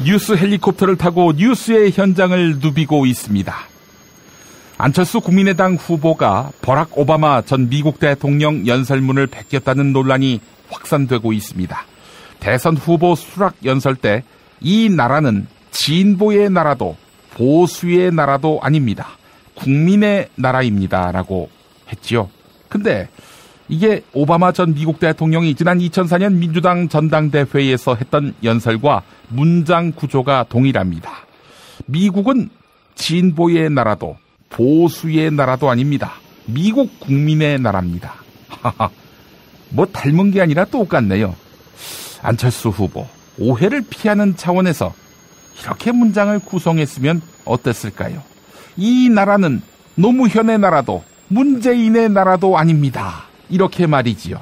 뉴스 헬리콥터를 타고 뉴스의 현장을 누비고 있습니다. 안철수 국민의당 후보가 버락 오바마 전 미국 대통령 연설문을 베꼈다는 논란이 확산되고 있습니다. 대선 후보 수락 연설 때 이 나라는 진보의 나라도 보수의 나라도 아닙니다. 국민의 나라입니다. 라고 했지요. 근데 이게 오바마 전 미국 대통령이 지난 2004년 민주당 전당대회에서 했던 연설과 문장 구조가 동일합니다. 미국은 진보의 나라도 보수의 나라도 아닙니다. 미국 국민의 나라입니다. 뭐 닮은 게 아니라 똑같네요. 안철수 후보, 오해를 피하는 차원에서 이렇게 문장을 구성했으면 어땠을까요? 이 나라는 노무현의 나라도 문재인의 나라도 아닙니다. 이렇게 말이지요.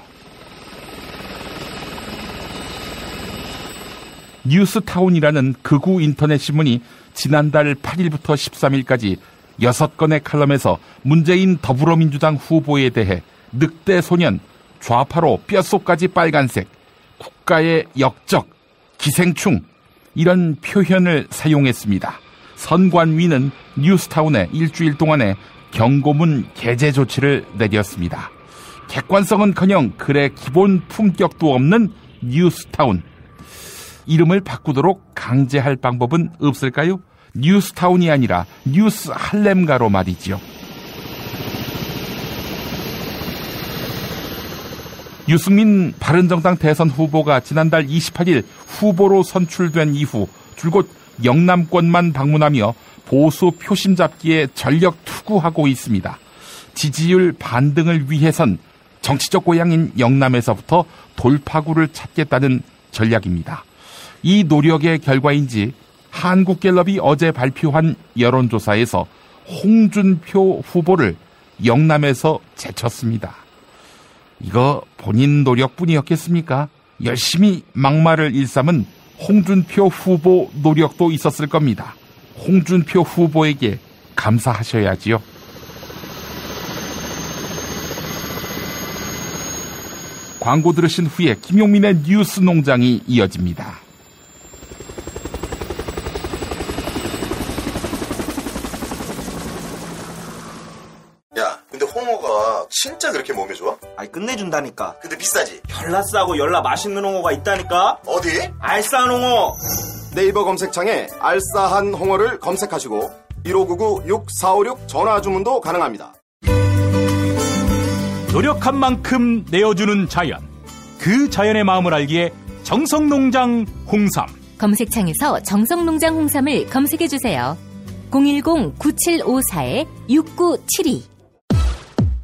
뉴스타운이라는 극우 인터넷 신문이 지난달 8일부터 13일까지 6건의 칼럼에서 문재인 더불어민주당 후보에 대해 늑대 소년, 좌파로 뼛속까지 빨간색, 국가의 역적, 기생충 이런 표현을 사용했습니다. 선관위는 뉴스타운에 일주일 동안의 경고문 게재 조치를 내렸습니다. 객관성은커녕 글의 기본 품격도 없는 뉴스타운. 이름을 바꾸도록 강제할 방법은 없을까요? 뉴스타운이 아니라 뉴스 할렘가로 말이지요. 유승민 바른정당 대선 후보가 지난달 28일 후보로 선출된 이후 줄곧 영남권만 방문하며 보수 표심 잡기에 전력 투구하고 있습니다. 지지율 반등을 위해선 정치적 고향인 영남에서부터 돌파구를 찾겠다는 전략입니다. 이 노력의 결과인지 한국갤럽이 어제 발표한 여론조사에서 홍준표 후보를 영남에서 제쳤습니다. 이거 본인 노력뿐이었겠습니까? 열심히 막말을 일삼은 홍준표 후보 노력도 있었을 겁니다. 홍준표 후보에게 감사하셔야지요. 광고 들으신 후에 김용민의 뉴스 농장이 이어집니다. 야, 근데 홍어가 진짜 그렇게 몸에 좋아? 아니 끝내준다니까. 근데 비싸지? 열나 싸고 열나 맛있는 홍어가 있다니까. 어디? 알싸한 홍어. 네이버 검색창에 알싸한 홍어를 검색하시고 1599-6456 전화 주문도 가능합니다. 노력한 만큼 내어주는 자연. 그 자연의 마음을 알기에 정성농장 홍삼. 검색창에서 정성농장 홍삼을 검색해주세요. 010-9754-6972.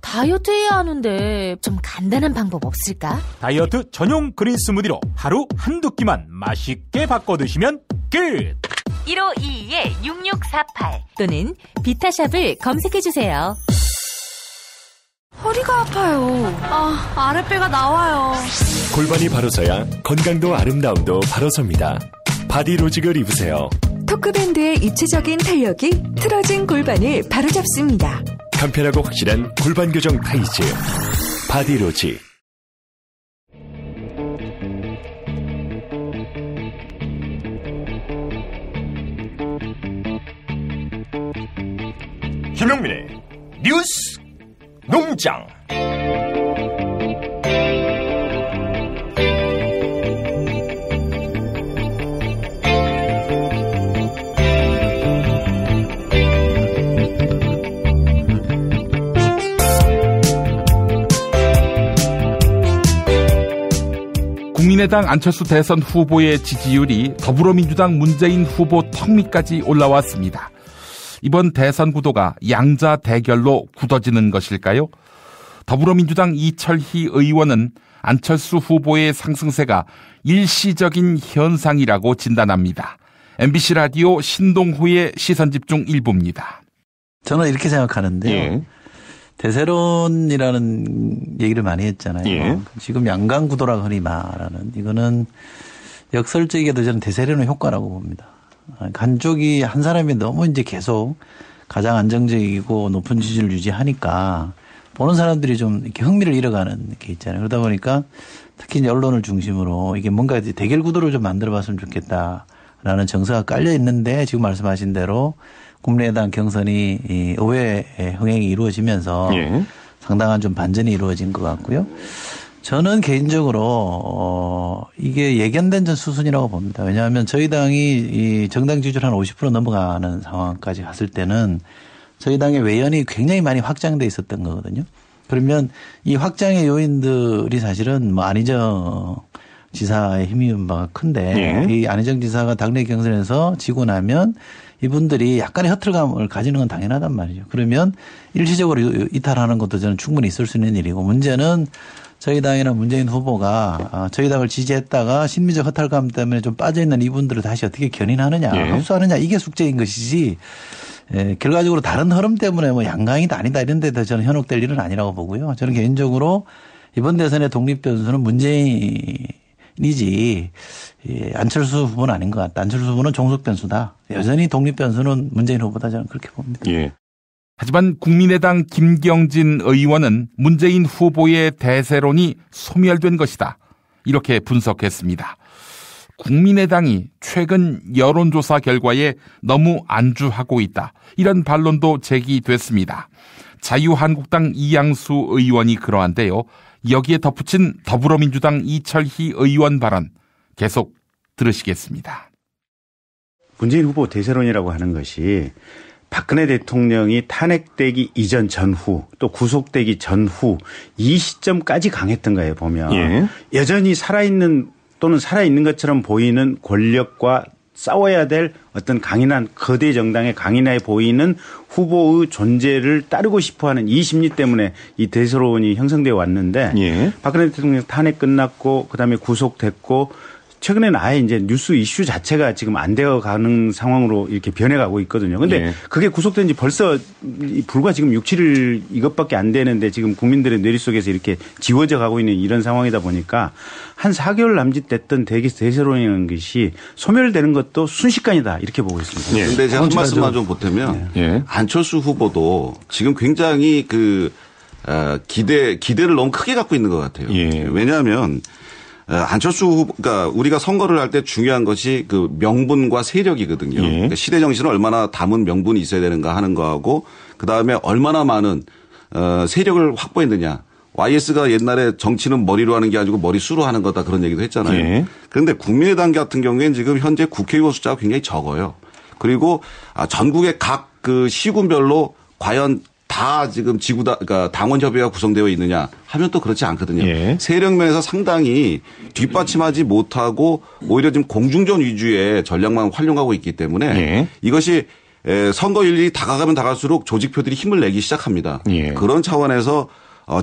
다이어트 해야 하는데 좀 간단한 방법 없을까? 다이어트 전용 그린 스무디로 하루 한두 끼만 맛있게 바꿔 드시면 끝! 1522-6648 또는 비타샵을 검색해주세요. 허리가 아파요. 아랫배가 나와요. 골반이 바로 서야 건강도 아름다움도 바로 섭니다. 바디로직을 입으세요. 토크밴드의 입체적인 탄력이 틀어진 골반을 바로잡습니다. 간편하고 확실한 골반 교정 타이즈 바디로직. 김용민의 뉴스 농장. 국민의당 안철수 대선 후보의 지지율이 더불어민주당 문재인 후보 턱 밑까지 올라왔습니다. 이번 대선 구도가 양자 대결로 굳어지는 것일까요? 더불어민주당 이철희 의원은 안철수 후보의 상승세가 일시적인 현상이라고 진단합니다. MBC 라디오 신동후의 시선집중 1부입니다. 저는 이렇게 생각하는데요. 대세론이라는 얘기를 많이 했잖아요. 지금 양강구도라고 흔히 말하는 이거는 역설적이게도 저는 대세론의 효과라고 봅니다. 한쪽이 한 사람이 너무 이제 계속 가장 안정적이고 높은 지지를 유지하니까 보는 사람들이 좀 이렇게 흥미를 잃어가는 게 있잖아요. 그러다 보니까 특히 이제 언론을 중심으로 이게 뭔가 이제 대결 구도를 좀 만들어 봤으면 좋겠다라는 된다라는 정서가 깔려 있는데 지금 말씀하신 대로 국민의당 경선이 의회 흥행이 이루어지면서 상당한 좀 반전이 이루어진 것 같고요. 저는 개인적으로 이게 예견된 전 수순이라고 봅니다. 왜냐하면 저희 당이 이 정당 지지율 한 50% 넘어가는 상황까지 갔을 때는 저희 당의 외연이 굉장히 많이 확장돼 있었던 거거든요. 그러면 이 확장의 요인들이 사실은 뭐 안희정 지사의 힘이 바가 큰데 이 안희정 지사가 당내 경선에서 지고 나면 이분들이 약간의 허틀감을 가지는 건 당연하단 말이죠. 그러면 일시적으로 이탈하는 것도 저는 충분히 있을 수 있는 일이고 문제는 저희 당이나 문재인 후보가 저희 당을 지지했다가 심리적 허탈감 때문에 좀 빠져있는 이분들을 다시 어떻게 견인하느냐 흡수하느냐 이게 숙제인 것이지 결과적으로 다른 흐름 때문에 뭐 양강이다 아니다 이런 데도 저는 현혹될 일은 아니라고 보고요. 저는 개인적으로 이번 대선의 독립 변수는 문재인이지 안철수 후보는 아닌 것 같다. 안철수 후보는 종속 변수다. 여전히 독립 변수는 문재인 후보다 저는 그렇게 봅니다. 하지만 국민의당 김경진 의원은 문재인 후보의 대세론이 소멸된 것이다. 이렇게 분석했습니다. 국민의당이 최근 여론조사 결과에 너무 안주하고 있다. 이런 반론도 제기됐습니다. 자유한국당 이양수 의원이 그러한데요. 여기에 덧붙인 더불어민주당 이철희 의원 발언 계속 들으시겠습니다. 문재인 후보 대세론이라고 하는 것이 박근혜 대통령이 탄핵되기 이전 전후 또 구속되기 전후 이 시점까지 강했던 거예요. 보면 여전히 살아있는 또는 살아있는 것처럼 보이는 권력과 싸워야 될 어떤 강인한 거대 정당의 강인해 보이는 후보의 존재를 따르고 싶어하는 이 심리 때문에 이 대세론이 형성되어 왔는데 박근혜 대통령 탄핵 끝났고 그다음에 구속됐고 최근에는 아예 이제 뉴스 이슈 자체가 지금 안 되어 가는 상황으로 이렇게 변해가고 있거든요. 근데 그게 구속된 지 벌써 불과 지금 6, 7일 이것밖에 안 되는데 지금 국민들의 뇌리 속에서 이렇게 지워져 가고 있는 이런 상황이다 보니까 한 4개월 남짓 됐던 대세론이라는 것이 소멸되는 것도 순식간이다 이렇게 보고 있습니다. 근데 제가 한 말씀만 좀 보태면 안철수 후보도 지금 굉장히 기대를 너무 크게 갖고 있는 것 같아요. 왜냐하면 안철수 후보, 그러니까 우리가 선거를 할 때 중요한 것이 그 명분과 세력이거든요. 그러니까 시대 정신을 얼마나 담은 명분이 있어야 되는가 하는 거하고 그 다음에 얼마나 많은 세력을 확보했느냐. YS가 옛날에 정치는 머리로 하는 게 아니고 머리수로 하는 거다 그런 얘기도 했잖아요. 그런데 국민의당 같은 경우에는 지금 현재 국회의원 숫자가 굉장히 적어요. 그리고 전국의 각 그 시군별로 과연 다 지금 그러니까 당원협의회가 구성되어 있느냐 하면 또 그렇지 않거든요. 세력면에서 상당히 뒷받침하지 못하고 오히려 지금 공중전 위주의 전략만 활용하고 있기 때문에 이것이 선거일이 다가가면 다갈수록 조직표들이 힘을 내기 시작합니다. 그런 차원에서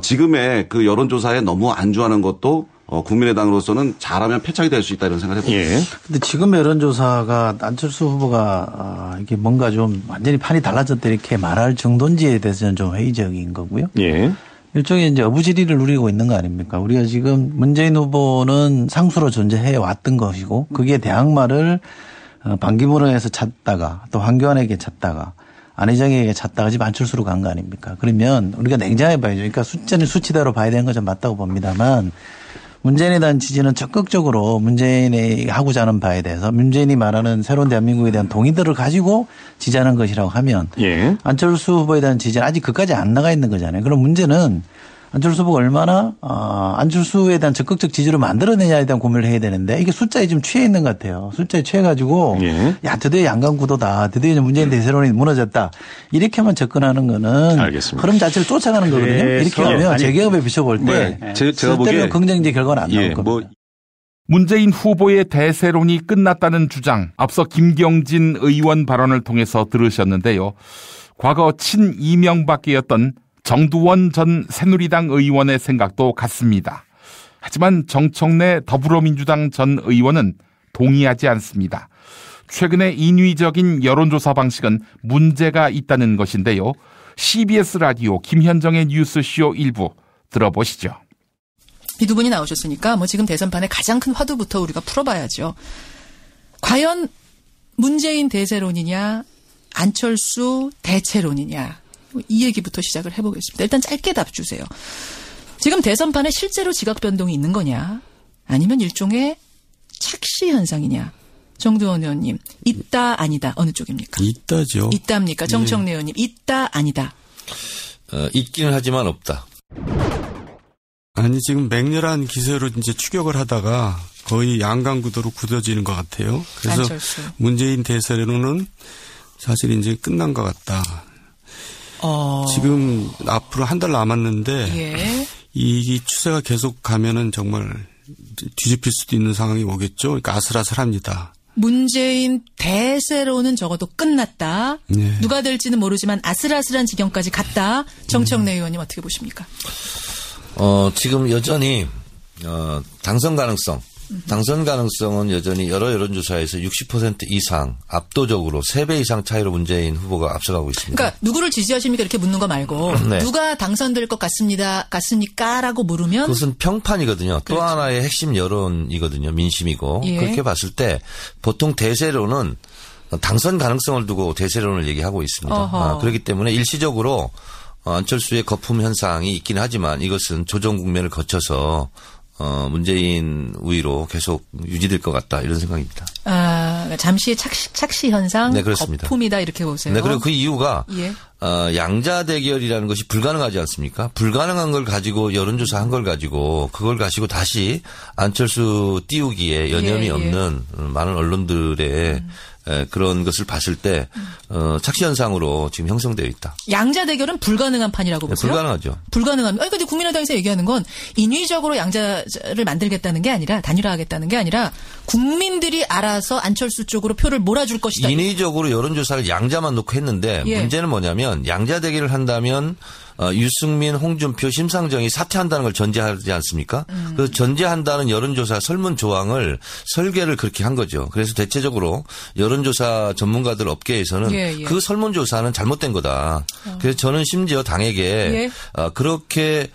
지금의 그 여론조사에 너무 안주하는 것도 국민의당으로서는 잘하면 패착이 될 수 있다 이런 생각을 해봅니다. 근데 지금 여론조사가 안철수 후보가 이게 뭔가 좀 완전히 판이 달라졌다 이렇게 말할 정도인지에 대해서는 좀 회의적인 거고요. 일종의 이제 어부지리를 누리고 있는 거 아닙니까? 우리가 지금 문재인 후보는 상수로 존재해 왔던 것이고 거기에 대항마를 반기문에서 찾다가 또 황교안에게 찾다가 안희정에게 찾다가 지금 안철수로 간 거 아닙니까? 그러면 우리가 냉정해 봐야죠. 그러니까 숫자는 수치대로 봐야 되는 건 좀 맞다고 봅니다만 문재인에 대한 지지는 적극적으로 문재인이 하고자 하는 바에 대해서 문재인이 말하는 새로운 대한민국에 대한 동의들을 가지고 지지하는 것이라고 하면 안철수 후보에 대한 지지는 아직 그까지 안 나가 있는 거잖아요. 그럼 문제는 안철수 후보가 얼마나 안철수에 대한 적극적 지지를 만들어내냐에 대한 고민을 해야 되는데 이게 숫자에 좀 취해 있는 것 같아요. 숫자에 취해가지고 야 드디어 양강구도다. 드디어 문재인 대세론이 무너졌다. 이렇게만 접근하는 거는 알겠습니다. 흐름 자체를 쫓아가는 거거든요. 이렇게 하면 재개업에 비춰볼 때 제가 보기에 긍정적 결과는 안 나올 겁니다. 문재인 후보의 대세론이 끝났다는 주장 앞서 김경진 의원 발언을 통해서 들으셨는데요. 과거 친이명박계였던 정두원 전 새누리당 의원의 생각도 같습니다. 하지만 정청래 더불어민주당 전 의원은 동의하지 않습니다. 최근의 인위적인 여론조사 방식은 문제가 있다는 것인데요. CBS 라디오 김현정의 뉴스쇼 일부 들어보시죠. 이 두 분이 나오셨으니까 지금 대선판의 가장 큰 화두부터 우리가 풀어봐야죠. 과연 문재인 대세론이냐 안철수 대체론이냐. 이 얘기부터 시작을 해보겠습니다. 일단 짧게 답 주세요. 지금 대선판에 실제로 지각 변동이 있는 거냐 아니면 일종의 착시 현상이냐. 정두원 의원님, 있다 아니다 어느 쪽입니까? 있다죠. 있답니까? 정청래 의원님, 있다 아니다. 있기는 하지만 없다. 아니 지금 맹렬한 기세로 이제 추격을 하다가 거의 양강구도로 굳어지는 것 같아요. 그래서 안철수. 문재인 대세로는 사실 이제 끝난 것 같다. 지금 앞으로 한 달 남았는데 예. 이 추세가 계속 가면은 정말 뒤집힐 수도 있는 상황이 오겠죠. 그러니까 아슬아슬합니다. 문재인 대세로는 적어도 끝났다. 네. 누가 될지는 모르지만 아슬아슬한 지경까지 갔다. 정청래 의원님 어떻게 보십니까? 지금 여전히 당선 가능성은 여전히 여러 여론조사에서 60% 이상 압도적으로 3배 이상 차이로 문재인 후보가 앞서가고 있습니다. 그러니까 누구를 지지하십니까 이렇게 묻는 거 말고 네. 누가 당선될 것 같습니까라고 물으면 그것은 평판이거든요. 그렇죠. 또 하나의 핵심 여론이거든요. 민심이고. 예. 그렇게 봤을 때 보통 대세로는 당선 가능성을 두고 대세론을 얘기하고 있습니다. 그렇기 때문에 일시적으로 안철수의 거품 현상이 있긴 하지만 이것은 조정 국면을 거쳐서 문재인 우위로 계속 유지될 것 같다 이런 생각입니다. 잠시의 착시 현상, 네, 그렇습니다. 거품이다 이렇게 보세요. 네, 그리고 그 이유가 예. 양자 대결이라는 것이 불가능하지 않습니까? 불가능한 걸 가지고 여론조사 한 걸 가지고 그걸 가지고 다시 안철수 띄우기에 여념이 없는 많은 언론들의 그런 것을 봤을 때 착시 현상으로 지금 형성되어 있다. 양자 대결은 불가능한 판이라고 보세요? 네, 불가능하죠. 불가능합니다. 근데 국민의당에서 얘기하는 건 인위적으로 양자를 만들겠다는 게 아니라 단일화하겠다는 게 아니라 국민들이 알아서 안철수 쪽으로 표를 몰아줄 것이다. 인위적으로 여론조사를 양자만 놓고 했는데 예. 문제는 뭐냐면 양자 대결을 한다면 유승민, 홍준표, 심상정이 사퇴한다는 걸 전제하지 않습니까? 그 전제한다는 여론조사 설문 조항을 설계를 그렇게 한 거죠. 그래서 대체적으로 여론조사 전문가들 업계에서는 그 설문조사는 잘못된 거다. 그래서 저는 심지어 당에게 그렇게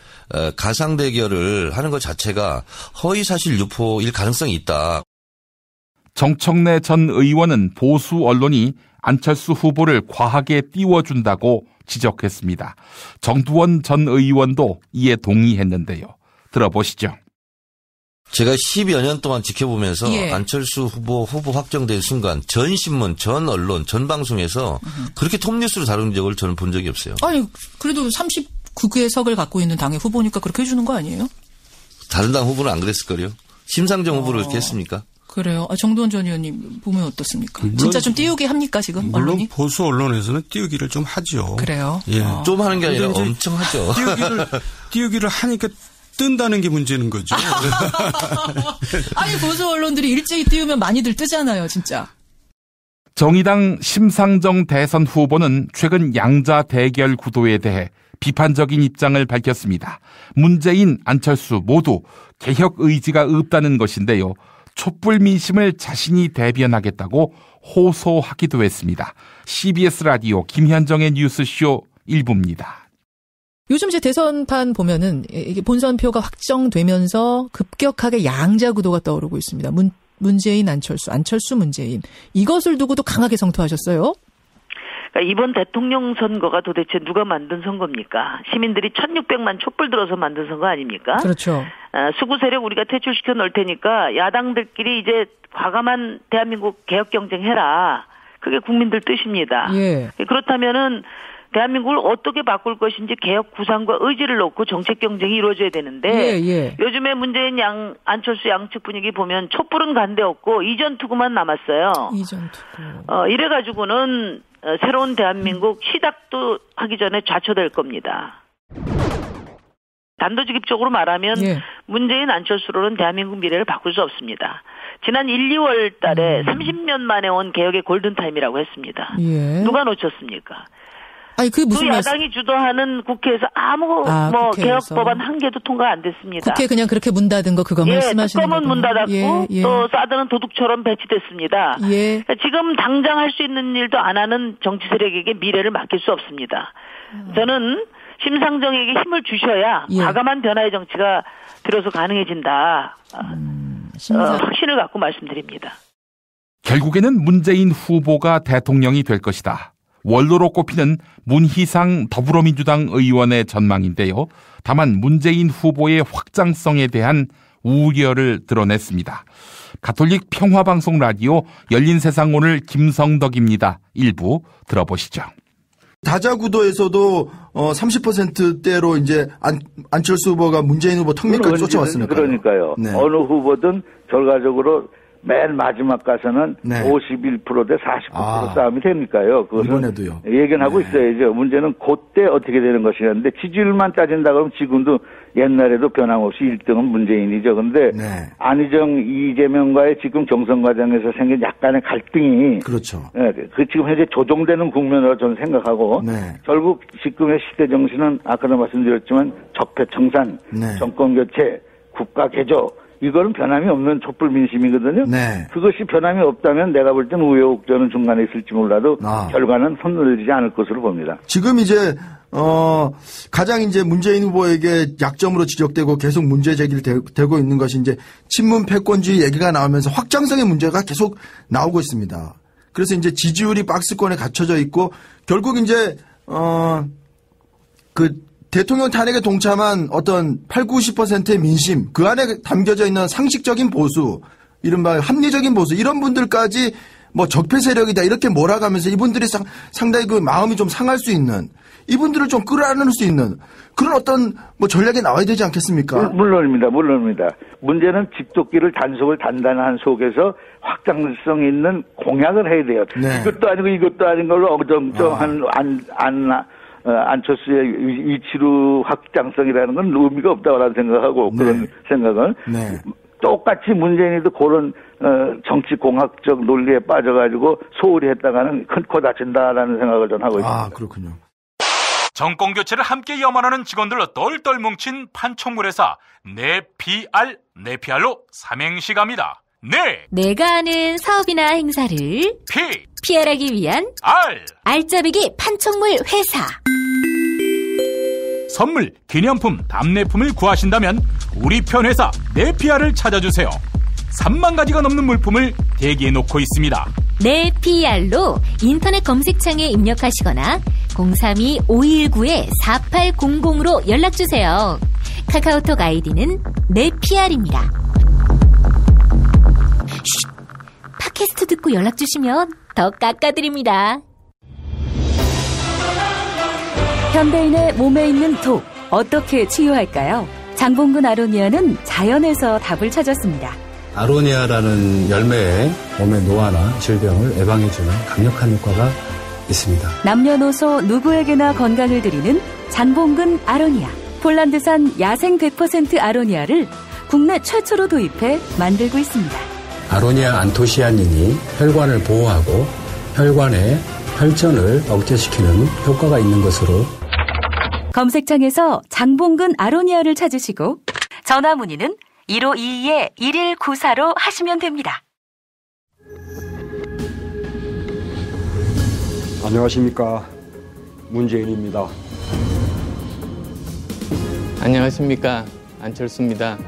가상 대결을 하는 것 자체가 허위사실 유포일 가능성이 있다. 정청래 전 의원은 보수 언론이 안철수 후보를 과하게 띄워준다고 지적했습니다. 정두원 전 의원도 이에 동의했는데요. 들어보시죠. 제가 10여 년 동안 지켜보면서 안철수 후보 확정된 순간 전 신문, 전 언론, 전 방송에서 그렇게 톱뉴스로 다룬 적을 저는 본 적이 없어요. 아니 그래도 39개 석을 갖고 있는 당의 후보니까 그렇게 해주는 거 아니에요? 다른 당 후보는 안 그랬을걸요? 심상정 후보를 그렇게 했습니까? 그래요. 정두원 전 의원님 보면 어떻습니까? 진짜 좀 띄우게 합니까 지금 물론 언론이? 보수 언론에서는 띄우기를 좀 하죠. 그래요? 예. 좀 하는 게 아니라 엄청 하죠. 띄우기를 하니까 뜬다는 게 문제는 거죠. 아니 보수 언론들이 일제히 띄우면 많이들 뜨잖아요. 진짜. 정의당 심상정 대선 후보는 최근 양자 대결 구도에 대해 비판적인 입장을 밝혔습니다. 문재인, 안철수 모두 개혁 의지가 없다는 것인데요. 촛불 민심을 자신이 대변하겠다고 호소하기도 했습니다. CBS 라디오 김현정의 뉴스쇼 1부입니다. 요즘 제 대선판 보면은 이게 본선표가 확정되면서 급격하게 양자 구도가 떠오르고 있습니다. 문재인, 안철수, 문재인. 이것을 두고도 강하게 성토하셨어요? 그러니까 이번 대통령 선거가 도대체 누가 만든 선거입니까? 시민들이 1600만 촛불 들어서 만든 선거 아닙니까? 그렇죠. 수구 세력 우리가 퇴출시켜 놓을 테니까 야당들끼리 이제 과감한 대한민국 개혁 경쟁해라. 그게 국민들 뜻입니다. 예. 그렇다면은 대한민국을 어떻게 바꿀 것인지 개혁 구상과 의지를 놓고 정책 경쟁이 이루어져야 되는데 요즘에 문재인 안철수 양측 분위기 보면 촛불은 간데 없고 이전 투구만 남았어요. 이전 투구. 이래가지고는 새로운 대한민국 시작도 하기 전에 좌초될 겁니다. 단도직입적으로 말하면 문재인 안철수로는 대한민국 미래를 바꿀 수 없습니다. 지난 1, 2월 달에 30년 만에 온 개혁의 골든타임이라고 했습니다. 누가 놓쳤습니까? 아니, 그게 무슨 야당이 주도하는 국회에서 국회에서. 개혁 법안 한 개도 통과 안 됐습니다. 국회 그냥 그렇게 문 닫은 거 그거 말씀하시는 거군요. 뚜껑은 문 닫았고 또 사드는 도둑처럼 배치됐습니다. 지금 당장 할 수 있는 일도 안 하는 정치 세력에게 미래를 맡길 수 없습니다. 저는 심상정에게 힘을 주셔야 과감한 변화의 정치가 비로소 가능해진다. 확신을 갖고 말씀드립니다. 결국에는 문재인 후보가 대통령이 될 것이다. 원로로 꼽히는 문희상 더불어민주당 의원의 전망인데요. 다만 문재인 후보의 확장성에 대한 우려를 드러냈습니다. 가톨릭 평화방송 라디오 열린세상 오늘 김성덕입니다. 일부 들어보시죠. 다자구도에서도 30%대로 이제 안철수 후보가 문재인 후보 턱밑까지 쫓아왔으니까요. 그러니까요. 네. 어느 후보든 결과적으로 맨 마지막 가서는 네. 51% 대 49% 싸움이 되니까요. 그것은 이번에도요. 예견하고 있어야죠. 문제는 그때 어떻게 되는 것이냐는데 지지율만 따진다 그러면 지금도 옛날에도 변함없이 1등은 문재인이죠. 근데 안희정, 이재명과의 지금 경선 과정에서 생긴 약간의 갈등이 그렇죠. 그 지금 현재 조정되는 국면으로 저는 생각하고 결국 지금의 시대 정신은 아까도 말씀드렸지만 적폐청산, 정권 교체, 국가 개조 이거는 변함이 없는 촛불 민심이거든요. 그것이 변함이 없다면 내가 볼 때는 우여곡절은 중간에 있을지 몰라도 결과는 손놀리지 않을 것으로 봅니다. 지금 이제 가장 이제 문재인 후보에게 약점으로 지적되고 계속 문제 제기되고 있는 것이 이제 친문 패권주의 얘기가 나오면서 확장성의 문제가 계속 나오고 있습니다. 그래서 이제 지지율이 박스권에 갇혀져 있고 결국 이제 대통령 탄핵에 동참한 어떤 80-90%의 민심, 그 안에 담겨져 있는 상식적인 보수, 이른바 합리적인 보수, 이런 분들까지 뭐 적폐 세력이다 이렇게 몰아가면서 이분들이 상당히 그 마음이 좀 상할 수 있는, 이분들을 좀 끌어안을 수 있는 그런 어떤 뭐 전략이 나와야 되지 않겠습니까? 물론입니다. 문제는 집도끼를 단속을 단단한 속에서 확장성 있는 공약을 해야 돼요. 이것도 아니고 이것도 아닌 걸로 어정쩡한 안철수의 위치로 확장성이라는 건 의미가 없다고 생각하고 그런 생각은 똑같이 문재인이도 그런 정치공학적 논리에 빠져가지고 소홀히 했다가는 큰 코 다친다라는 생각을 전 하고 있습니다. 그렇군요. 정권 교체를 함께 염원하는 직원들로 똘똘 뭉친 판촉물회사 네피알로 삼행시 갑니다. 내가 아는 사업이나 행사를 PR하기 위한 알짜배기 판촉물 회사. 선물, 기념품, 답례품을 구하신다면 우리 편 회사 네피알을 찾아주세요. 3만 가지가 넘는 물품을 대기해 놓고 있습니다. 네피알로 인터넷 검색창에 입력하시거나 032-519-4800으로 연락주세요. 카카오톡 아이디는 네피알입니다. 팟캐스트 듣고 연락주시면 더 깎아드립니다. 현대인의 몸에 있는 독, 어떻게 치유할까요? 장봉근 아로니아는 자연에서 답을 찾았습니다. 아로니아라는 열매에 몸의 노화나 질병을 예방해주는 강력한 효과가 있습니다. 남녀노소 누구에게나 건강을 드리는 장봉근 아로니아. 폴란드산 야생 100% 아로니아를 국내 최초로 도입해 만들고 있습니다. 아로니아 안토시아닌이 혈관을 보호하고 혈관의 혈전을 억제시키는 효과가 있는 것으로 검색창에서 장봉근 아로니아를 찾으시고 전화 문의는 1522-1194로 하시면 됩니다. 안녕하십니까. 문재인입니다. 안녕하십니까. 안철수입니다.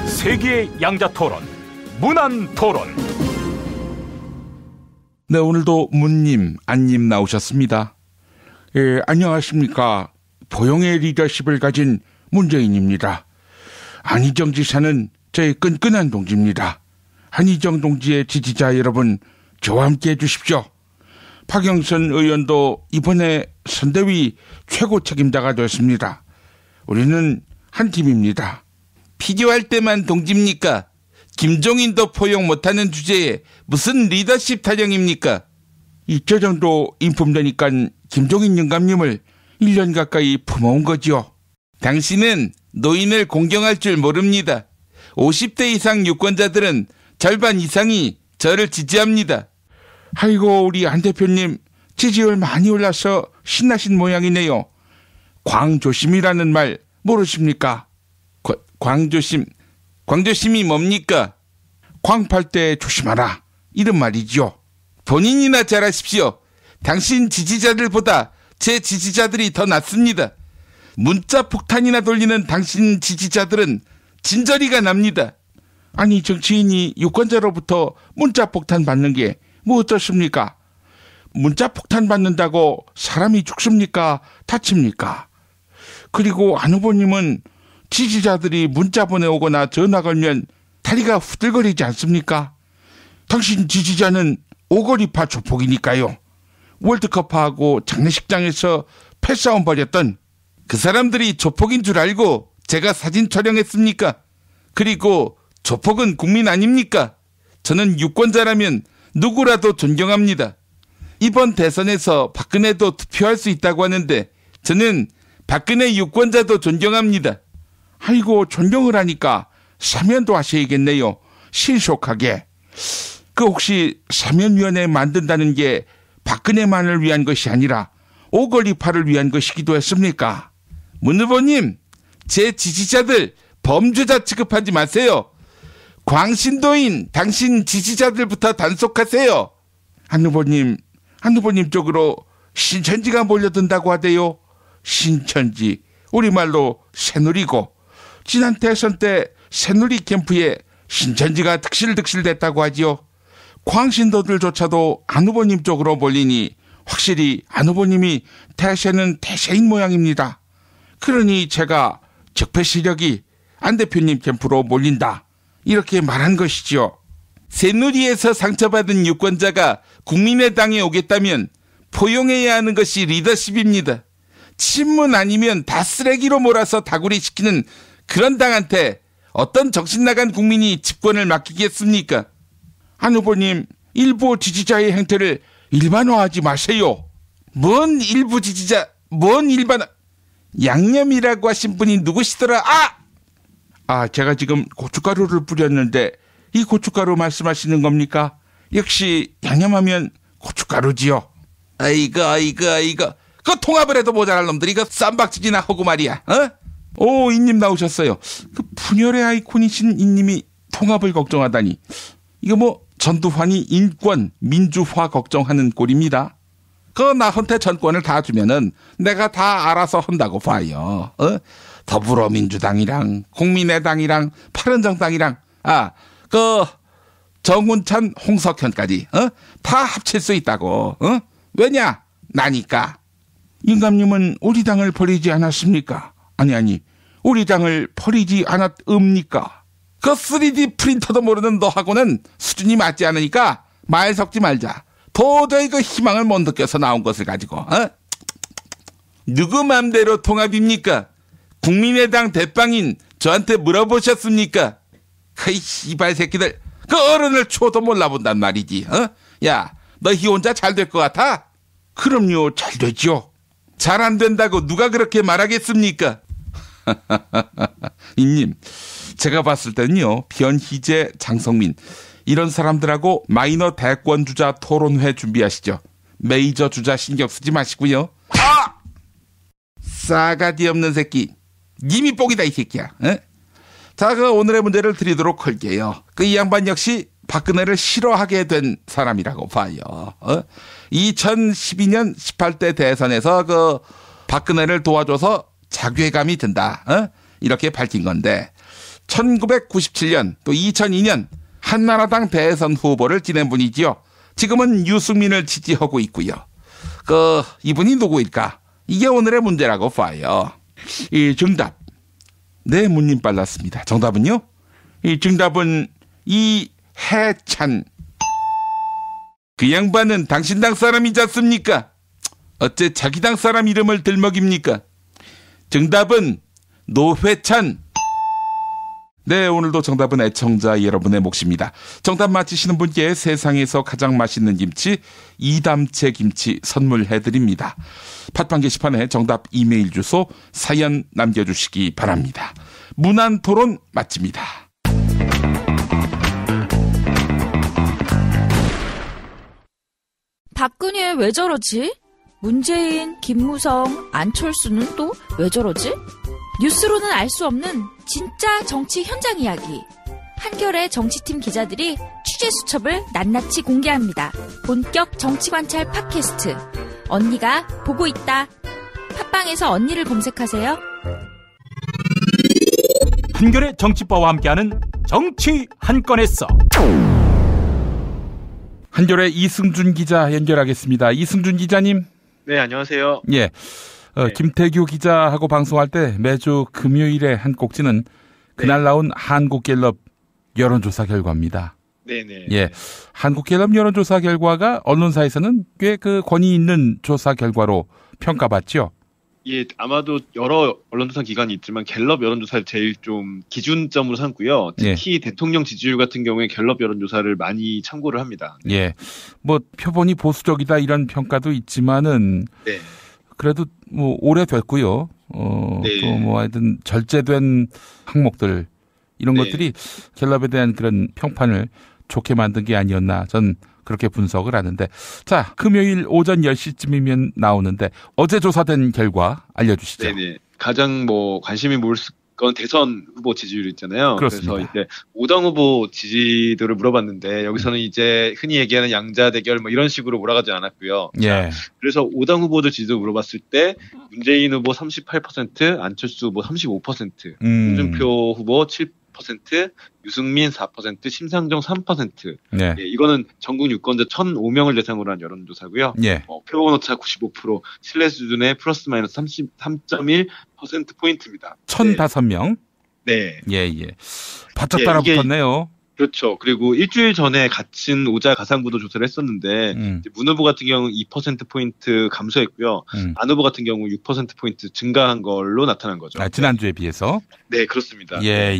세계의 양자 토론, 문안 토론. 네, 오늘도 문님, 안님 나오셨습니다. 안녕하십니까. 보영의 리더십을 가진 문재인입니다. 안희정 지사는 저의 끈끈한 동지입니다. 안희정 동지의 지지자 여러분, 저와 함께 해주십시오. 박영선 의원도 이번에 선대위 최고 책임자가 됐습니다. 우리는 한 팀입니다. 필요할 때만 동지입니까? 김종인도 포용 못하는 주제에 무슨 리더십 타령입니까? 이저 정도 인품되니까 김종인 영감님을 1년 가까이 품어온 거죠. 당신은 노인을 공경할 줄 모릅니다. 50대 이상 유권자들은 절반 이상이 저를 지지합니다. 아이고, 우리 안 대표님 지지율 많이 올라서 신나신 모양이네요. 광조심이라는 말 모르십니까? 광조심이 뭡니까? 광팔 때 조심하라, 이런 말이죠. 본인이나 잘하십시오. 당신 지지자들보다 제 지지자들이 더 낫습니다. 문자 폭탄이나 돌리는 당신 지지자들은 진저리가 납니다. 아니, 정치인이 유권자로부터 문자 폭탄 받는 게 뭐 어떻습니까? 문자 폭탄 받는다고 사람이 죽습니까? 다칩니까? 그리고 안 후보님은 지지자들이 문자 보내오거나 전화 걸면 다리가 후들거리지 않습니까? 당신 지지자는 오거리파 조폭이니까요. 월드컵하고 장례식장에서 패싸움 벌였던 그 사람들이 조폭인 줄 알고 제가 사진 촬영했습니까? 그리고 조폭은 국민 아닙니까? 저는 유권자라면 누구라도 존경합니다. 이번 대선에서 박근혜도 투표할 수 있다고 하는데 저는 박근혜 유권자도 존경합니다. 아이고, 존경을 하니까 사면도 하셔야겠네요. 신속하게. 그 혹시 사면위원회 만든다는 게 박근혜만을 위한 것이 아니라 오거리파를 위한 것이기도 했습니까? 문 후보님, 제 지지자들 범죄자 취급하지 마세요. 광신도인 당신 지지자들부터 단속하세요. 안 후보님 쪽으로 신천지가 몰려든다고 하대요. 신천지, 우리말로 새누리고, 지난 대선 때 새누리 캠프에 신천지가 득실득실 됐다고 하지요. 광신도들조차도 안 후보님 쪽으로 몰리니 확실히 안 후보님이 대세는 대세인 모양입니다. 그러니 제가 적폐 세력이 안 대표님 캠프로 몰린다, 이렇게 말한 것이지요. 새누리에서 상처받은 유권자가 국민의당에 오겠다면 포용해야 하는 것이 리더십입니다. 친문 아니면 다 쓰레기로 몰아서 다구리시키는 그런 당한테 어떤 정신나간 국민이 집권을 맡기겠습니까? 안 후보님, 일부 지지자의 행태를 일반화하지 마세요. 뭔 일부 지지자, 뭔 일반화. 양념이라고 하신 분이 누구시더라? 제가 지금 고춧가루를 뿌렸는데 이 고춧가루 말씀하시는 겁니까? 역시 양념하면 고춧가루지요. 아이고. 그 통합을 해도 모자랄 놈들이 이거 쌈박질이나 하고 말이야. 오, 이님 나오셨어요. 그 분열의 아이콘이신 이님이 통합을 걱정하다니. 이거 뭐 전두환이 인권, 민주화 걱정하는 꼴입니다. 그 나한테 전권을 다 주면은 내가 다 알아서 한다고 봐요. 더불어민주당이랑 국민의당이랑 바른정당이랑 그 정운찬, 홍석현까지 다 합칠 수 있다고. 왜냐? 나니까. 임감님은 우리 당을 버리지 않았습니까? 아니 우리 당을 버리지 않았읍니까? 그 3D 프린터도 모르는 너하고는 수준이 맞지 않으니까 말 섞지 말자. 도저히 그 희망을 못 느껴서 나온 것을 가지고. 누구 맘대로 통합입니까? 국민의당 대빵인 저한테 물어보셨습니까? 그 씨발 새끼들, 그 어른을 추워도 몰라본단 말이지. 야, 너희 혼자 잘 될 것 같아? 그럼요, 잘 되죠. 잘 안 된다고 누가 그렇게 말하겠습니까? 이님, 제가 봤을 때는요, 변희재, 장성민 이런 사람들하고 마이너 대권 주자 토론회 준비하시죠. 메이저 주자 신경 쓰지 마시고요. 싸가지 없는 새끼, 님이 뽕이다 이 새끼야. 자, 그 오늘의 문제를 드리도록 할게요. 그 이 양반 역시 박근혜를 싫어하게 된 사람이라고 봐요. 2012년 18대 대선에서 그 박근혜를 도와줘서 자괴감이 든다. 이렇게 밝힌 건데 1997년 또 2002년 한나라당 대선 후보를 지낸 분이지요. 지금은 유승민을 지지하고 있고요. 그 이분이 누구일까? 이게 오늘의 문제라고 봐요. 이 정답. 네, 문님 빨랐습니다. 정답은요? 이 정답은 이해찬. 그 양반은 당신 당 사람이지 않습니까? 어째 자기 당 사람 이름을 들먹입니까? 정답은 노회찬. 네, 오늘도 정답은 애청자 여러분의 몫입니다. 정답 맞히시는 분께 세상에서 가장 맛있는 김치 이담채 김치 선물해드립니다. 팟빵 게시판에 정답 이메일 주소 사연 남겨주시기 바랍니다. 문안토론 마칩니다. 박근혜 왜 저러지? 문재인, 김무성, 안철수는 또 왜 저러지? 뉴스로는 알 수 없는 진짜 정치 현장 이야기. 한겨레 정치팀 기자들이 취재 수첩을 낱낱이 공개합니다. 본격 정치관찰 팟캐스트. 언니가 보고 있다. 팟빵에서 언니를 검색하세요. 한겨레 정치바와 함께하는 정치 한 건에 써. 한겨레 이승준 기자 연결하겠습니다. 이승준 기자님. 네, 안녕하세요. 예. 김태규 기자하고 방송할 때 매주 금요일에 한 꼭지는 그날 나온 한국갤럽 여론조사 결과입니다. 네네. 예. 한국갤럽 여론조사 결과가 언론사에서는 꽤 그 권위 있는 조사 결과로 평가받죠. 예, 아마도 여러 언론조사 기관이 있지만 갤럽 여론조사를 제일 좀 기준점으로 삼고요. 특히 대통령 지지율 같은 경우에 갤럽 여론조사를 많이 참고를 합니다. 예. 뭐 표본이 보수적이다 이런 평가도 있지만은 그래도 뭐 오래됐고요. 또 뭐 하여튼 절제된 항목들 이런 것들이 갤럽에 대한 그런 평판을 좋게 만든 게 아니었나 전 그렇게 분석을 하는데, 자, 금요일 오전 10시쯤이면 나오는데 어제 조사된 결과 알려주시죠. 네네. 가장 뭐 관심이 모을 건 대선 후보 지지율 있잖아요. 그렇습니다. 그래서 이제 5당 후보 지지도를 물어봤는데 여기서는 이제 흔히 얘기하는 양자 대결 뭐 이런 식으로 몰아가지 않았고요. 예. 자, 그래서 5당 후보들 지지도 물어봤을 때 문재인 후보 38%, 안철수 후보 35%, 홍준표 후보 7%, 유승민 4%, 심상정 3%. 네. 예, 이거는 전국 유권자 1,005명을 대상으로 한 여론조사고요. 예. 표본 오차 95%, 신뢰 수준의 플러스 마이너스 33.1% 포인트입니다. 1,005명. 네. 예. 바짝 따라붙었네요. 그렇죠. 그리고 일주일 전에 갇힌 오자 가상구도 조사를 했었는데 이제 문 후보 같은 경우는 2%포인트 감소했고요. 안 후보 같은 경우 6%포인트 증가한 걸로 나타난 거죠. 지난주에 비해서? 네, 그렇습니다. 예.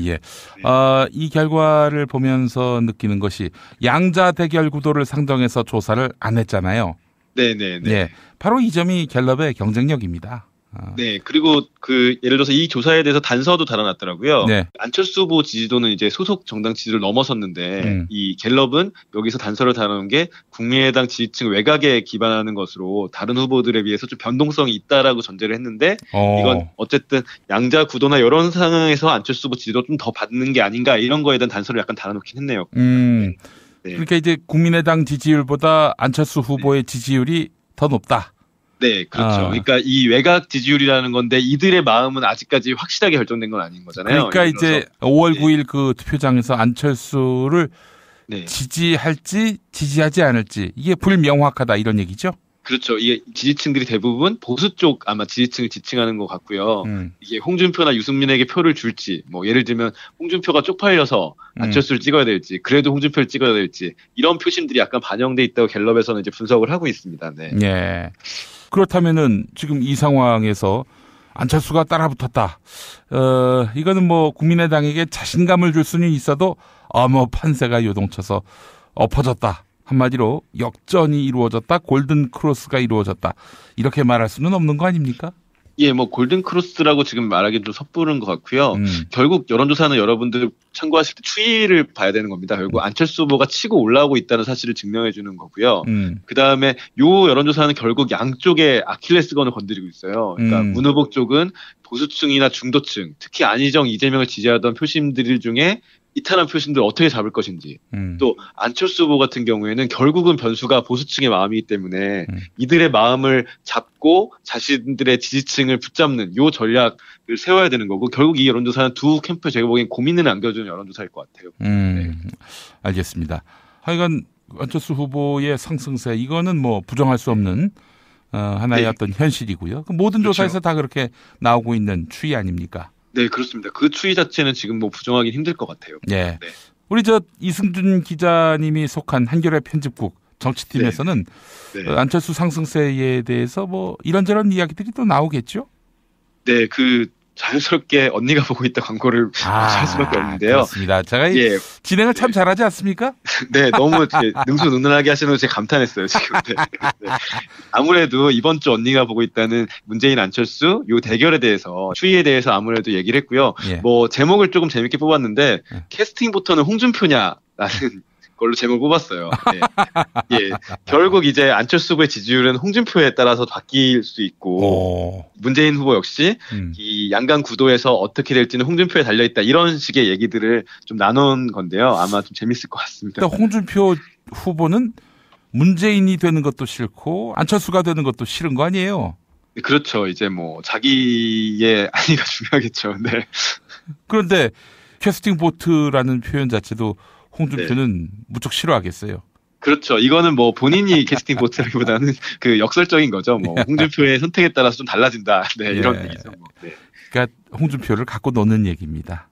이 결과를 보면서 느끼는 것이 양자 대결 구도를 상정해서 조사를 안 했잖아요. 네네. 예. 바로 이 점이 갤럽의 경쟁력입니다. 네, 그리고 예를 들어서 이 조사에 대해서 단서도 달아놨더라고요. 네. 안철수 후보 지지도는 이제 소속 정당 지지를 넘어섰는데 이 갤럽은 여기서 단서를 달아놓은 게 국민의당 지지층 외곽에 기반하는 것으로 다른 후보들에 비해서 좀 변동성이 있다라고 전제를 했는데 이건 어쨌든 양자 구도나 이런 상황에서 안철수 후보 지지도 좀 더 받는 게 아닌가 이런 거에 대한 단서를 약간 달아놓긴 했네요. 네. 그러니까 이제 국민의당 지지율보다 안철수 후보의 지지율이 더 높다. 네, 그렇죠. 그러니까 이 외곽 지지율이라는 건데 이들의 마음은 아직까지 확실하게 결정된 건 아닌 거잖아요. 그러니까 이제 5월 9일 그 투표장에서 안철수를 지지할지 지지하지 않을지 이게 불명확하다 이런 얘기죠? 그렇죠. 이게 지지층들이 대부분 보수 쪽 아마 지지층을 지칭하는 것 같고요. 이게 홍준표나 유승민에게 표를 줄지, 뭐 예를 들면 홍준표가 쪽팔려서 안철수를 찍어야 될지, 그래도 홍준표를 찍어야 될지 이런 표심들이 약간 반영돼 있다고 갤럽에서는 이제 분석을 하고 있습니다. 네. 예. 그렇다면은 지금 이 상황에서 안철수가 따라붙었다. 이거는 뭐 국민의당에게 자신감을 줄 수는 있어도 뭐 판세가 요동쳐서 엎어졌다. 한마디로 역전이 이루어졌다. 골든 크로스가 이루어졌다. 이렇게 말할 수는 없는 거 아닙니까? 예, 뭐 골든 크로스라고 지금 말하기는 좀 섣부른 것 같고요. 결국 여론조사는 여러분들 참고하실 때 추이를 봐야 되는 겁니다. 결국 안철수 후보가 치고 올라오고 있다는 사실을 증명해 주는 거고요. 그 다음에 요 여론조사는 결국 양쪽의 아킬레스건을 건드리고 있어요. 그러니까 문 후보 쪽은 보수층이나 중도층, 특히 안희정, 이재명을 지지하던 표심들 중에 이탈한 표심들을 어떻게 잡을 것인지, 또 안철수 후보 같은 경우에는 결국은 변수가 보수층의 마음이기 때문에 이들의 마음을 잡고 자신들의 지지층을 붙잡는 요 전략을 세워야 되는 거고, 결국 이 여론조사는 두 캠프에 제가 보기엔 고민을 안겨주는 여론조사일 것 같아요. 네. 알겠습니다. 하여간 안철수 후보의 상승세 이거는 뭐 부정할 수 없는 하나의 어떤 현실이고요. 모든 조사에서 다 그렇게 나오고 있는 추이 아닙니까? 네, 그렇습니다. 그 추이 자체는 지금 뭐 부정하기 힘들 것 같아요. 예. 우리 이승준 기자님이 속한 한겨레 편집국 정치팀에서는 안철수 상승세에 대해서 뭐 이런저런 이야기들이 또 나오겠죠? 네, 자연스럽게 언니가 보고 있다 광고를 할 수밖에 없는데요. 그렇습니다. 제가 진행을 참 잘하지 않습니까? 네, 너무 능수능란하게 하시는 거 제가 감탄했어요, 지금. 네. 아무래도 이번 주 언니가 보고 있다는 문재인 안철수 요 대결에 대해서 추이에 대해서 아무래도 얘기를 했고요. 뭐 제목을 조금 재밌게 뽑았는데 캐스팅부터는 홍준표냐라는 걸로 제목을 뽑았어요. 네. 결국 이제 안철수 후보의 지지율은 홍준표에 따라서 바뀔 수 있고 문재인 후보 역시 이 양강 구도에서 어떻게 될지는 홍준표에 달려있다 이런 식의 얘기들을 좀 나눈 건데요. 아마 좀 재밌을 것 같습니다. 그러니까 홍준표 후보는 문재인이 되는 것도 싫고 안철수가 되는 것도 싫은 거 아니에요? 그렇죠. 이제 뭐 자기의 안위가 중요하겠죠. 네. 그런데 캐스팅 보트라는 표현 자체도 홍준표는 무척 싫어하겠어요. 그렇죠. 이거는 뭐 본인이 캐스팅 보트라기보다는 그 역설적인 거죠. 뭐 홍준표의 선택에 따라서 좀 달라진다. 네, 이런 얘기죠. 뭐. 네. 그러니까 홍준표를 갖고 노는 얘기입니다.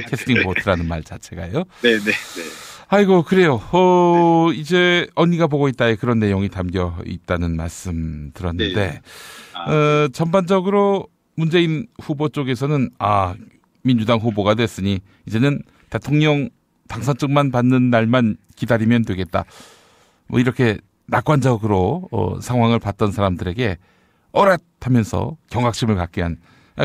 캐스팅 보트라는 말 자체가요. 네, 네, 네. 아이고 그래요. 이제 언니가 보고 있다에 그런 내용이 담겨 있다는 말씀 들었는데 전반적으로 문재인 후보 쪽에서는 민주당 후보가 됐으니 이제는 대통령 당선증만 받는 날만 기다리면 되겠다. 뭐 이렇게 낙관적으로 상황을 봤던 사람들에게 어랏하면서 경각심을 갖게 한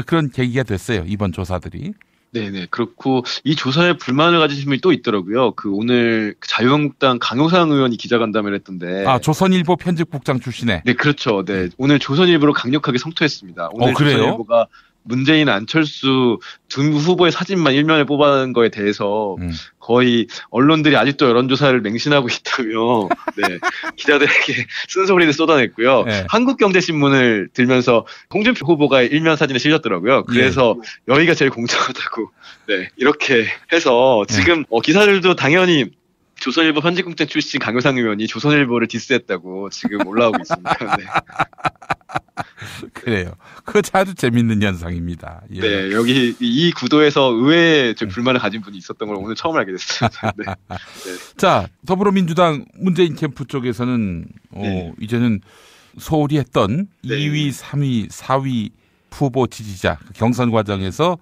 그런 계기가 됐어요. 이번 조사들이. 네네. 그렇고 이 조사에 불만을 가지신 분이 또 있더라고요. 오늘 자유한국당 강효상 의원이 기자간담회를 했던데. 조선일보 편집국장 출신에. 네, 그렇죠. 네. 오늘 조선일보를 강력하게 성토했습니다. 오늘 그래요? 조선일보가 문재인, 안철수 두 후보의 사진만 일면에 뽑아낸 거에 대해서 거의 언론들이 아직도 여론조사를 맹신하고 있다며 네, 기자들에게 쓴소리를 쏟아냈고요. 네. 한국경제신문을 들면서 홍준표 후보가 일면 사진에 실렸더라고요. 그래서 여기가 제일 공정하다고 네, 이렇게 해서 지금 기사들도 당연히 조선일보 편집국장 출신 강효상 의원이 조선일보를 디스했다고 지금 올라오고 있습니다. 네. 그래요. 그거 아주 재밌는 현상입니다. 예. 네, 여기 이 구도에서 의외의 불만을 가진 분이 있었던 걸 오늘 처음 알게 됐어요. 네. 네. 자, 더불어민주당 문재인 캠프 쪽에서는 이제는 소홀히 했던 2위, 3위, 4위 후보 지지자 경선 과정에서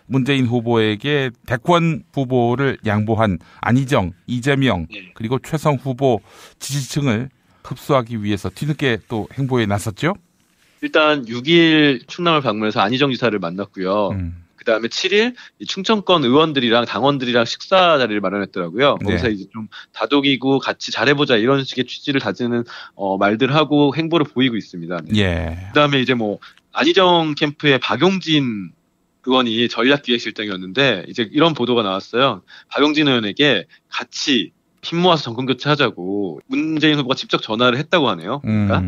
문재인 후보에게 대권 후보를 양보한 안희정, 이재명 그리고 최성 후보 지지층을 흡수하기 위해서 뒤늦게 또 행보에 나섰죠? 일단 6일 충남을 방문해서 안희정 지사를 만났고요. 그다음에 7일 충청권 의원들이랑 당원들이랑 식사 자리를 마련했더라고요. 거기서 이제 좀 다독이고 같이 잘해보자 이런 식의 취지를 다지는 말들 하고 행보를 보이고 있습니다. 네. 예. 그다음에 이제 뭐 안희정 캠프의 박용진 의원이 전략기획실장이었는데 이제 이런 보도가 나왔어요. 박용진 의원에게 같이 힘 모아서 정권 교체하자고 문재인 후보가 직접 전화를 했다고 하네요. 그러니까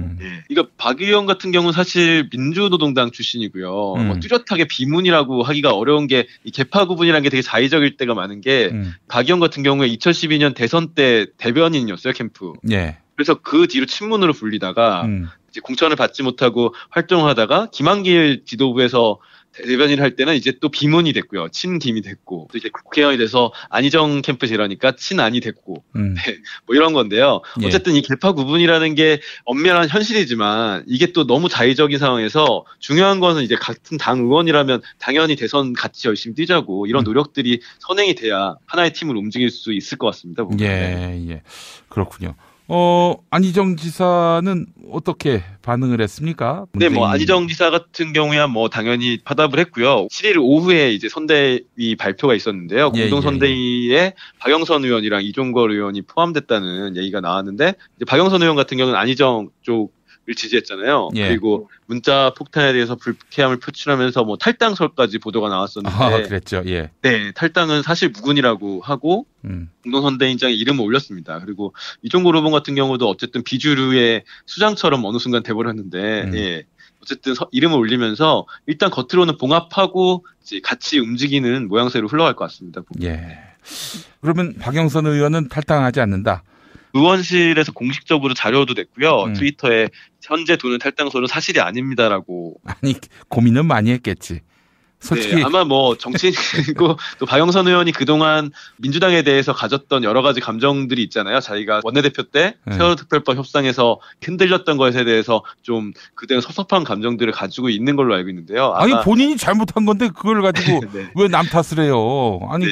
이거 박 의원 같은 경우는 사실 민주노동당 출신이고요. 뭐 뚜렷하게 비문이라고 하기가 어려운 게 이 개파 구분이라는 게 되게 자의적일 때가 많은 게 박 의원 같은 경우에 2012년 대선 때 대변인이었어요 캠프. 예. 그래서 그 뒤로 친문으로 불리다가 이제 공천을 받지 못하고 활동하다가 김한길 지도부에서 대변인을 할 때는 이제 또 비문이 됐고요. 친김이 됐고, 또 이제 국회의원이 돼서 안희정 캠프에서 일하니까 친안이 됐고, 네, 뭐 이런 건데요. 어쨌든 이 개파 구분이라는 게 엄밀한 현실이지만 이게 또 너무 자의적인 상황에서 중요한 거는 이제 같은 당 의원이라면 당연히 대선 같이 열심히 뛰자고 이런 노력들이 선행이 돼야 하나의 팀을 움직일 수 있을 것 같습니다. 보면. 예. 그렇군요. 안희정 지사는 어떻게 반응을 했습니까? 네, 뭐 안희정 지사 같은 경우야 뭐 당연히 파답을 했고요. 7일 오후에 이제 선대위 발표가 있었는데요. 공동 선대위에 박영선 의원이랑 이종걸 의원이 포함됐다는 얘기가 나왔는데 이제 박영선 의원 같은 경우는 안희정 쪽을 지지했잖아요. 그리고 문자 폭탄에 대해서 불쾌함을 표출하면서 뭐 탈당설까지 보도가 나왔었는데, 그랬죠. 예. 네, 탈당은 사실 무근이라고 하고 공동선대위장에 이름을 올렸습니다. 그리고 이종걸 후보 같은 경우도 어쨌든 비주류의 수장처럼 어느 순간 돼버렸는데, 예. 어쨌든 이름을 올리면서 일단 겉으로는 봉합하고 이제 같이 움직이는 모양새로 흘러갈 것 같습니다. 예. 그러면 박영선 의원은 탈당하지 않는다. 의원실에서 공식적으로 자료도 냈고요. 트위터에 현재 도는 탈당설은 사실이 아닙니다라고. 아니 고민은 많이 했겠지. 솔직히 네, 아마 뭐 정치인이고 또 박영선 의원이 그동안 민주당에 대해서 가졌던 여러 가지 감정들이 있잖아요. 자기가 원내대표 때 세월호 특별법 협상에서 흔들렸던 것에 대해서 좀 그때 섭섭한 감정들을 가지고 있는 걸로 알고 있는데요. 아니 본인이 잘못한 건데 그걸 가지고 네. 왜 남 탓을 해요? 아니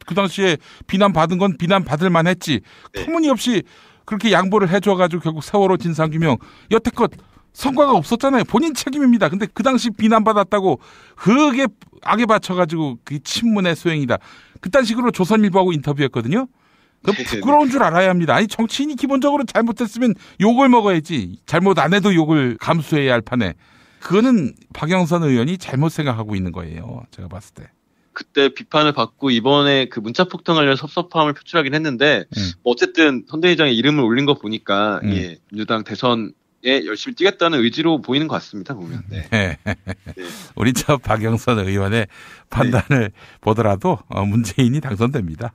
그 당시에 비난 받은 건 비난 받을 만했지. 터무니없이 그렇게 양보를 해줘가지고 결국 세월호 진상규명 여태껏 성과가 없었잖아요. 본인 책임입니다. 근데 그 당시 비난받았다고 그게 악에 받쳐가지고 그게 친문의 소행이다. 그딴 식으로 조선일보하고 인터뷰했거든요. 그 부끄러운 줄 알아야 합니다. 아니 정치인이 기본적으로 잘못했으면 욕을 먹어야지. 잘못 안 해도 욕을 감수해야 할 판에. 그거는 박영선 의원이 잘못 생각하고 있는 거예요. 제가 봤을 때. 그때 비판을 받고 이번에 그 문자 폭탄 관련 섭섭함을 표출하긴 했는데 뭐 어쨌든 선대위장에 이름을 올린 거 보니까 예, 민주당 대선 열심히 뛰겠다는 의지로 보이는 것 같습니다. 보면. 네. 우리 저 박영선 의원의 판단을 보더라도 문재인이 당선됩니다.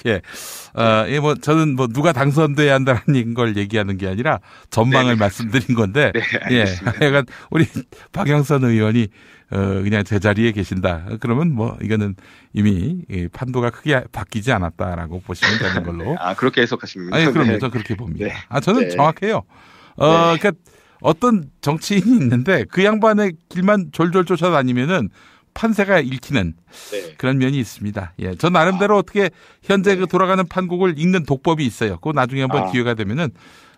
예. 뭐, 저는 뭐, 누가 당선돼야 한다는 걸 얘기하는 게 아니라 전망을 말씀드린 건데. 네, 알겠습니다. 예. 약간 우리 박영선 의원이, 그냥 제자리에 계신다. 그러면 뭐, 이거는 이미 판도가 크게 바뀌지 않았다라고 보시면 되는 걸로. 아, 그렇게 해석하시는군요. 아니, 그럼요. 네. 저 그렇게 봅니다. 네. 저는 네. 정확해요. 그러니까 어떤 정치인이 있는데 그 양반의 길만 졸졸 쫓아다니면은 판세가 읽히는 그런 면이 있습니다. 예, 저 나름대로 어떻게 현재 그 돌아가는 판국을 읽는 독법이 있어요. 그거 나중에 한번 기회가 되면은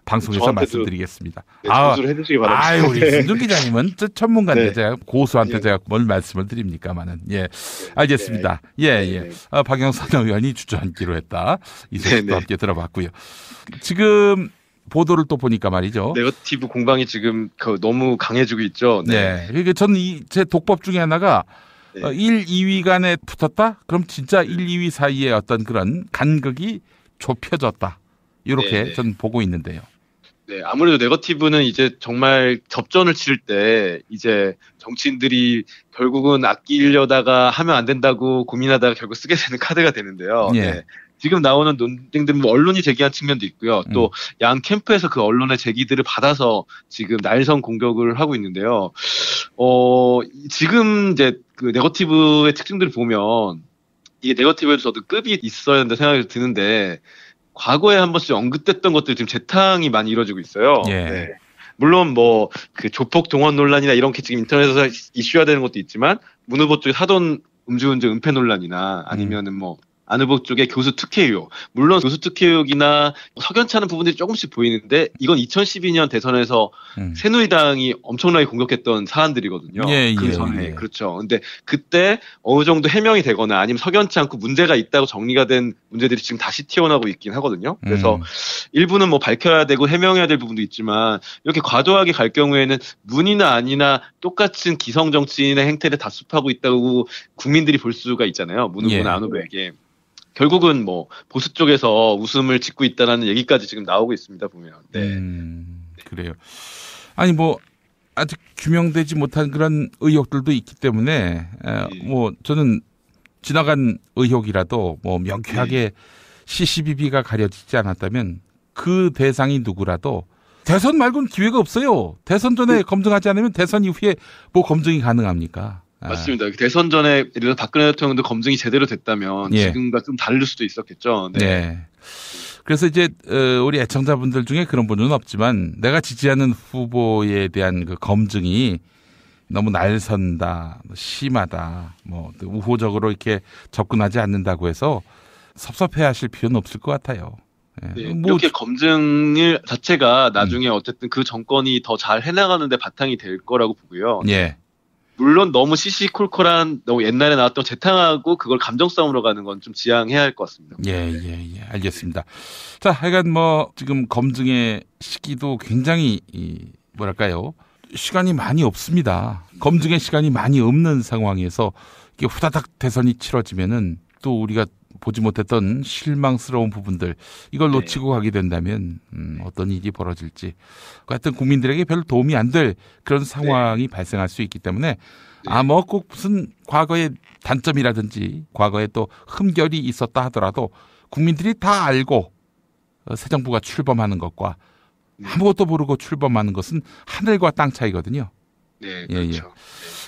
방송에서 말씀드리겠습니다. 전수를 해주시기 바랍니다. 아유, 우리 신준 기자님은 저 전문가인데 제가 고수한테 제가 뭘 말씀을 드립니까만은. 예, 알겠습니다. 예. 박영선 의원이 주저앉기로 했다. 이 소식도 함께 들어봤고요. 지금 보도를 또 보니까 말이죠. 네거티브 공방이 지금 너무 강해지고 있죠. 네. 그러니까 저는 제 독법 중에 하나가 1, 2위 간에 붙었다? 그럼 진짜 1, 2위 사이에 어떤 그런 간극이 좁혀졌다. 이렇게 저는 보고 있는데요. 네, 아무래도 네거티브는 이제 정말 접전을 치를 때 이제 정치인들이 결국은 아끼려다가 하면 안 된다고 고민하다가 결국 쓰게 되는 카드가 되는데요. 예. 네. 지금 나오는 논쟁들은 뭐 언론이 제기한 측면도 있고요. 또 양 캠프에서 그 언론의 제기들을 받아서 지금 날선 공격을 하고 있는데요. 지금 이제 그 네거티브의 특징들을 보면 이게 네거티브에도 저도 급이 있어야 된다 생각이 드는데 과거에 한 번씩 언급됐던 것들 지금 재탕이 많이 이루어지고 있어요. 예. 네. 물론 뭐 그 조폭 동원 논란이나 이런 게 지금 인터넷에서 이슈화 되는 것도 있지만 문 후보 쪽에 사돈 음주운전 은폐 논란이나 아니면은 뭐 안 후보 쪽에 교수 특혜 의혹. 물론 교수 특혜 의혹이나 석연치 않은 부분들이 조금씩 보이는데 이건 2012년 대선에서 새누리당이 엄청나게 공격했던 사안들이거든요. 그 전에. 그렇죠. 근데 그때 어느 정도 해명이 되거나 아니면 석연치 않고 문제가 있다고 정리가 된 문제들이 지금 다시 튀어나오고 있긴 하거든요. 그래서 일부는 뭐 밝혀야 되고 해명해야 될 부분도 있지만 이렇게 과도하게 갈 경우에는 문이나 아니나 똑같은 기성 정치인의 행태를 다습하고 있다고 국민들이 볼 수가 있잖아요. 문 후보나 안 후보에게. 결국은 뭐 보수 쪽에서 웃음을 짓고 있다는 얘기까지 지금 나오고 있습니다. 보면. 네. 그래요. 아니 뭐 아직 규명되지 못한 그런 의혹들도 있기 때문에 뭐 저는 지나간 의혹이라도 뭐 명쾌하게 CCBB가 가려지지 않았다면 그 대상이 누구라도 대선 말고는 기회가 없어요. 대선 전에 검증하지 않으면 대선 이후에 뭐 검증이 가능합니까? 맞습니다. 대선 전에 예를 들어 박근혜 대통령도 검증이 제대로 됐다면 지금과 좀 다를 수도 있었겠죠. 네. 그래서 이제 우리 애청자분들 중에 그런 분은 없지만 내가 지지하는 후보에 대한 그 검증이 너무 날선다, 심하다, 뭐 우호적으로 이렇게 접근하지 않는다고 해서 섭섭해하실 필요는 없을 것 같아요. 네, 이렇게 검증을 자체가 나중에 어쨌든 그 정권이 더 잘 해나가는데 바탕이 될 거라고 보고요. 예. 물론 너무 시시콜콜한 너무 옛날에 나왔던 재탕하고 그걸 감정 싸움으로 가는 건 좀 지양해야 할 것 같습니다. 예. 알겠습니다. 자, 하여간 뭐 지금 검증의 시기도 굉장히 뭐랄까요? 시간이 많이 없습니다. 검증의 시간이 많이 없는 상황에서 이게 후다닥 대선이 치러지면은 또 우리가 보지 못했던 실망스러운 부분들 이걸 놓치고 가게 된다면 어떤 일이 벌어질지 하여튼 국민들에게 별 도움이 안 될 그런 상황이 발생할 수 있기 때문에 뭐 꼭 무슨 과거의 단점이라든지 과거에 또 흠결이 있었다 하더라도 국민들이 다 알고 새 정부가 출범하는 것과 아무것도 모르고 출범하는 것은 하늘과 땅 차이거든요. 네, 그렇죠.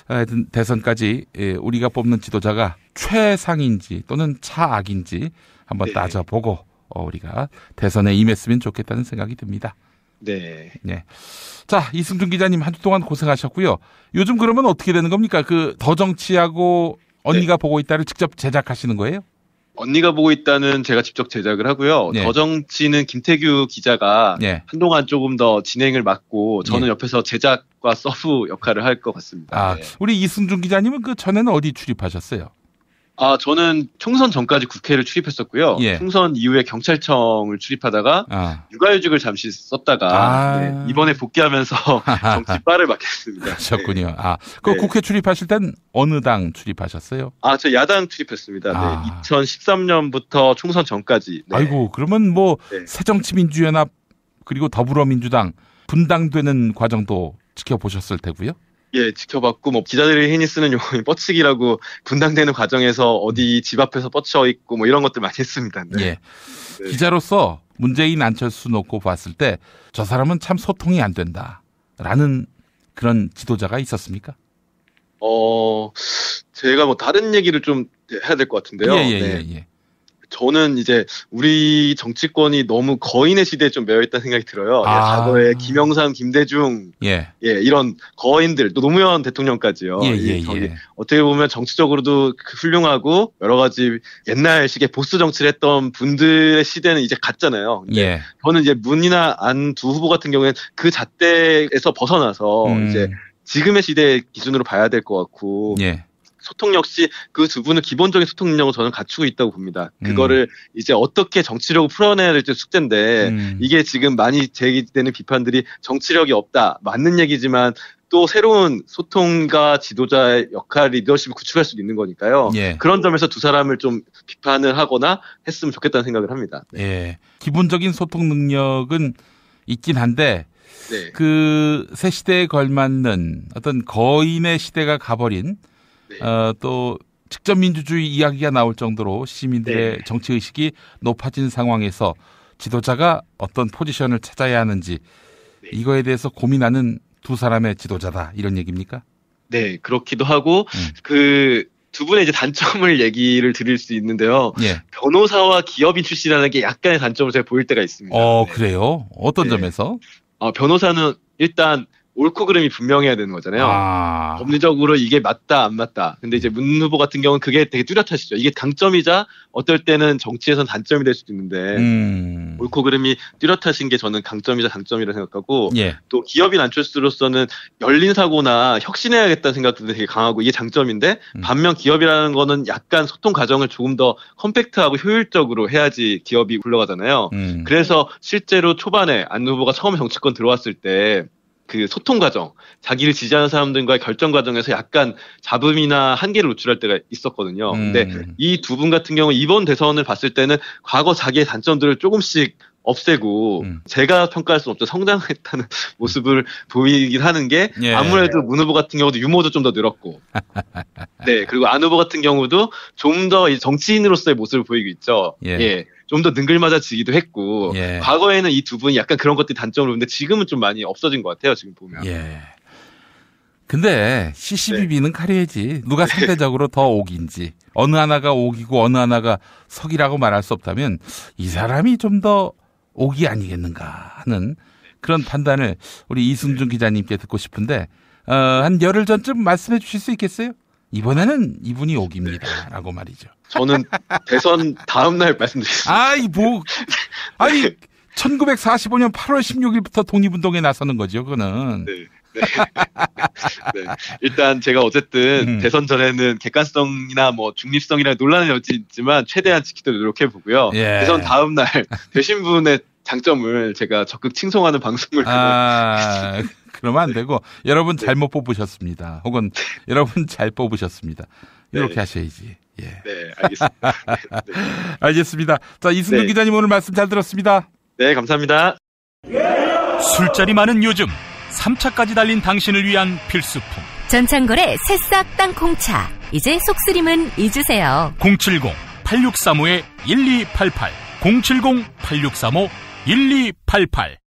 하여튼 대선까지 우리가 뽑는 지도자가 최상인지 또는 차악인지 한번 따져보고 우리가 대선에 임했으면 좋겠다는 생각이 듭니다. 네. 자, 이승준 기자님 한 주 동안 고생하셨고요. 요즘 그러면 어떻게 되는 겁니까? 그 더 정치하고 언니가 보고 있다를 직접 제작하시는 거예요? 언니가 보고 있다는 제가 직접 제작을 하고요. 더 정치는 김태규 기자가 한동안 조금 더 진행을 맡고 저는 옆에서 제작과 서브 역할을 할 것 같습니다. 우리 이승준 기자님은 그 전에는 어디 출입하셨어요? 저는 총선 전까지 국회를 출입했었고요. 총선 이후에 경찰청을 출입하다가 육아휴직을 잠시 썼다가 이번에 복귀하면서 정치바를 맡겠습니다. 그러셨군요. 그 국회 출입하실 땐 어느 당 출입하셨어요? 저 야당 출입했습니다. 2013년부터 총선 전까지. 아이고, 그러면 뭐 새정치민주연합 그리고 더불어민주당 분당되는 과정도 지켜보셨을 테고요. 예, 지켜봤고, 뭐, 기자들이 흔히 쓰는 용어인 뻗치기라고 분당되는 과정에서 어디 집 앞에서 뻗쳐 있고, 뭐, 이런 것들 많이 했습니다. 네. 예. 네. 기자로서 문재인 안철수 놓고 봤을 때 저 사람은 참 소통이 안 된다라는 그런 지도자가 있었습니까? 제가 뭐 다른 얘기를 좀 해야 될 것 같은데요. 예. 저는 이제 우리 정치권이 너무 거인의 시대에 좀 매여있다는 생각이 들어요. 과거에 김영삼, 김대중, 이런 거인들, 또 노무현 대통령까지요. 어떻게 보면 정치적으로도 훌륭하고 여러 가지 옛날식의 보수 정치를 했던 분들의 시대는 이제 갔잖아요. 저는 이제 문이나 안 두 후보 같은 경우에는 그 잣대에서 벗어나서 이제 지금의 시대 기준으로 봐야 될 것 같고. 소통 역시 그 두 분은 기본적인 소통 능력을 저는 갖추고 있다고 봅니다. 그거를 이제 어떻게 정치력을 풀어내야 될지 숙제인데 이게 지금 많이 제기되는 비판들이 정치력이 없다. 맞는 얘기지만 또 새로운 소통가 지도자의 역할, 리더십을 구축할 수도 있는 거니까요. 그런 점에서 두 사람을 좀 비판을 하거나 했으면 좋겠다는 생각을 합니다. 기본적인 소통 능력은 있긴 한데 그 새 시대에 걸맞는 어떤 거인의 시대가 가버린 또 직접 민주주의 이야기가 나올 정도로 시민들의 정치의식이 높아진 상황에서 지도자가 어떤 포지션을 찾아야 하는지 이거에 대해서 고민하는 두 사람의 지도자다 이런 얘기입니까? 네, 그렇기도 하고 그 두 분의 이제 단점을 얘기를 드릴 수 있는데요. 변호사와 기업인 출신이라는 게 약간의 단점을 제가 보일 때가 있습니다. 그래요? 어떤 점에서? 변호사는 일단 옳고 그름이 분명해야 되는 거잖아요. 법리적으로 이게 맞다 안 맞다. 근데 이제 문 후보 같은 경우는 그게 되게 뚜렷하시죠. 이게 강점이자 어떨 때는 정치에선 단점이 될 수도 있는데 옳고 그름이 뚜렷하신 게 저는 강점이자 단점이라고 생각하고 또 기업인 안철수로서는 열린 사고나 혁신해야겠다는 생각도 되게 강하고 이게 장점인데 반면 기업이라는 거는 약간 소통 과정을 조금 더 컴팩트하고 효율적으로 해야지 기업이 굴러가잖아요. 그래서 실제로 초반에 안 후보가 처음에 정치권 들어왔을 때 그 소통 과정, 자기를 지지하는 사람들과의 결정 과정에서 약간 잡음이나 한계를 노출할 때가 있었거든요. 근데 이 두 분 같은 경우 이번 대선을 봤을 때는 과거 자기의 단점들을 조금씩 없애고 제가 평가할 수는 없죠. 성장했다는 모습을 보이긴 하는 게 아무래도 문 후보 같은 경우도 유머도 좀 더 늘었고 그리고 안 후보 같은 경우도 좀 더 정치인으로서의 모습을 보이고 있죠. 좀 더 능글맞아지기도 했고 과거에는 이 두 분이 약간 그런 것들이 단점으로 보는데 지금은 좀 많이 없어진 것 같아요. 지금 보면. 근데 CCBB는 카레지 누가 상대적으로 더 옥인지 어느 하나가 옥이고 어느 하나가 석이라고 말할 수 없다면 이 사람이 좀 더 옥이 아니겠는가 하는 그런 판단을 우리 이승준 기자님께 듣고 싶은데 한 열흘 전쯤 말씀해 주실 수 있겠어요? 이번에는 이분이 옥입니다. 라고 말이죠. 저는 대선 다음 날 말씀드리겠습니다. 아니 1945년 8월 16일부터 독립운동에 나서는 거죠. 그거는. 일단 제가 어쨌든 대선 전에는 객관성이나 뭐 중립성이나 논란의 여지 있지만 최대한 지키도록 노력해 보고요. 대선 다음 날 되신 분의 장점을 제가 적극 칭송하는 방송을 그러면 안 되고 여러분 잘못 뽑으셨습니다. 혹은 여러분 잘 뽑으셨습니다. 이렇게 하셔야지. 알겠습니다. 알겠습니다. 자, 이승준 기자님 오늘 말씀 잘 들었습니다. 네, 감사합니다. 술자리 많은 요즘 3차까지 달린 당신을 위한 필수품 전창걸의 새싹 땅콩차. 이제 속쓰림은 잊으세요. 070-8635-1288 070-8635-1288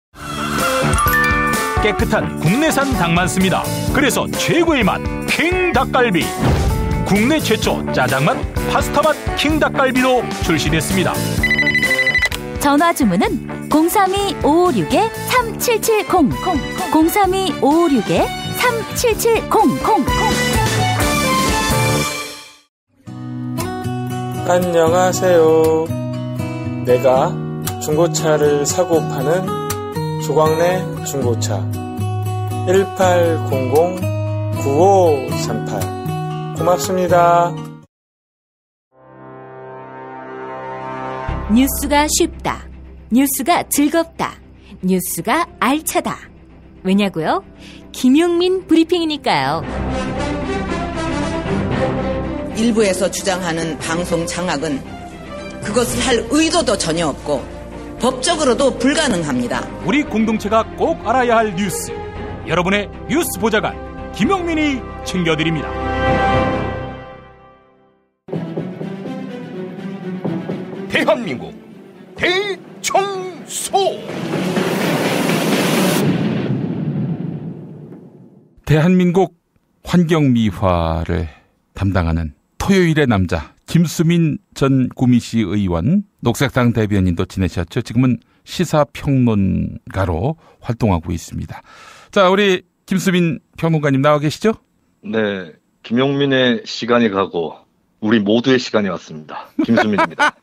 깨끗한 국내산 닭만 씁니다. 그래서 최고의 맛 킹닭갈비. 국내 최초 짜장맛 파스타맛 킹닭갈비로 출시됐습니다. 전화 주문은 032-556-3770 032-556-3770. 안녕하세요. 내가 중고차를 사고 파는 조광래 중고차 1800-9538 고맙습니다. 뉴스가 쉽다. 뉴스가 즐겁다. 뉴스가 알차다. 왜냐고요? 김용민 브리핑이니까요. 일부에서 주장하는 방송 장악은 그것을 할 의도도 전혀 없고 법적으로도 불가능합니다. 우리 공동체가 꼭 알아야 할 뉴스. 여러분의 뉴스 보좌관 김용민이 챙겨드립니다. 대한민국 대청소. 대한민국 환경미화를 담당하는 토요일의 남자 김수민 전 구미시 의원, 녹색당 대변인도 지내셨죠. 지금은 시사평론가로 활동하고 있습니다. 자, 우리 김수민 평론가님 나와 계시죠? 네, 김용민의 시간이 가고 우리 모두의 시간이 왔습니다. 김수민입니다.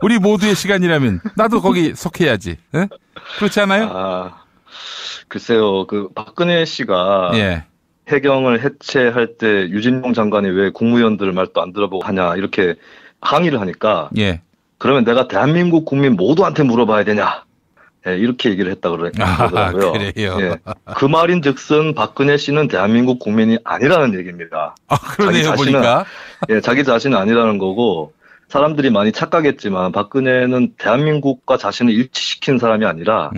우리 모두의 시간이라면 나도 거기 속해야지. 에? 그렇지 않아요? 아, 글쎄요. 그 박근혜 씨가 예. 해경을 해체할 때 유진용 장관이 왜 국무위원들 말도 안 들어보고 하냐 이렇게 항의를 하니까 예. 그러면 내가 대한민국 국민 모두한테 물어봐야 되냐? 예, 이렇게 얘기를 했다 그러더라고요. 그래요. 예, 그 말인즉슨 박근혜 씨는 대한민국 국민이 아니라는 얘기입니다. 아, 그러네요. 보니까. 예, 자기 자신은 아니라는 거고 사람들이 많이 착각했지만 박근혜는 대한민국과 자신을 일치시킨 사람이 아니라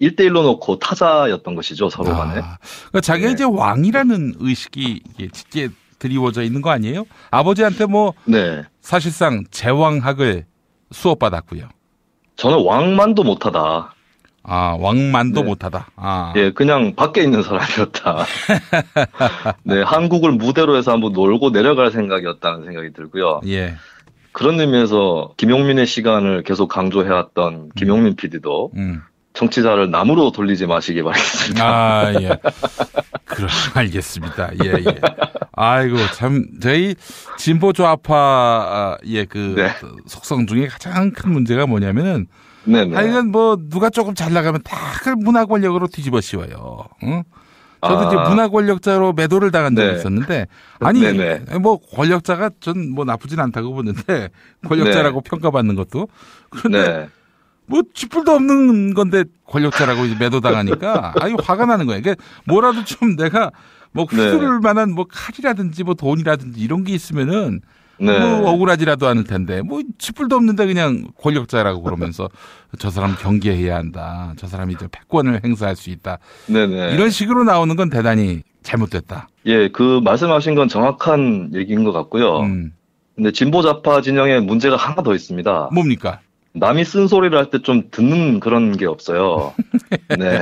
1대1로 놓고 타자였던 것이죠, 서로 간에. 그러니까 자기가 이제 왕이라는 의식이 짙게 드리워져 있는 거 아니에요? 아버지한테 뭐 사실상 제왕학을 수업받았고요. 저는 왕만도 못하다. 아, 왕만도 못하다. 아. 예, 그냥 밖에 있는 사람이었다. 네, 한국을 무대로 해서 한번 놀고 내려갈 생각이었다는 생각이 들고요. 예. 그런 의미에서 김용민의 시간을 계속 강조해왔던 김용민 PD도 정치자를 남으로 돌리지 마시기 바라겠습니다. 아, 예. 그럼 알겠습니다. 예, 예. 아이고, 참, 저희 진보 좌파의 속성 중에 가장 큰 문제가 뭐냐면은, 하여간 뭐, 누가 조금 잘 나가면 다 그 문화 권력으로 뒤집어 씌워요. 응? 저도 이제 문화 권력자로 매도를 당한 적이 있었는데, 아니, 뭐, 권력자가 전 뭐 나쁘진 않다고 보는데, 권력자라고 평가받는 것도. 그런데, 뭐, 쥐뿔도 없는 건데 권력자라고 이제 매도당하니까, 아유, 화가 나는 거예요. 그러니까 뭐라도 좀 내가 뭐 휘두를 만한 뭐 칼이라든지 뭐 돈이라든지 이런 게 있으면은 뭐 억울하지라도 않을 텐데, 뭐 쥐뿔도 없는데 그냥 권력자라고 그러면서 저 사람 경계해야 한다. 저 사람이 이제 패권을 행사할 수 있다. 이런 식으로 나오는 건 대단히 잘못됐다. 예, 그 말씀하신 건 정확한 얘기인 것 같고요. 근데 진보 좌파 진영에 문제가 하나 더 있습니다. 뭡니까? 남이 쓴 소리를 할 때 좀 듣는 그런 게 없어요. 네.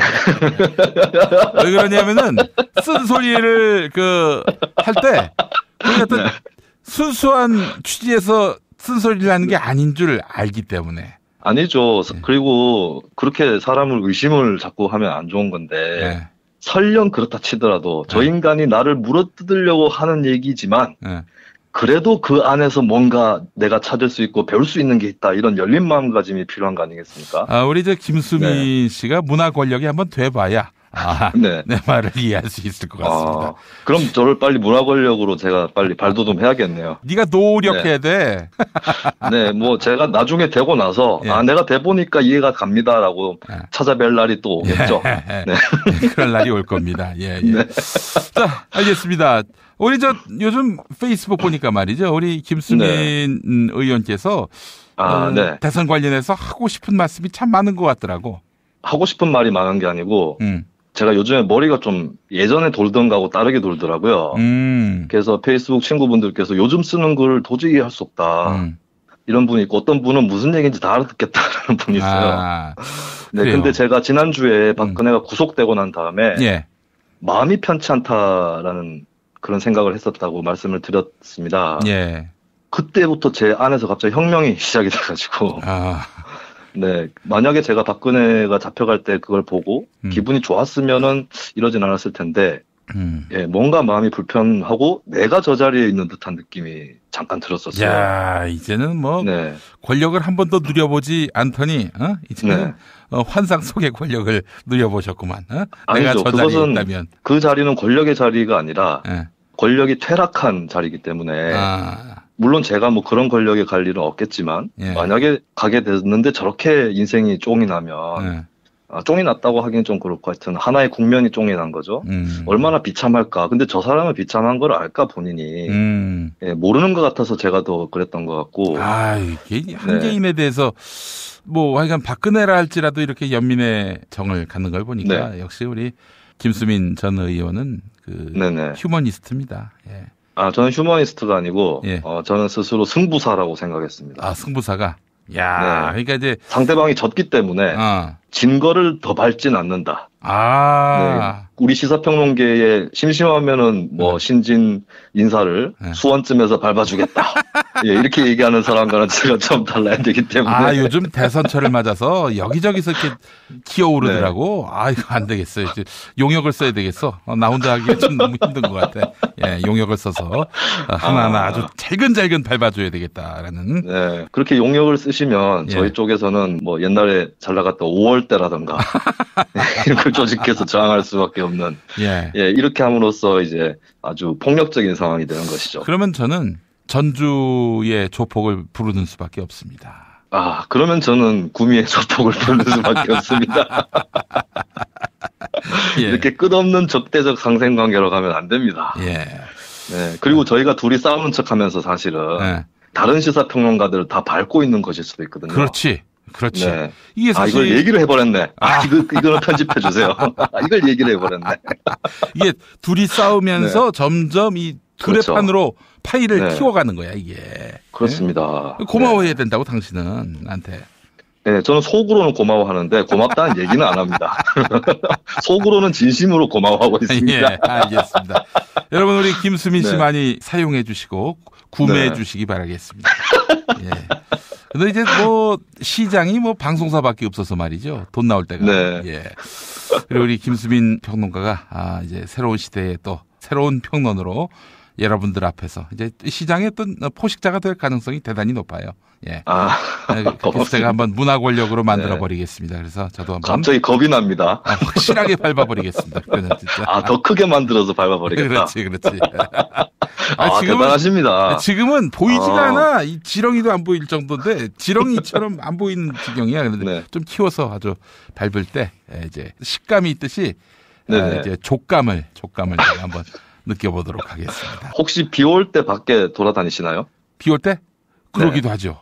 왜 그러냐면은 쓴 소리를 할 때 어떤 순수한 취지에서 쓴 소리를 하는 게 아닌 줄 알기 때문에. 아니죠. 그리고 그렇게 사람을 의심을 자꾸 하면 안 좋은 건데 설령 그렇다 치더라도 저 인간이 나를 물어뜯으려고 하는 얘기지만 그래도 그 안에서 뭔가 내가 찾을 수 있고 배울 수 있는 게 있다. 이런 열린 마음가짐이 필요한 거 아니겠습니까? 아, 우리 김수민 씨가 문화 권력이 한번 돼봐야 내 말을 이해할 수 있을 것 같습니다. 그럼 저를 빨리 문화 권력으로 제가 빨리 발돋움 해야겠네요. 네가 노력해야 돼. 네, 뭐 제가 나중에 되고 나서 내가 돼 보니까 이해가 갑니다라고 찾아뵐 날이 또 오겠죠. 그럴 날이 올 겁니다. 예, 예. 자, 알겠습니다. 우리 요즘 페이스북 보니까 말이죠. 우리 김수민 의원께서 대선 관련해서 하고 싶은 말씀이 참 많은 것 같더라고. 하고 싶은 말이 많은 게 아니고 제가 요즘에 머리가 좀 예전에 돌던 거하고 다르게 돌더라고요. 그래서 페이스북 친구분들께서 요즘 쓰는 글을 도저히 할 수 없다. 이런 분이 있고 어떤 분은 무슨 얘기인지 다 알아듣겠다라는 분이 있어요. 네, 근데 제가 지난주에 박근혜가 구속되고 난 다음에 마음이 편치 않다라는 그런 생각을 했었다고 말씀을 드렸습니다. 그때부터 제 안에서 갑자기 혁명이 시작이 돼가지고 네, 만약에 제가 박근혜가 잡혀갈 때 그걸 보고 기분이 좋았으면은 이러진 않았을 텐데 예, 뭔가 마음이 불편하고 내가 저 자리에 있는 듯한 느낌이 잠깐 들었었어요. 야, 이제는 뭐 권력을 한 번도 누려보지 않더니 이제는 환상 속의 권력을 누려보셨구만. 아니죠. 내가 저 자리에 있다면. 그 자리는 권력의 자리가 아니라 권력이 퇴락한 자리이기 때문에 물론 제가 뭐 그런 권력에 갈 일은 없겠지만 만약에 가게 됐는데 저렇게 인생이 쫑이 나면 쫑이 났다고 하기는 좀 그렇고 하여튼 하나의 국면이 쫑이 난 거죠. 얼마나 비참할까. 근데 저 사람은 비참한 걸 알까 본인이. 예, 모르는 것 같아서 제가 더 그랬던 것 같고. 이게 한 개인에 대해서 뭐 하여간 박근혜라 할지라도 이렇게 연민의 정을 갖는 걸 보니까 역시 우리 김수민 전 의원은 휴머니스트입니다. 예. 저는 휴머니스트가 아니고 저는 스스로 승부사라고 생각했습니다. 승부사가. 야, 그러니까 이제 상대방이 졌기 때문에 진 거를 더 밟진 않는다. 우리 시사평론계에 심심하면은 뭐 신진 인사를 수원쯤에서 밟아주겠다. 이렇게 얘기하는 사람과는 제가 좀 달라야 되기 때문에. 요즘 대선철을 맞아서 여기저기서 이렇게 기어오르더라고. 이거 안 되겠어요. 이제 용역을 써야 되겠어. 나 혼자 하기가 좀 너무 힘든 것 같아. 용역을 써서 하나하나 아주 잘근잘근 밟아줘야 되겠다라는. 그렇게 용역을 쓰시면 저희 쪽에서는 뭐 옛날에 잘 나갔던 5월대라든가 이런 걸 조직해서 저항할 수밖에 없는. 이렇게 함으로써 이제 아주 폭력적인 상황이 되는 것이죠. 그러면 저는 전주의 조폭을 부르는 수밖에 없습니다. 그러면 저는 구미의 조폭을 부르는 수밖에 없습니다. 이렇게 끝없는 적대적 상생관계로 가면 안 됩니다. 그리고 저희가 둘이 싸우는 척하면서 사실은 다른 시사평론가들을 다 밟고 있는 것일 수도 있거든요. 그렇지. 이게 사실 이걸 얘기를 해버렸네. 이거는 편집해 주세요. 이걸 얘기를 해버렸네. 이게 둘이 싸우면서 점점 이 둘의 판으로 파일을 키워가는 거야 이게. 그렇습니다. 고마워해야 된다고 당신은 나한테. 저는 속으로는 고마워하는데 고맙다는 얘기는 안 합니다. 속으로는 진심으로 고마워하고 있습니다. 알겠습니다. 여러분 우리 김수민 씨 많이 사용해 주시고 구매해 주시기 바라겠습니다. 근데 이제 뭐 시장이 뭐 방송사밖에 없어서 말이죠. 돈 나올 때가. 그리고 우리 김수민 평론가가 이제 새로운 시대에 또 새로운 평론으로 여러분들 앞에서 이제 시장의 어떤 포식자가 될 가능성이 대단히 높아요. 그래서 제가 한번 문화 권력으로 만들어 버리겠습니다. 그래서 저도 한번 갑자기 겁이 납니다. 확실하게 밟아버리겠습니다. 그거는 진짜. 더 크게 만들어서 밟아버리겠다. 그렇지. 지금은, 대단하십니다. 지금은 보이지가 않아. 이 지렁이도 안 보일 정도인데 지렁이처럼 안 보이는 지경이야. 그런데 좀 키워서 아주 밟을 때 이제 식감이 있듯이 이제 족감을 제가 한번 느껴보도록 하겠습니다. 혹시 비 올 때 밖에 돌아다니시나요? 비 올 때? 그러기도 하죠.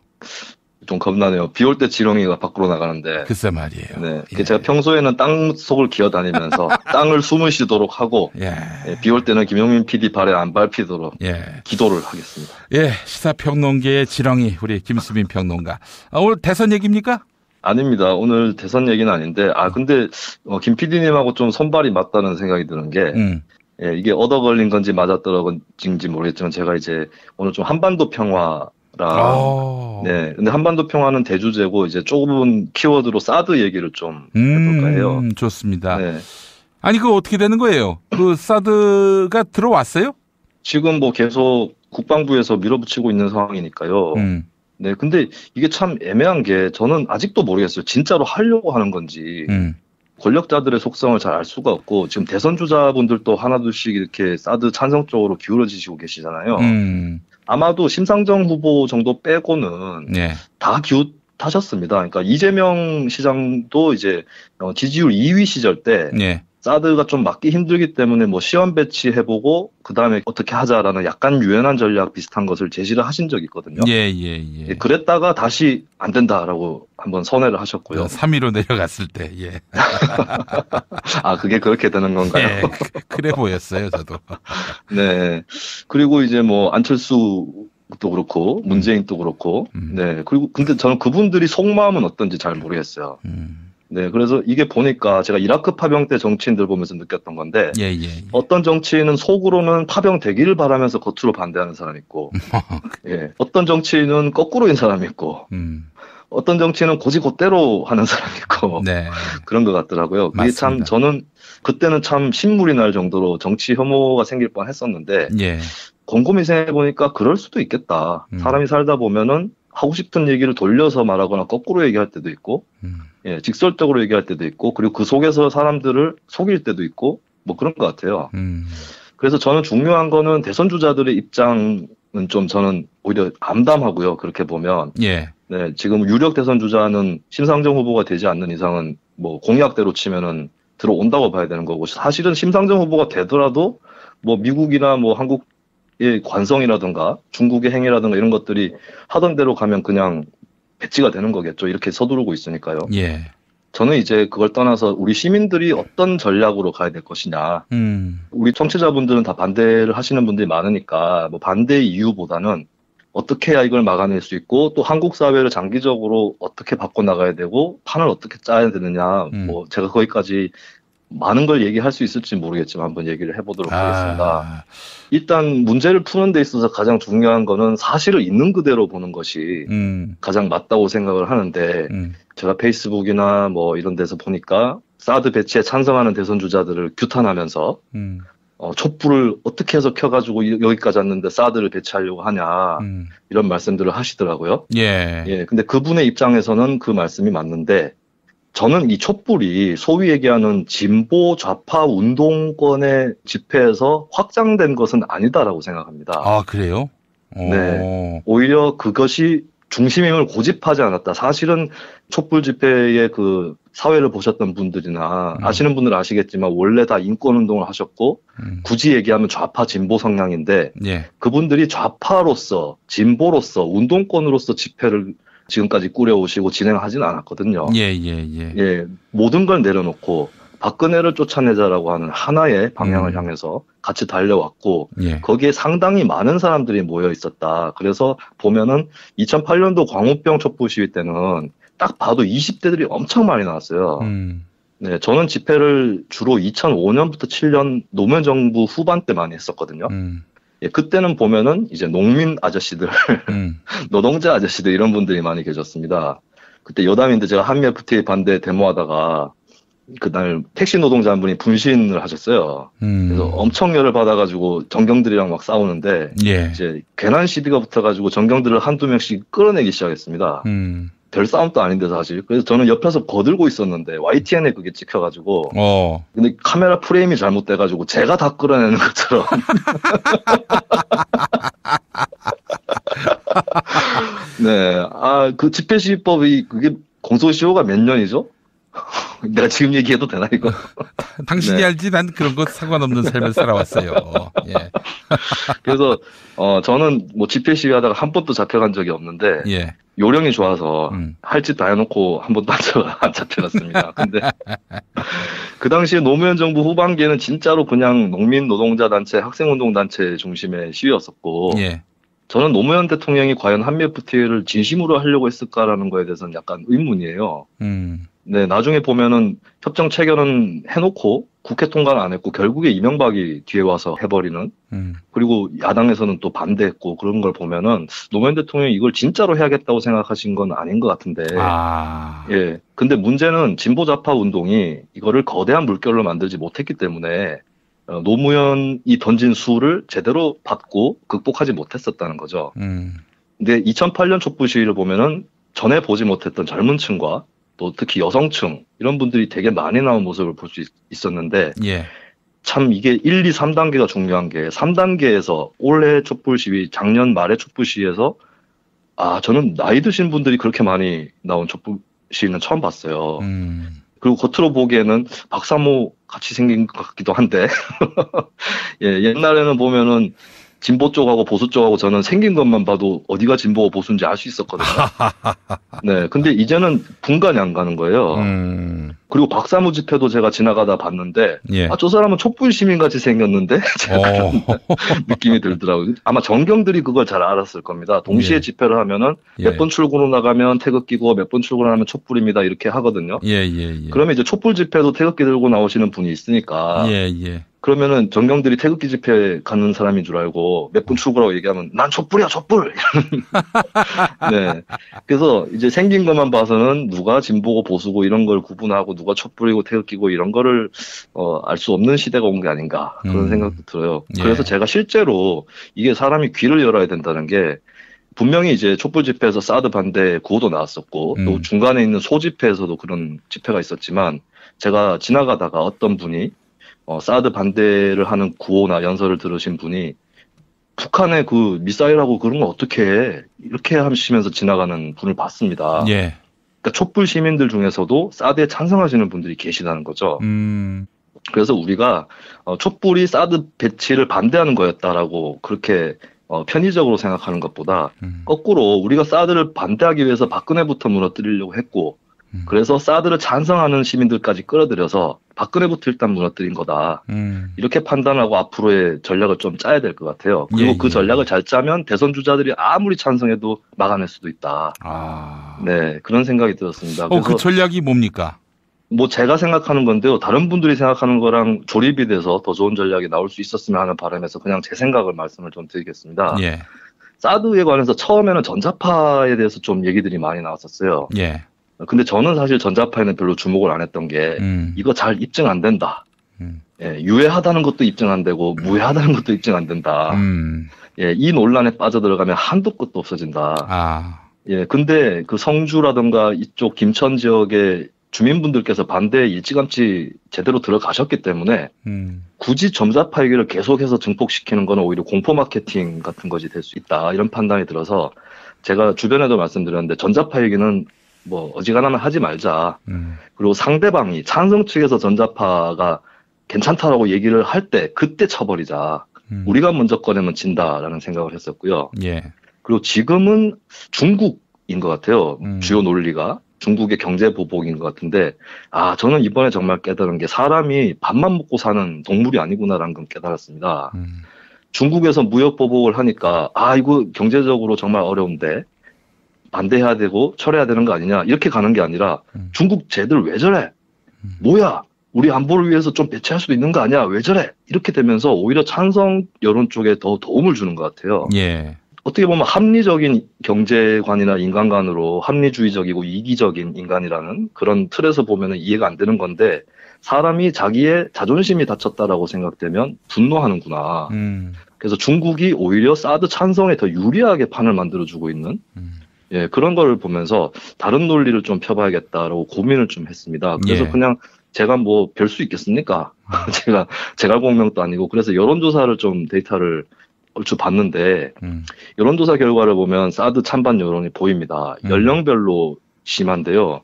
좀 겁나네요. 비 올 때 지렁이가 밖으로 나가는데. 글쎄 말이에요. 제가 평소에는 땅 속을 기어다니면서 땅을 숨을 쉬도록 하고 비 올 때는 김용민 PD 발에 안 밟히도록 기도를 하겠습니다. 시사평론계의 지렁이 우리 김수민 평론가. 오늘 대선 얘기입니까? 아닙니다. 오늘 대선 얘기는 아닌데 근데 김 PD님하고 좀 손발이 맞다는 생각이 드는 게 이게 얻어 걸린 건지 맞아 떨어진지 모르겠지만 제가 이제 오늘 좀 한반도 평화 근데 한반도 평화는 대주제고 이제 좁은 키워드로 사드 얘기를 좀 해볼까 해요. 좋습니다. 아니 그거 어떻게 되는 거예요? 그 사드가 들어왔어요? 지금 뭐 계속 국방부에서 밀어붙이고 있는 상황이니까요. 근데 이게 참 애매한 게 저는 아직도 모르겠어요. 진짜로 하려고 하는 건지. 권력자들의 속성을 잘 알 수가 없고 지금 대선 주자분들도 하나둘씩 이렇게 사드 찬성 쪽으로 기울어지시고 계시잖아요. 아마도 심상정 후보 정도 빼고는 다 기웃하셨습니다. 그러니까 이재명 시장도 이제 지지율 2위 시절 때 사드가 좀 맞기 힘들기 때문에 뭐 시험 배치해보고 그 다음에 어떻게 하자라는 약간 유연한 전략 비슷한 것을 제시를 하신 적이 있거든요. 그랬다가 다시 안 된다라고 한번 선회를 하셨고요. 3위로 내려갔을 때. 그게 그렇게 되는 건가요? 그래 보였어요, 저도. 그리고 이제 뭐 안철수도 그렇고 문재인도 그렇고. 그리고 근데 저는 그분들이 속마음은 어떤지 잘 모르겠어요. 그래서 이게 보니까 제가 이라크 파병 때 정치인들 보면서 느꼈던 건데 어떤 정치인은 속으로는 파병 되기를 바라면서 겉으로 반대하는 사람이 있고 어떤 정치인은 거꾸로인 사람이 있고 어떤 정치인은 고지고대로 하는 사람이 있고 그런 것 같더라고요. 그게 참 저는 그때는 참 신물이 날 정도로 정치 혐오가 생길 뻔했었는데 곰곰이 생각해보니까 그럴 수도 있겠다. 사람이 살다 보면은 하고 싶은 얘기를 돌려서 말하거나 거꾸로 얘기할 때도 있고 직설적으로 얘기할 때도 있고 그리고 그 속에서 사람들을 속일 때도 있고 뭐 그런 것 같아요. 그래서 저는 중요한 거는 대선 주자들의 입장은 좀 저는 오히려 암담하고요. 그렇게 보면 지금 유력 대선 주자는 심상정 후보가 되지 않는 이상은 뭐 공약대로 치면은 들어온다고 봐야 되는 거고 사실은 심상정 후보가 되더라도 뭐 미국이나 뭐 한국의 관성이라든가 중국의 행위라든가 이런 것들이 하던 대로 가면 그냥 배치가 되는 거겠죠. 이렇게 서두르고 있으니까요. 예. 저는 이제 그걸 떠나서 우리 시민들이 어떤 전략으로 가야 될 것이냐. 우리 청취자분들은 다 반대를 하시는 분들이 많으니까 뭐 반대의 이유보다는 어떻게 해야 이걸 막아낼 수 있고 또 한국 사회를 장기적으로 어떻게 바꿔나가야 되고 판을 어떻게 짜야 되느냐. 뭐 제가 거기까지 많은 걸 얘기할 수 있을지 모르겠지만 한번 얘기를 해보도록 하겠습니다. 일단 문제를 푸는 데 있어서 가장 중요한 거는 사실을 있는 그대로 보는 것이 가장 맞다고 생각을 하는데 제가 페이스북이나 뭐 이런 데서 보니까 사드 배치에 찬성하는 대선 주자들을 규탄하면서 촛불을 어떻게 해서 켜가지고 여기까지 왔는데 사드를 배치하려고 하냐 이런 말씀들을 하시더라고요. 예. 근데 그분의 입장에서는 그 말씀이 맞는데 저는 이 촛불이 소위 얘기하는 진보 좌파 운동권의 집회에서 확장된 것은 아니다라고 생각합니다. 아, 그래요? 네. 오히려 그것이 중심임을 고집하지 않았다. 사실은 촛불 집회의 그 사회를 보셨던 분들이나 아시는 분들은 아시겠지만 원래 다 인권운동을 하셨고 굳이 얘기하면 좌파 진보 성향인데 그분들이 좌파로서 진보로서 운동권으로서 집회를 지금까지 꾸려오시고 진행하지는 않았거든요. 예. 모든 걸 내려놓고 박근혜를 쫓아내자라고 하는 하나의 방향을 향해서 같이 달려왔고 거기에 상당히 많은 사람들이 모여 있었다. 그래서 보면은 2008년도 광우병 촛불 시위 때는 딱 봐도 20대들이 엄청 많이 나왔어요. 네, 저는 집회를 주로 2005년부터 7년 노무현 정부 후반 때 많이 했었거든요. 예, 그때는 보면은 이제 농민 아저씨들, 노동자 아저씨들 이런 분들이 많이 계셨습니다. 그때 여담인데 제가 한미 FTA 반대 데모하다가 그날 택시 노동자 한 분이 분신을 하셨어요. 그래서 엄청 열을 받아가지고 정경들이랑 막 싸우는데 이제 괜한 시비가 붙어가지고 정경들을 한두 명씩 끌어내기 시작했습니다. 별 싸움도 아닌데 사실. 그래서 저는 옆에서 거들고 있었는데 YTN에 그게 찍혀가지고 근데 카메라 프레임이 잘못돼가지고 제가 다 끌어내는 것처럼 네, 그 집회 시위법이 그게 공소시효가 몇 년이죠? 내가 지금 얘기해도 되나 이거? 당신이 알지 난 그런 거 상관없는 삶을 살아왔어요. 예. 그래서 저는 뭐 집회 시위하다가 한 번도 잡혀간 적이 없는데 요령이 좋아서 할 짓 다 해놓고 한 번도 안 잡혀갔습니다. 근데 그 당시에 노무현 정부 후반기에는 진짜로 그냥 농민 노동자 단체, 학생운동 단체 중심의 시위였었고 저는 노무현 대통령이 과연 한미 FTA를 진심으로 하려고 했을까라는 거에 대해서는 약간 의문이에요. 네, 나중에 보면은 협정 체결은 해놓고 국회 통과는 안 했고 결국에 이명박이 뒤에 와서 해버리는 그리고 야당에서는 또 반대했고 그런 걸 보면은 노무현 대통령이 이걸 진짜로 해야겠다고 생각하신 건 아닌 것 같은데 예. 근데 문제는 진보 좌파 운동이 이거를 거대한 물결로 만들지 못했기 때문에 노무현이 던진 수를 제대로 받고 극복하지 못했었다는 거죠. 근데 2008년 촛불 시위를 보면은 전에 보지 못했던 젊은 층과 또 특히 여성층 이런 분들이 되게 많이 나온 모습을 볼 수 있었는데 참 이게 1, 2, 3단계가 중요한 게 3단계에서 올해 촛불 시위, 작년 말에 촛불 시위에서 저는 나이 드신 분들이 그렇게 많이 나온 촛불 시위는 처음 봤어요. 그리고 겉으로 보기에는 박사모 같이 생긴 것 같기도 한데 예, 옛날에는 보면은 진보 쪽하고 보수 쪽하고 저는 생긴 것만 봐도 어디가 진보고 보수인지 알 수 있었거든요. 네, 근데 이제는 분간이 안 가는 거예요. 그리고 박사모 집회도 제가 지나가다 봤는데 저 사람은 촛불 시민같이 생겼는데 제가 그런 느낌이 들더라고요. 아마 정경들이 그걸 잘 알았을 겁니다. 동시에 집회를 하면은 몇 번 출근으로 나가면 태극기고 몇 번 출근하면 촛불입니다 이렇게 하거든요. 그러면 이제 촛불 집회도 태극기 들고 나오시는 분이 있으니까 그러면은 정경들이 태극기 집회에 가는 사람인 줄 알고 몇 분 출구라고 얘기하면 난 촛불이야 촛불. 네. 그래서 이제 생긴 것만 봐서는 누가 진보고 보수고 이런 걸 구분하고 누가 촛불이고 태극기고 이런 거를 알 수 없는 시대가 온 게 아닌가 그런 생각도 들어요. 그래서 제가 실제로 이게 사람이 귀를 열어야 된다는 게 분명히 이제 촛불 집회에서 사드 반대 구호도 나왔었고 또 중간에 있는 소 집회에서도 그런 집회가 있었지만 제가 지나가다가 어떤 분이 사드 반대를 하는 구호나 연설을 들으신 분이 북한의 그 미사일하고 그런 거 어떻게 해? 이렇게 하시면서 지나가는 분을 봤습니다. 그러니까 촛불 시민들 중에서도 사드에 찬성하시는 분들이 계시다는 거죠. 그래서 우리가 촛불이 사드 배치를 반대하는 거였다라고 그렇게 편의적으로 생각하는 것보다 거꾸로 우리가 사드를 반대하기 위해서 박근혜부터 무너뜨리려고 했고 그래서 사드를 찬성하는 시민들까지 끌어들여서 박근혜부터 일단 무너뜨린 거다. 이렇게 판단하고 앞으로의 전략을 좀 짜야 될 것 같아요. 그리고 그 전략을 잘 짜면 대선 주자들이 아무리 찬성해도 막아낼 수도 있다. 네, 그런 생각이 들었습니다. 그래서 그 전략이 뭡니까? 뭐 제가 생각하는 건데요. 다른 분들이 생각하는 거랑 조립이 돼서 더 좋은 전략이 나올 수 있었으면 하는 바람에서 그냥 제 생각을 말씀을 좀 드리겠습니다. 예. 사드에 관해서 처음에는 전자파에 대해서 좀 얘기들이 많이 나왔었어요. 예. 근데 저는 사실 전자파에는 별로 주목을 안 했던 게 이거 잘 입증 안 된다. 예, 유해하다는 것도 입증 안 되고 무해하다는 것도 입증 안 된다. 예, 이 논란에 빠져들어가면 한도 끝도 없어진다. 예, 근데 그 성주라든가 이쪽 김천 지역의 주민분들께서 반대에 일찌감치 제대로 들어가셨기 때문에 굳이 전자파 얘기를 계속해서 증폭시키는 건 오히려 공포 마케팅 같은 것이 될 수 있다. 이런 판단이 들어서 제가 주변에도 말씀드렸는데 전자파 얘기는 뭐 어지간하면 하지 말자. 그리고 상대방이 찬성 측에서 전자파가 괜찮다라고 얘기를 할 때 그때 쳐버리자. 우리가 먼저 꺼내면 진다라는 생각을 했었고요. 예. 그리고 지금은 중국인 것 같아요. 주요 논리가. 중국의 경제 보복인 것 같은데, 저는 이번에 정말 깨달은 게 사람이 밥만 먹고 사는 동물이 아니구나라는 건 깨달았습니다. 중국에서 무역 보복을 하니까, 이거 경제적으로 정말 어려운데, 반대해야 되고, 철회해야 되는 거 아니냐, 이렇게 가는 게 아니라, 중국 쟤들 왜 저래? 뭐야? 우리 안보를 위해서 좀 배치할 수도 있는 거 아니야? 왜 저래? 이렇게 되면서 오히려 찬성 여론 쪽에 더 도움을 주는 것 같아요. 예. 어떻게 보면 합리적인 경제관이나 인간관으로 합리주의적이고 이기적인 인간이라는 그런 틀에서 보면 이해가 안 되는 건데 사람이 자기의 자존심이 다쳤다라고 생각되면 분노하는구나. 그래서 중국이 오히려 사드 찬성에 더 유리하게 판을 만들어주고 있는 예, 그런 걸 보면서 다른 논리를 좀 펴봐야겠다라고 고민을 좀 했습니다. 그래서 그냥 제가 뭐 별 수 있겠습니까? 제가 제갈공명도 아니고 그래서 여론조사를 좀 데이터를 얼추 봤는데 여론조사 결과를 보면 사드 찬반 여론이 보입니다. 연령별로 심한데요.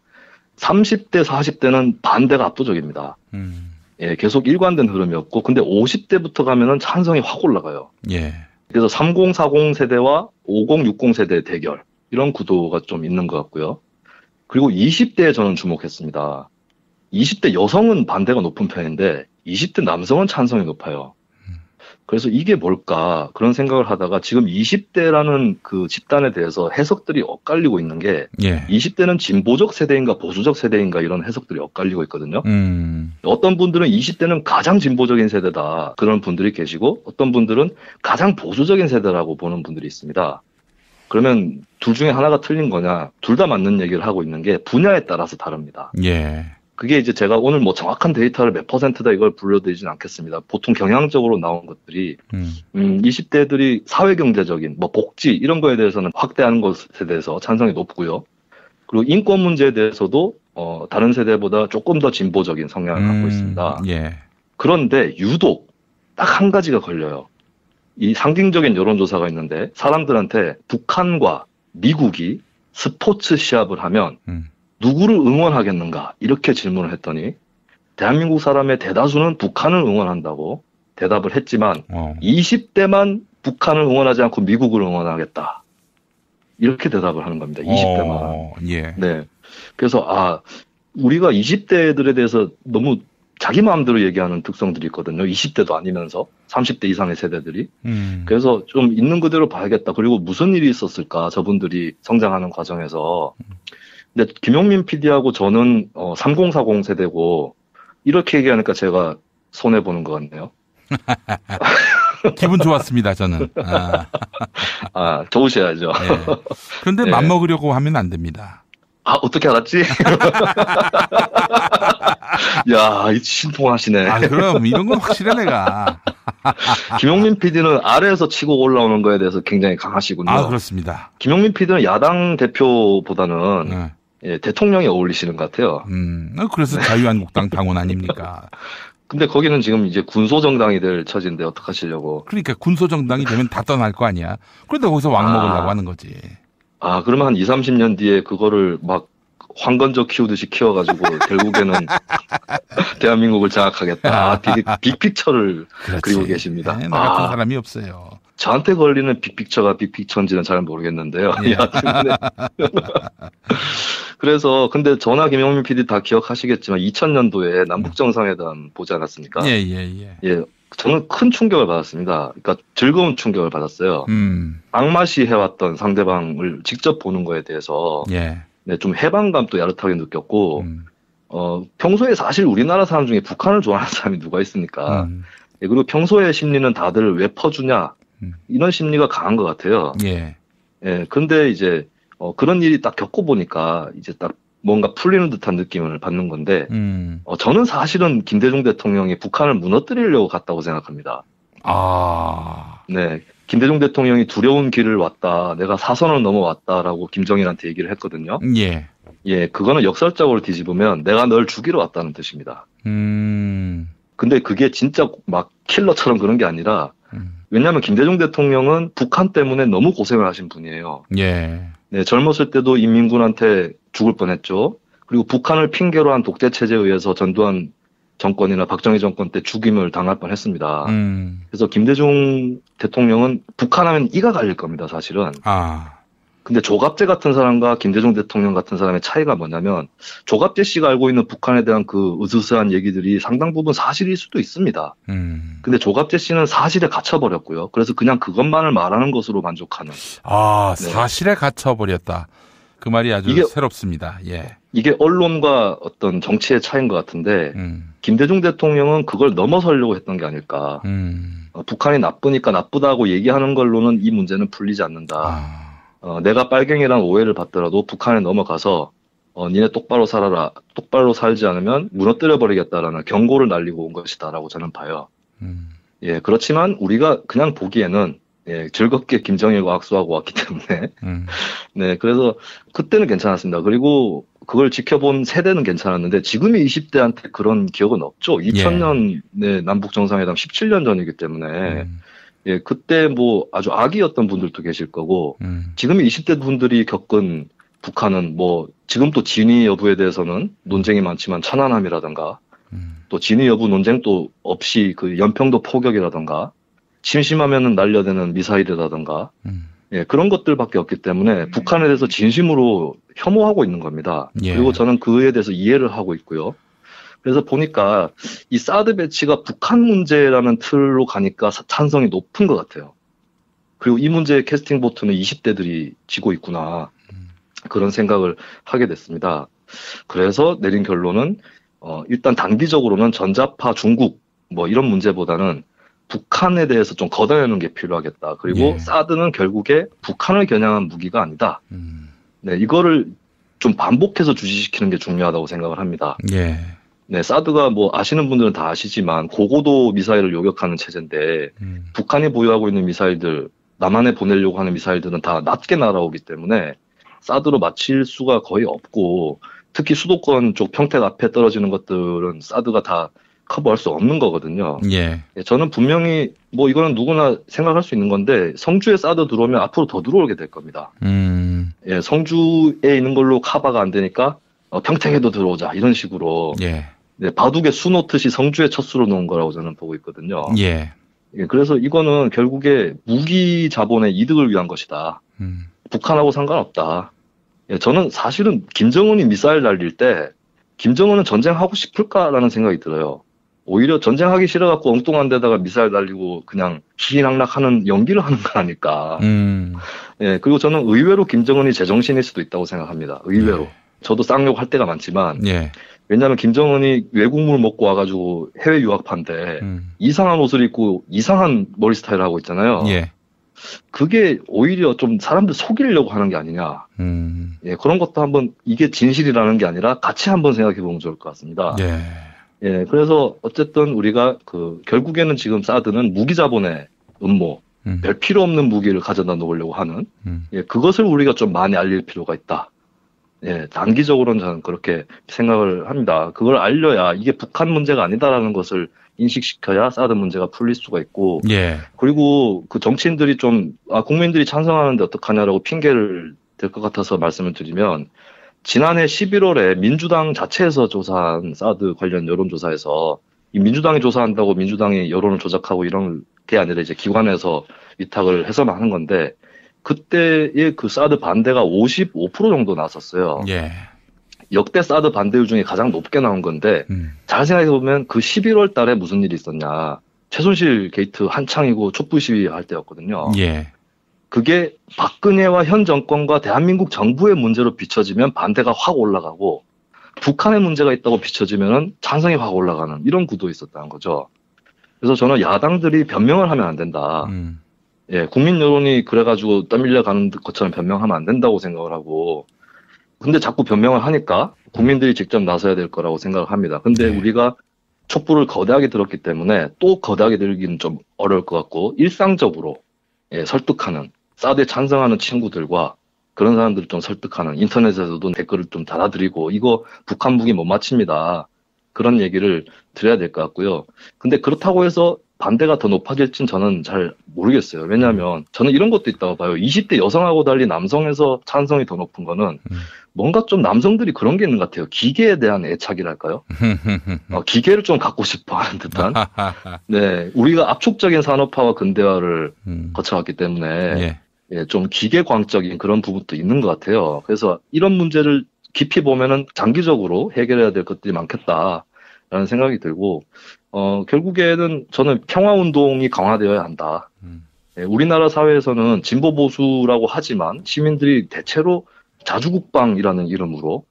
30대, 40대는 반대가 압도적입니다. 예, 계속 일관된 흐름이었고 근데 50대부터 가면은 찬성이 확 올라가요. 예. 그래서 30, 40 세대와 50, 60 세대의 대결 이런 구도가 좀 있는 것 같고요. 그리고 20대에 저는 주목했습니다. 20대 여성은 반대가 높은 편인데 20대 남성은 찬성이 높아요. 그래서 이게 뭘까 그런 생각을 하다가 지금 20대라는 그 집단에 대해서 해석들이 엇갈리고 있는 게 20대는 진보적 세대인가 보수적 세대인가 이런 해석들이 엇갈리고 있거든요. 어떤 분들은 20대는 가장 진보적인 세대다 그런 분들이 계시고 어떤 분들은 가장 보수적인 세대라고 보는 분들이 있습니다. 그러면 둘 중에 하나가 틀린 거냐 둘 다 맞는 얘기를 하고 있는 게 분야에 따라서 다릅니다. 예. 그게 이제 제가 오늘 뭐 정확한 데이터를 몇 %다 이걸 불러드리진 않겠습니다. 보통 경향적으로 나온 것들이 20대들이 사회경제적인 뭐 복지 이런 거에 대해서는 확대하는 것에 대해서 찬성이 높고요. 그리고 인권 문제에 대해서도 다른 세대보다 조금 더 진보적인 성향을 갖고 있습니다. 예. 그런데 유독 딱 한 가지가 걸려요. 이 상징적인 여론조사가 있는데 사람들한테 북한과 미국이 스포츠 시합을 하면 누구를 응원하겠는가 이렇게 질문을 했더니 대한민국 사람의 대다수는 북한을 응원한다고 대답을 했지만 20대만 북한을 응원하지 않고 미국을 응원하겠다 이렇게 대답을 하는 겁니다. 20대만. 예. 네. 그래서 우리가 20대들에 대해서 너무 자기 마음대로 얘기하는 특성들이 있거든요. 20대도 아니면서 30대 이상의 세대들이. 그래서 좀 있는 그대로 봐야겠다. 그리고 무슨 일이 있었을까 저분들이 성장하는 과정에서. 근데 김용민 PD하고 저는 3040 세대고 이렇게 얘기하니까 제가 손해보는 것 같네요. 기분 좋았습니다, 저는. 좋으셔야죠. 네. 그런데 네. 맞먹으려고 하면 안 됩니다. 어떻게 알았지? 야, 신통하시네. 그럼 이런 건 확실해 내가. 김용민 PD는 아래에서 치고 올라오는 거에 대해서 굉장히 강하시군요. 그렇습니다. 김용민 PD는 야당 대표보다는 대통령이 어울리시는 것 같아요. 그래서 자유한국당 당원 아닙니까? 근데 거기는 지금 이제 군소정당이 될 처지인데 어떡하시려고. 그러니까 군소정당이 되면 다 떠날 거 아니야. 그런데 거기서 왕 먹으려고 하는 거지. 그러면 한 20, 30년 뒤에 그거를 막 황건적 키우듯이 키워가지고 결국에는 대한민국을 장악하겠다. 빅픽처를 그리고 계십니다. 네, 나 같은 사람이 없어요. 저한테 걸리는 빅픽처가 빅픽처인지는 잘 모르겠는데요. 예. 그래서 근데 저나 김용민 PD 다 기억하시겠지만 2000년도에 남북정상회담 보지 않았습니까? 예. 저는 큰 충격을 받았습니다. 그러니까 즐거운 충격을 받았어요. 악마시 해왔던 상대방을 직접 보는 거에 대해서 네, 좀 해방감도 야릇하게 느꼈고 평소에 사실 우리나라 사람 중에 북한을 좋아하는 사람이 누가 있습니까? 예, 그리고 평소에 심리는 다들 왜 퍼주냐 이런 심리가 강한 것 같아요. 예, 근데 이제 그런 일이 딱 겪어보니까 이제 딱 뭔가 풀리는 듯한 느낌을 받는 건데, 저는 사실은 김대중 대통령이 북한을 무너뜨리려고 갔다고 생각합니다. 네. 김대중 대통령이 두려운 길을 왔다. 내가 사선을 넘어왔다라고 김정일한테 얘기를 했거든요. 예, 그거는 역설적으로 뒤집으면 내가 널 죽이러 왔다는 뜻입니다. 근데 그게 진짜 막 킬러처럼 그런 게 아니라, 왜냐하면 김대중 대통령은 북한 때문에 너무 고생을 하신 분이에요. 네, 젊었을 때도 인민군한테 죽을 뻔했죠. 그리고 북한을 핑계로 한 독재 체제에 의해서 전두환 정권이나 박정희 정권 때 죽임을 당할 뻔했습니다. 그래서 김대중 대통령은 북한하면 이가 갈릴 겁니다, 사실은. 근데 조갑재 같은 사람과 김대중 대통령 같은 사람의 차이가 뭐냐면 조갑재 씨가 알고 있는 북한에 대한 그 으스스한 얘기들이 상당 부분 사실일 수도 있습니다. 근데 조갑재 씨는 사실에 갇혀버렸고요. 그래서 그냥 그것만을 말하는 것으로 만족하는. 네. 사실에 갇혀버렸다. 그 말이 아주 새롭습니다. 예. 이게 언론과 어떤 정치의 차이인 것 같은데 김대중 대통령은 그걸 넘어서려고 했던 게 아닐까. 북한이 나쁘니까 나쁘다고 얘기하는 걸로는 이 문제는 풀리지 않는다. 내가 빨갱이라는 오해를 받더라도 북한에 넘어가서 니네 똑바로 살아라. 똑바로 살지 않으면 무너뜨려버리겠다라는 경고를 날리고 온 것이다라고 저는 봐요. 예, 그렇지만 우리가 그냥 보기에는 예, 즐겁게 김정일과 악수하고 왔기 때문에 네, 그래서 그때는 괜찮았습니다. 그리고 그걸 지켜본 세대는 괜찮았는데 지금의 20대한테 그런 기억은 없죠. 2000년에 남북 정상회담 17년 전이기 때문에 예, 그때 뭐 아주 아기였던 분들도 계실 거고 지금의 20대 분들이 겪은 북한은 뭐 지금 또 진위 여부에 대해서는 논쟁이 많지만 천안함이라든가 또 진위 여부 논쟁도 없이 그 연평도 포격이라든가 심심하면은 날려대는 미사일이라든가 예, 그런 것들밖에 없기 때문에 북한에 대해서 진심으로 혐오하고 있는 겁니다. 그리고 저는 그에 대해서 이해를 하고 있고요. 그래서 보니까 이 사드 배치가 북한 문제라는 틀로 가니까 찬성이 높은 것 같아요. 그리고 이 문제의 캐스팅 보트는 20대들이 지고 있구나. 그런 생각을 하게 됐습니다. 그래서 내린 결론은 일단 단기적으로는 전자파 중국 뭐 이런 문제보다는 북한에 대해서 좀 걷어내는 게 필요하겠다. 그리고 사드는 결국에 북한을 겨냥한 무기가 아니다. 네, 이거를 좀 반복해서 주시시키는 게 중요하다고 생각을 합니다. 네, 사드가 뭐 아시는 분들은 다 아시지만 고고도 미사일을 요격하는 체제인데 북한이 보유하고 있는 미사일들, 남한에 보내려고 하는 미사일들은 다 낮게 날아오기 때문에 사드로 맞힐 수가 거의 없고 특히 수도권 쪽 평택 앞에 떨어지는 것들은 사드가 다 커버할 수 없는 거거든요. 저는 분명히 뭐 이거는 누구나 생각할 수 있는 건데 성주에 사드 들어오면 앞으로 더 들어오게 될 겁니다. 예, 성주에 있는 걸로 커버가 안 되니까 평택에도 들어오자 이런 식으로 네, 바둑에 수 놓듯이 성주에 첫 수로 놓은 거라고 저는 보고 있거든요. 예, 그래서 이거는 결국에 무기 자본의 이득을 위한 것이다. 북한하고 상관없다. 예, 저는 사실은 김정은이 미사일 날릴 때 김정은은 전쟁하고 싶을까라는 생각이 들어요. 오히려 전쟁하기 싫어갖고 엉뚱한 데다가 미사일 날리고 그냥 희희낙낙하는 연기를 하는 거 아닐까. 예, 그리고 저는 의외로 김정은이 제정신일 수도 있다고 생각합니다. 의외로. 저도 쌍욕 할 때가 많지만. 왜냐하면 김정은이 외국물 먹고 와가지고 해외 유학파인데 이상한 옷을 입고 이상한 머리 스타일을 하고 있잖아요. 그게 오히려 좀 사람들 속이려고 하는 게 아니냐. 예, 그런 것도 한번 이게 진실이라는 게 아니라 같이 한번 생각해 보면 좋을 것 같습니다. 예, 그래서 어쨌든 우리가 결국에는 지금 사드는 무기 자본의 음모, 별 필요 없는 무기를 가져다 놓으려고 하는, 예, 그것을 우리가 좀 많이 알릴 필요가 있다. 예, 단기적으로는 저는 그렇게 생각을 합니다. 그걸 알려야 이게 북한 문제가 아니다라는 것을 인식시켜야 사드 문제가 풀릴 수가 있고, 그리고 그 정치인들이 좀, 국민들이 찬성하는데 어떡하냐라고 핑계를 댈 것 같아서 말씀을 드리면, 지난해 11월에 민주당 자체에서 조사한 사드 관련 여론조사에서 이 민주당이 조사한다고 민주당이 여론을 조작하고 이런 게 아니라 이제 기관에서 위탁을 해서만 하는 건데 그때의 그 사드 반대가 55% 정도 나왔었어요. 예. 역대 사드 반대율 중에 가장 높게 나온 건데 잘 생각해보면 그 11월 달에 무슨 일이 있었냐. 최순실 게이트 한창이고 촛불 시위할 때였거든요. 예. 그게 박근혜와 현 정권과 대한민국 정부의 문제로 비춰지면 반대가 확 올라가고 북한의 문제가 있다고 비춰지면 찬성이 확 올라가는 이런 구도에 있었다는 거죠. 그래서 저는 야당들이 변명을 하면 안 된다. 예, 국민 여론이 그래가지고 떠밀려가는 것처럼 변명하면 안 된다고 생각을 하고 근데 자꾸 변명을 하니까 국민들이 직접 나서야 될 거라고 생각을 합니다. 근데 우리가 촛불을 거대하게 들었기 때문에 또 거대하게 들기는 좀 어려울 것 같고 일상적으로 예, 설득하는 사드에 찬성하는 친구들과 그런 사람들을 좀 설득하는 인터넷에서도 댓글을 좀 달아드리고 이거 북한 무기 못 맞춥니다. 그런 얘기를 드려야 될 것 같고요. 근데 그렇다고 해서 반대가 더 높아질진 저는 잘 모르겠어요. 왜냐하면 저는 이런 것도 있다고 봐요. 20대 여성하고 달리 남성에서 찬성이 더 높은 거는 뭔가 좀 남성들이 그런 게 있는 것 같아요. 기계에 대한 애착이랄까요? 기계를 좀 갖고 싶어 하는 듯한. 네, 우리가 압축적인 산업화와 근대화를 거쳐왔기 때문에 예, 좀 기계광적인 그런 부분도 있는 것 같아요. 그래서 이런 문제를 깊이 보면은 장기적으로 해결해야 될 것들이 많겠다라는 생각이 들고, 결국에는 저는 평화운동이 강화되어야 한다. 예, 우리나라 사회에서는 진보보수라고 하지만 시민들이 대체로 자주국방이라는 이름으로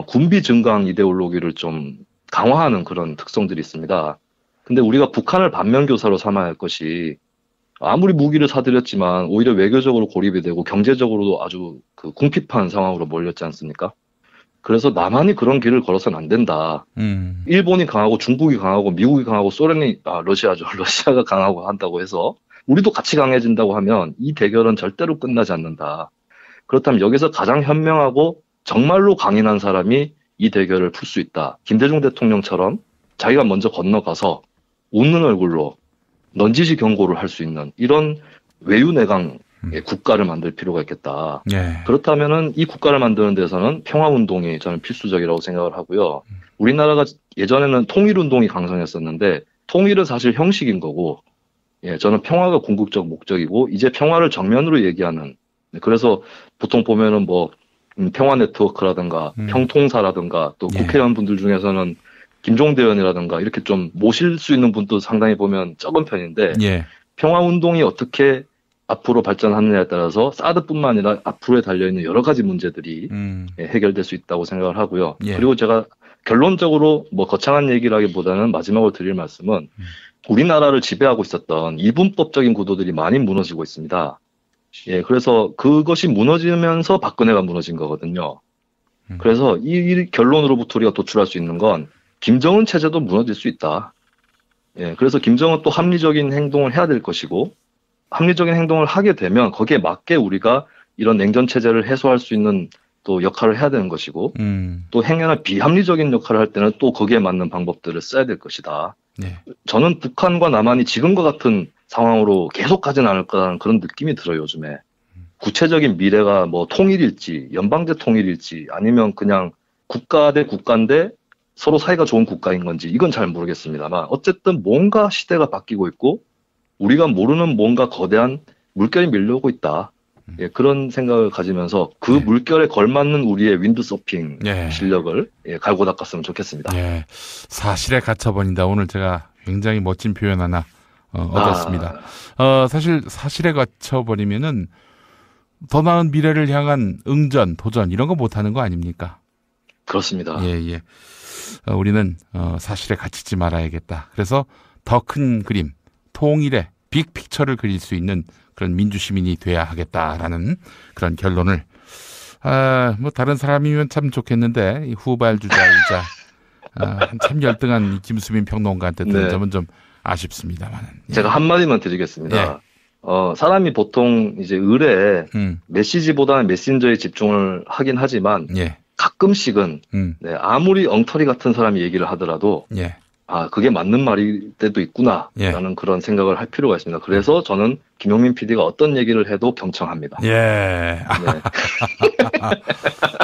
군비 증강 이데올로기를 좀 강화하는 그런 특성들이 있습니다. 근데 우리가 북한을 반면교사로 삼아야 할 것이 아무리 무기를 사들였지만 오히려 외교적으로 고립이 되고 경제적으로도 아주 그 궁핍한 상황으로 몰렸지 않습니까? 그래서 남한이 그런 길을 걸어서는 안 된다. 일본이 강하고 중국이 강하고 미국이 강하고 러시아죠. 러시아가 강하고 한다고 해서 우리도 같이 강해진다고 하면 이 대결은 절대로 끝나지 않는다. 그렇다면 여기서 가장 현명하고 정말로 강인한 사람이 이 대결을 풀 수 있다. 김대중 대통령처럼 자기가 먼저 건너가서 웃는 얼굴로 넌지시 경고를 할 수 있는 이런 외유내강 국가를 만들 필요가 있겠다. 그렇다면은 이 국가를 만드는 데서는 평화운동이 저는 필수적이라고 생각을 하고요. 우리나라가 예전에는 통일운동이 강성했었는데 통일은 사실 형식인 거고, 예, 저는 평화가 궁극적 목적이고 이제 평화를 정면으로 얘기하는. 그래서 보통 보면은 뭐 평화 네트워크라든가 평통사라든가 또 국회의원 분들 중에서는 김종대 의원이라든가 이렇게 좀 모실 수 있는 분도 상당히 보면 적은 편인데 평화운동이 어떻게 앞으로 발전하느냐에 따라서 사드뿐만 아니라 앞으로에 달려있는 여러 가지 문제들이 해결될 수 있다고 생각을 하고요. 그리고 제가 결론적으로 뭐 거창한 얘기라기보다는 마지막으로 드릴 말씀은 우리나라를 지배하고 있었던 이분법적인 구도들이 많이 무너지고 있습니다. 예, 그래서 그것이 무너지면서 박근혜가 무너진 거거든요. 그래서 이 결론으로부터 우리가 도출할 수 있는 건 김정은 체제도 무너질 수 있다. 예, 그래서 김정은 또 합리적인 행동을 해야 될 것이고 합리적인 행동을 하게 되면 거기에 맞게 우리가 이런 냉전 체제를 해소할 수 있는 또 역할을 해야 되는 것이고 또 행여나 비합리적인 역할을 할 때는 또 거기에 맞는 방법들을 써야 될 것이다. 저는 북한과 남한이 지금과 같은 상황으로 계속 가진 않을 거라는 그런 느낌이 들어요, 요즘에. 구체적인 미래가 뭐 통일일지, 연방제 통일일지, 아니면 그냥 국가 대 국가인데 서로 사이가 좋은 국가인 건지, 이건 잘 모르겠습니다만, 어쨌든 뭔가 시대가 바뀌고 있고, 우리가 모르는 뭔가 거대한 물결이 밀려오고 있다. 예, 그런 생각을 가지면서 그 물결에 걸맞는 우리의 윈드서핑 실력을 갈고 닦았으면 좋겠습니다. 예, 사실에 갇혀버린다. 오늘 제가 굉장히 멋진 표현 하나 얻었습니다. 사실 사실에 갇혀버리면은 더 나은 미래를 향한 응전, 도전 이런 거 못하는 거 아닙니까? 그렇습니다. 예. 우리는 사실에 갇히지 말아야겠다. 그래서 더 큰 그림, 통일의 빅픽처를 그릴 수 있는 그런 민주시민이 돼야 하겠다라는 그런 결론을 뭐 다른 사람이면 참 좋겠는데 이 후발주자이자 참 열등한 김수민 평론가한테 들은 점은 좀 아쉽습니다만. 제가 한마디만 드리겠습니다. 사람이 보통 이제 의뢰에 메시지보다는 메신저에 집중을 하긴 하지만 가끔씩은 아무리 엉터리 같은 사람이 얘기를 하더라도 그게 맞는 말일 때도 있구나라는 그런 생각을 할 필요가 있습니다. 그래서 저는 김용민 PD가 어떤 얘기를 해도 경청합니다. 예. 네.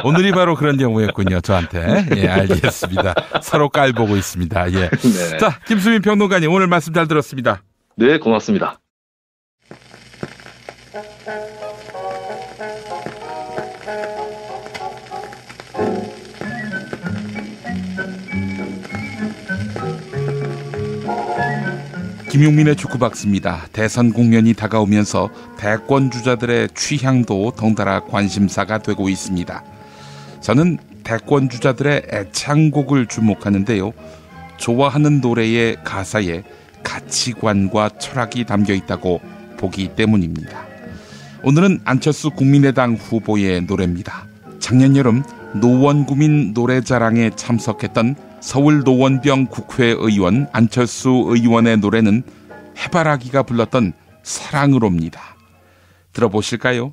오늘이 바로 그런 경우였군요, 저한테. 예, 알겠습니다. 서로 깔보고 있습니다. 예. 네. 자, 김수민 평론가님, 오늘 말씀 잘 들었습니다. 네, 고맙습니다. 김용민의 축구박스입니다. 대선 국면이 다가오면서 대권 주자들의 취향도 덩달아 관심사가 되고 있습니다. 저는 대권 주자들의 애창곡을 주목하는데요. 좋아하는 노래의 가사에 가치관과 철학이 담겨 있다고 보기 때문입니다. 오늘은 안철수 국민의당 후보의 노래입니다. 작년 여름 노원구민 노래자랑에 참석했던 서울 노원병 국회의원 안철수 의원의 노래는 해바라기가 불렀던 사랑으로입니다. 들어보실까요?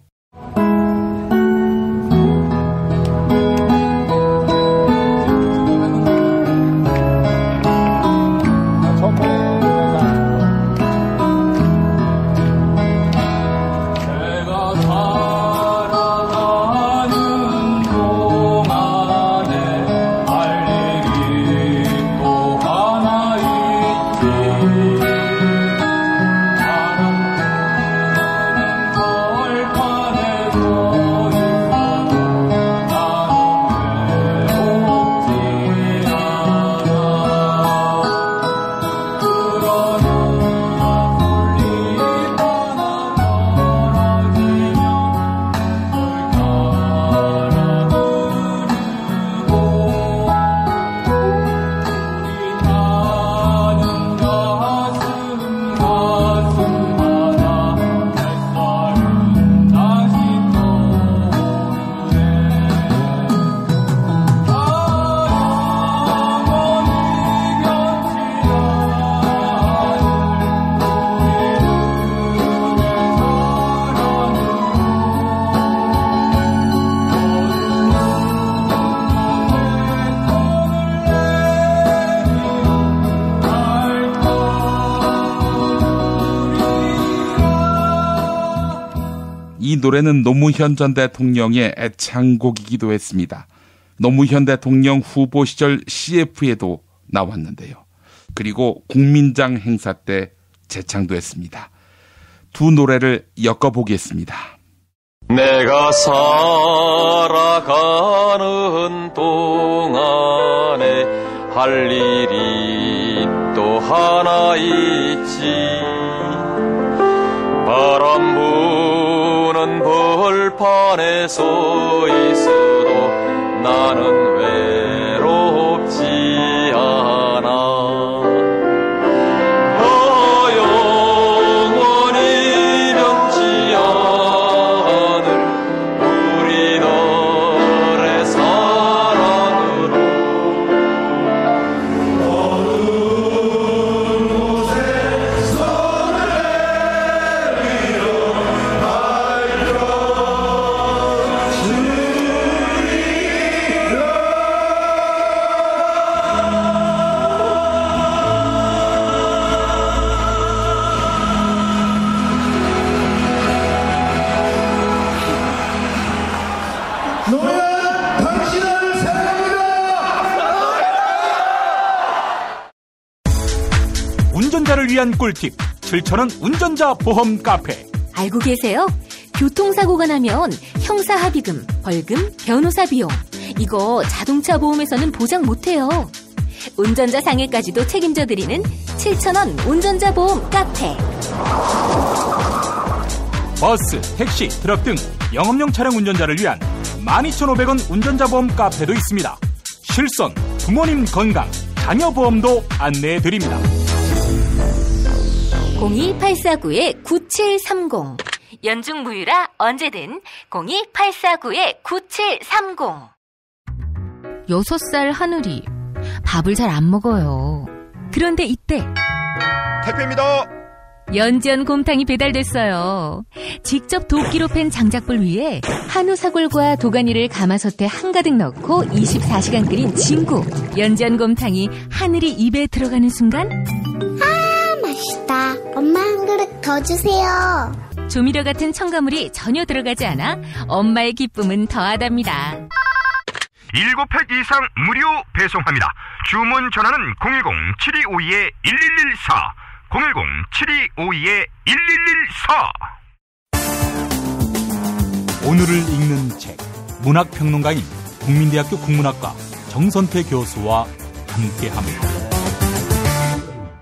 이 노래는 노무현 전 대통령의 애창곡이기도 했습니다. 노무현 대통령 후보 시절 CF에도 나왔는데요. 그리고 국민장 행사 때 재창도 했습니다. 두 노래를 엮어보겠습니다. 내가 살아가는 동안에 할 일이 또 하나 있지. 바람 부는 벌판에 서 있어도 나는 외롭지 않아. 영원히 변치 않을 우리 너의 사랑으로 어느 곳에 손을 내밀어 운전자를 위한 꿀팁 7,000원 운전자 보험 카페. 알고 계세요? 교통사고가 나면 형사합의금, 벌금, 변호사 비용 이거 자동차 보험에서는 보장 못해요. 운전자 상해까지도 책임져드리는 7,000원 운전자 보험 카페. 버스, 택시, 트럭 등 영업용 차량 운전자를 위한 12,500원 운전자 보험 카페도 있습니다. 실손, 부모님 건강, 자녀 보험도 안내해드립니다. 02849-9730 연중무휴라 언제든 02849-9730. 6살 하늘이 밥을 잘 안 먹어요. 그런데 이때 택배입니다. 연지연곰탕이 배달됐어요. 직접 도끼로 팬 장작불 위에 한우 사골과 도가니를 가마솥에 한가득 넣고 24시간 끓인 진구. 연지연곰탕이 하늘이 입에 들어가는 순간 맛있다. 엄마 한 그릇 더 주세요. 조미료 같은 첨가물이 전혀 들어가지 않아 엄마의 기쁨은 더하답니다. 7팩 이상 무료 배송합니다. 주문 전화는 010-7252-1114 010-7252-1114. 오늘을 읽는 책, 문학평론가인 국민대학교 국문학과 정선태 교수와 함께합니다.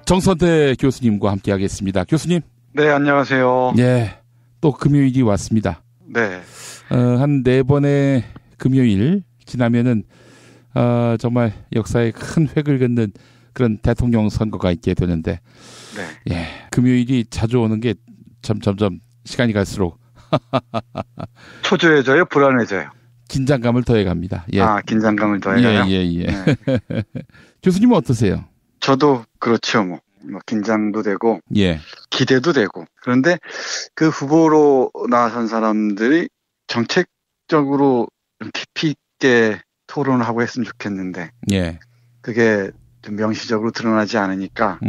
정선태 교수님과 함께하겠습니다. 교수님. 네, 안녕하세요. 네, 또 금요일이 왔습니다. 네. 한 4번의 금요일 지나면은 정말 역사에 큰 획을 긋는 그런 대통령 선거가 있게 되는데, 네. 예, 금요일이 자주 오는 게 점점 시간이 갈수록 초조해져요, 불안해져요. 긴장감을 더해갑니다. 예. 긴장감을 더해가요. 예. 네. 교수님은 어떠세요? 저도 그렇죠, 뭐 긴장도 되고, 예, 기대도 되고. 그런데 그 후보로 나선 사람들이 정책적으로 좀 깊이 있게 토론을 하고 했으면 좋겠는데, 예, 그게 좀 명시적으로 드러나지 않으니까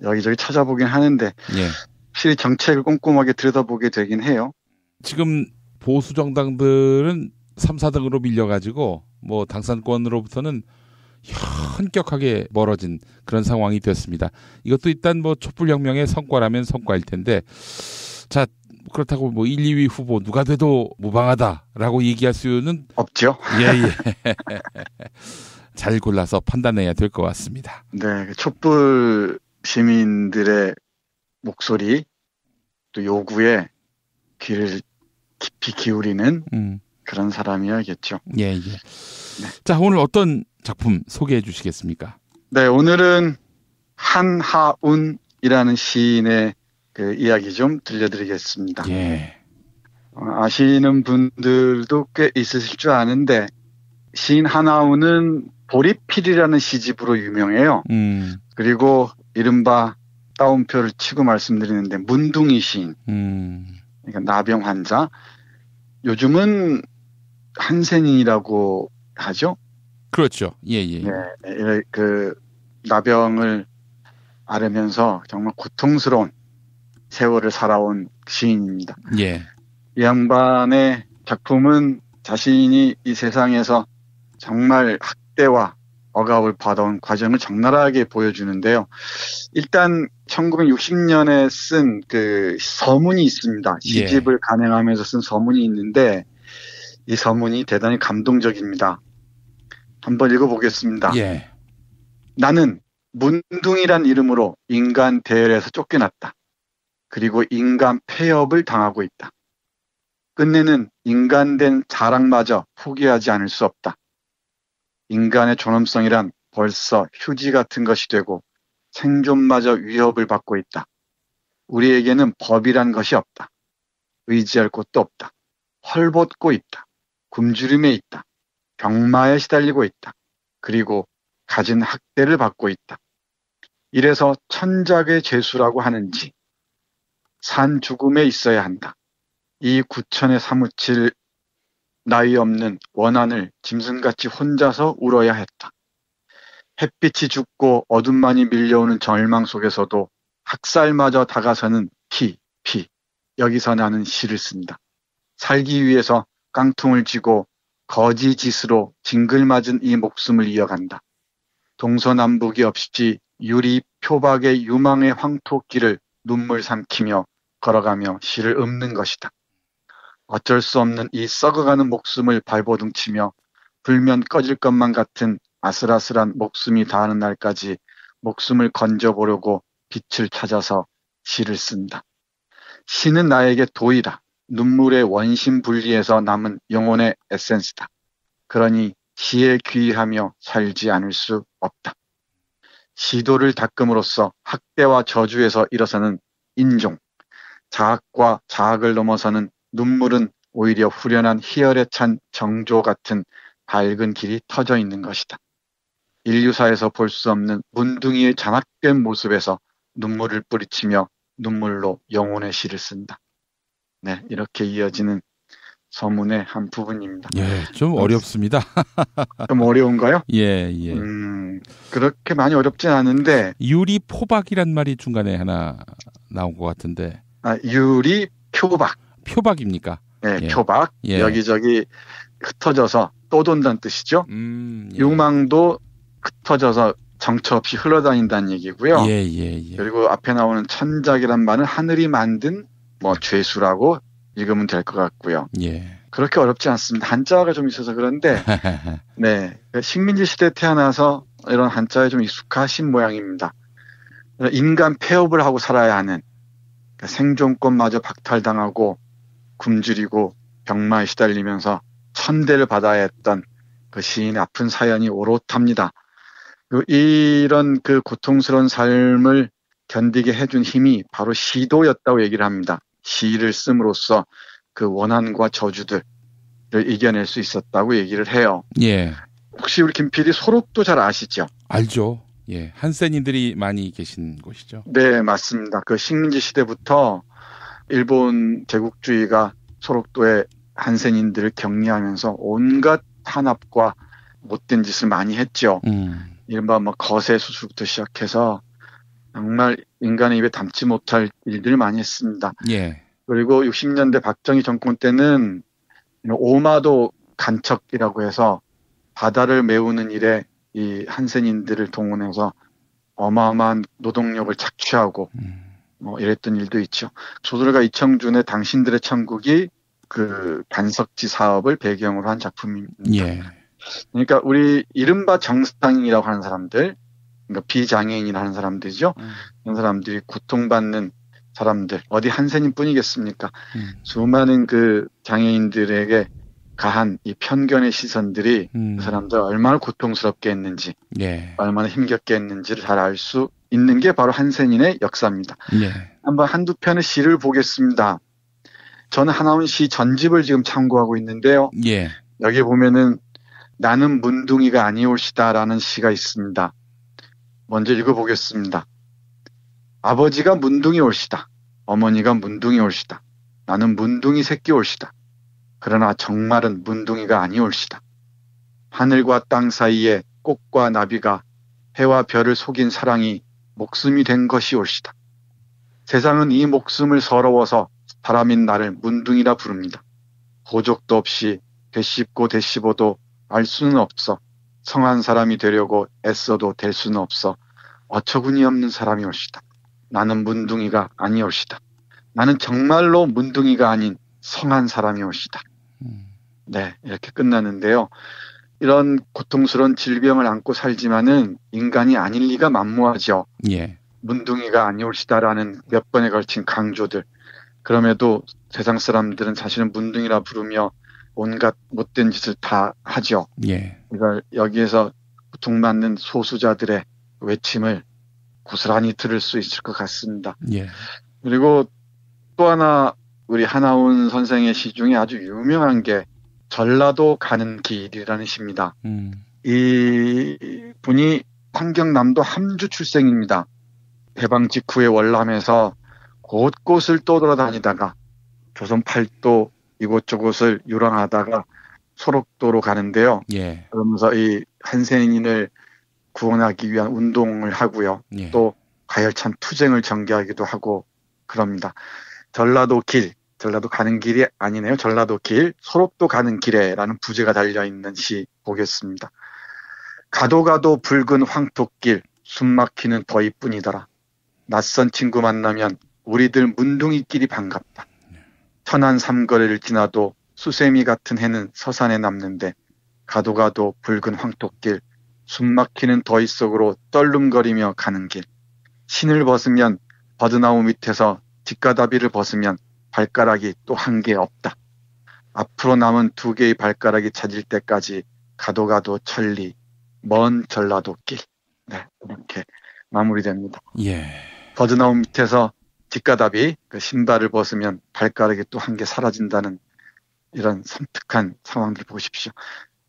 여기저기 찾아보긴 하는데, 예, 확실히 정책을 꼼꼼하게 들여다보게 되긴 해요. 지금 보수 정당들은 3, 4등으로 밀려가지고 뭐 당선권으로부터는 현격하게 멀어진 그런 상황이 됐습니다. 이것도 일단 뭐 촛불혁명의 성과라면 성과일 텐데, 자, 그렇다고 뭐 1, 2위 후보 누가 돼도 무방하다라고 얘기할 수는 없죠. 예. 잘 골라서 판단해야 될 것 같습니다. 네, 촛불 시민들의 목소리 또 요구에 귀를 깊이 기울이는 그런 사람이어야겠죠. 예. 네. 자, 오늘 어떤 작품 소개해 주시겠습니까? 네, 오늘은 한하운이라는 시인의 그 이야기 좀 들려드리겠습니다. 예. 아시는 분들도 꽤 있으실 줄 아는데, 시인 한하운은 보리필이라는 시집으로 유명해요. 그리고 이른바 따옴표를 치고 말씀드리는데 문둥이 시인, 그러니까 나병 환자. 요즘은 한센인이라고 하죠. 그렇죠. 예. 네, 그 나병을 앓으면서 정말 고통스러운 세월을 살아온 시인입니다. 예. 이 양반의 작품은 자신이 이 세상에서 정말 학대와 억압을 받아온 과정을 적나라하게 보여주는데요. 일단 1960년에 쓴 그 서문이 있습니다. 시집을 간행하면서 쓴 서문이 있는데, 이 서문이 대단히 감동적입니다. 한번 읽어보겠습니다. 예. 나는 문둥이란 이름으로 인간 대열에서 쫓겨났다. 그리고 인간 폐업을 당하고 있다. 끝내는 인간된 자랑마저 포기하지 않을 수 없다. 인간의 존엄성이란 벌써 휴지 같은 것이 되고 생존마저 위협을 받고 있다. 우리에게는 법이란 것이 없다. 의지할 곳도 없다. 헐벗고 있다. 굶주림에 있다. 병마에 시달리고 있다. 그리고 갖은 학대를 받고 있다. 이래서 천작의 죄수라고 하는지 산 죽음에 있어야 한다. 이 구천에 사무칠 나위 없는 원한을 짐승같이 혼자서 울어야 했다. 햇빛이 죽고 어둠만이 밀려오는 절망 속에서도 학살마저 다가서는 피. 여기서 나는 시를 쓴다. 살기 위해서 깡통을 쥐고 거지짓으로 징글맞은 이 목숨을 이어간다. 동서남북이 없이 유리 표박의 유망의 황토길을 눈물 삼키며 걸어가며 시를 읊는 것이다. 어쩔 수 없는 이 썩어가는 목숨을 발버둥치며 불면 꺼질 것만 같은 아슬아슬한 목숨이 닿는 날까지 목숨을 건져보려고 빛을 찾아서 시를 쓴다. 시는 나에게 도이다. 눈물의 원심분리에서 남은 영혼의 에센스다. 그러니 시에 귀의하며 살지 않을 수 없다. 시도를 닦음으로써 학대와 저주에서 일어서는 인종, 자학과 자학을 넘어서는 눈물은 오히려 후련한 희열에 찬 정조 같은 밝은 길이 터져 있는 것이다. 인류사에서 볼 수 없는 문둥이의 잔악된 모습에서 눈물을 뿌리치며 눈물로 영혼의 시를 쓴다. 네, 이렇게 이어지는 서문의 한 부분입니다. 예, 좀 어렵습니다. 좀 어려운가요? 예, 예. 그렇게 많이 어렵진 않은데. 유리포박이란 말이 중간에 하나 나온 것 같은데. 아, 유리표박. 표박입니까? 네, 예. 표박. 예. 여기저기 흩어져서 떠돈다는 뜻이죠. 예. 유망도 흩어져서 정처 없이 흘러다닌다는 얘기고요. 예, 예. 그리고 앞에 나오는 천작이란 말은 하늘이 만든 뭐 죄수라고 읽으면 될 것 같고요. 예. 그렇게 어렵지 않습니다. 한자가 좀 있어서 그런데, 네. 식민지 시대에 태어나서 이런 한자에 좀 익숙하신 모양입니다. 인간 폐업을 하고 살아야 하는, 생존권마저 박탈당하고 굶주리고 병마에 시달리면서 천대를 받아야 했던 그 시인의 아픈 사연이 오롯합니다. 이런 그 고통스러운 삶을 견디게 해준 힘이 바로 시도였다고 얘기를 합니다. 시를 씀으로써 그 원한과 저주들을 이겨낼 수 있었다고 얘기를 해요. 예. 혹시 우리 김PD 소록도 잘 아시죠? 알죠. 예. 한센인들이 많이 계신 곳이죠. 네, 맞습니다. 그 식민지 시대부터 일본 제국주의가 소록도의 한센인들을 격리하면서 온갖 탄압과 못된 짓을 많이 했죠. 이른바 뭐 거세 수술부터 시작해서 정말 인간의 입에 담지 못할 일들을 많이 했습니다. 예. 그리고 60년대 박정희 정권 때는 오마도 간척이라고 해서 바다를 메우는 일에 이 한센인들을 동원해서 어마어마한 노동력을 착취하고 뭐 이랬던 일도 있죠. 조선가 이청준의 당신들의 천국이 그 반석지 사업을 배경으로 한 작품입니다. 예. 그러니까 우리 이른바 정상인이라고 하는 사람들, 그러니까 비장애인이라 하는 사람들이죠. 이런 사람들이 고통받는 사람들, 어디 한센인 뿐이겠습니까? 수많은 그 장애인들에게 가한 이 편견의 시선들이 그 사람들 얼마나 고통스럽게 했는지, 예. 얼마나 힘겹게 했는지를 잘 알 수 있는 게 바로 한센인의 역사입니다. 예. 한번 한두 편의 시를 보겠습니다. 저는 하나원 시 전집을 지금 참고하고 있는데요. 예. 여기 보면은 나는 문둥이가 아니올시다라는 시가 있습니다. 먼저 읽어보겠습니다. 아버지가 문둥이 올시다. 어머니가 문둥이 올시다. 나는 문둥이 새끼 올시다. 그러나 정말은 문둥이가 아니올시다. 하늘과 땅 사이에 꽃과 나비가 해와 별을 속인 사랑이 목숨이 된 것이 올시다. 세상은 이 목숨을 서러워서 사람인 나를 문둥이라 부릅니다. 호적도 없이 되씹고 되씹어도 알 수는 없어. 성한 사람이 되려고 애써도 될 수는 없어. 어처구니 없는 사람이 올시다. 나는 문둥이가 아니올시다. 나는 정말로 문둥이가 아닌 성한 사람이 올시다. 네, 이렇게 끝나는데요. 이런 고통스러운 질병을 안고 살지만은 인간이 아닐 리가 만무하죠. 예. 문둥이가 아니올시다라는 몇 번에 걸친 강조들. 그럼에도 세상 사람들은 자신을 문둥이라 부르며 온갖 못된 짓을 다 하죠. 예. 그러니까 여기에서 고통받는 소수자들의 외침을 고스란히 들을 수 있을 것 같습니다. 예. 그리고 또 하나 우리 하나훈 선생의 시 중에 아주 유명한 게 전라도 가는 길이라는 시입니다. 이 분이 환경남도 함주 출생입니다. 해방 직후에 월남에서 곳곳을 떠돌아다니다가 조선 팔도 이곳저곳을 유랑하다가 소록도로 가는데요. 예. 그러면서 이 한센인을 구원하기 위한 운동을 하고요. 예. 또 가열찬 투쟁을 전개하기도 하고 그럽니다. 전라도 길, 전라도 가는 길이 아니네요. 전라도 길, 소록도 가는 길에라는 부제가 달려있는 시 보겠습니다. 가도 가도 붉은 황토길, 숨막히는 더위뿐이더라. 낯선 친구 만나면 우리들 문둥이끼리 반갑다. 천안 삼거리를 지나도 수세미 같은 해는 서산에 남는데 가도 가도 붉은 황토길, 숨막히는 더위 속으로 떨름거리며 가는 길. 신을 벗으면 버드나무 밑에서 직가다비를 벗으면 발가락이 또 한 개 없다. 앞으로 남은 두 개의 발가락이 찾을 때까지 가도 가도 천리, 먼 전라도 길. 네, 이렇게 마무리됩니다. 예. 버드나무 밑에서 직가다비, 그 신발을 벗으면 발가락이 또 한 개 사라진다는 이런 섬뜩한 상황들 보십시오.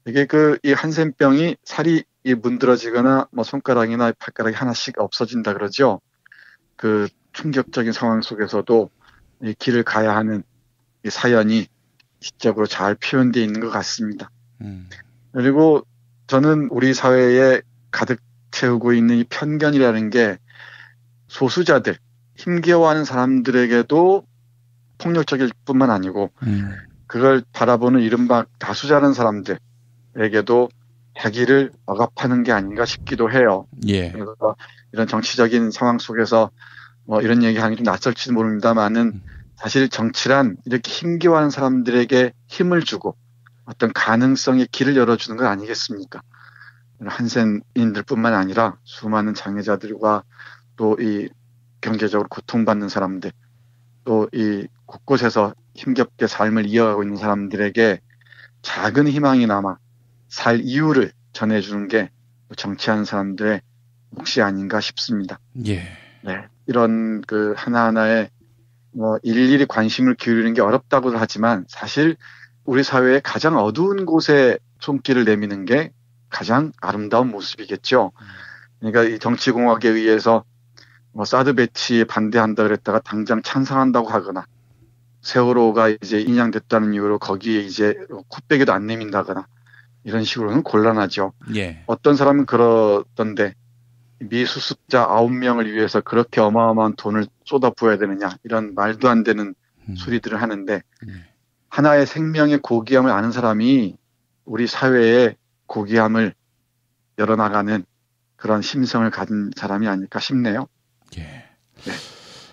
이게 이 한센병이 살이 문드러지거나 뭐 손가락이나 발가락이 하나씩 없어진다 그러죠. 그 충격적인 상황 속에서도 이 길을 가야 하는 이 사연이 시적으로 잘 표현되어 있는 것 같습니다. 그리고 저는 우리 사회에 가득 채우고 있는 이 편견이라는 게 소수자들, 힘겨워하는 사람들에게도 폭력적일 뿐만 아니고 그걸 바라보는 이른바 다수자라는 사람들에게도 자기를 억압하는 게 아닌가 싶기도 해요. 예. 그래서 이런 정치적인 상황 속에서 뭐 이런 얘기하기 좀 낯설지도 모릅니다만은 사실 정치란 이렇게 힘겨워하는 사람들에게 힘을 주고 어떤 가능성의 길을 열어주는 것 아니겠습니까? 한센인들뿐만 아니라 수많은 장애자들과 또 이 경제적으로 고통받는 사람들, 또 이 곳곳에서 힘겹게 삶을 이어가고 있는 사람들에게 작은 희망이나마 살 이유를 전해주는 게 정치하는 사람들의 몫이 아닌가 싶습니다. 예. 네. 이런 그 하나하나에 뭐 일일이 관심을 기울이는 게 어렵다고도 하지만 사실 우리 사회의 가장 어두운 곳에 손길을 내미는 게 가장 아름다운 모습이겠죠. 그러니까 이 정치공학에 의해서 뭐 사드 배치에 반대한다 그랬다가 당장 찬성한다고 하거나 세월호가 이제 인양됐다는 이유로 거기에 이제 코빼기도 안 내민다거나 이런 식으로는 곤란하죠. 예. 어떤 사람은 그러던데 미수습자 9명을 위해서 그렇게 어마어마한 돈을 쏟아부어야 되느냐 이런 말도 안 되는 소리들을 하는데 하나의 생명의 고귀함을 아는 사람이 우리 사회의 고귀함을 열어나가는 그런 심성을 가진 사람이 아닐까 싶네요. 예. 네.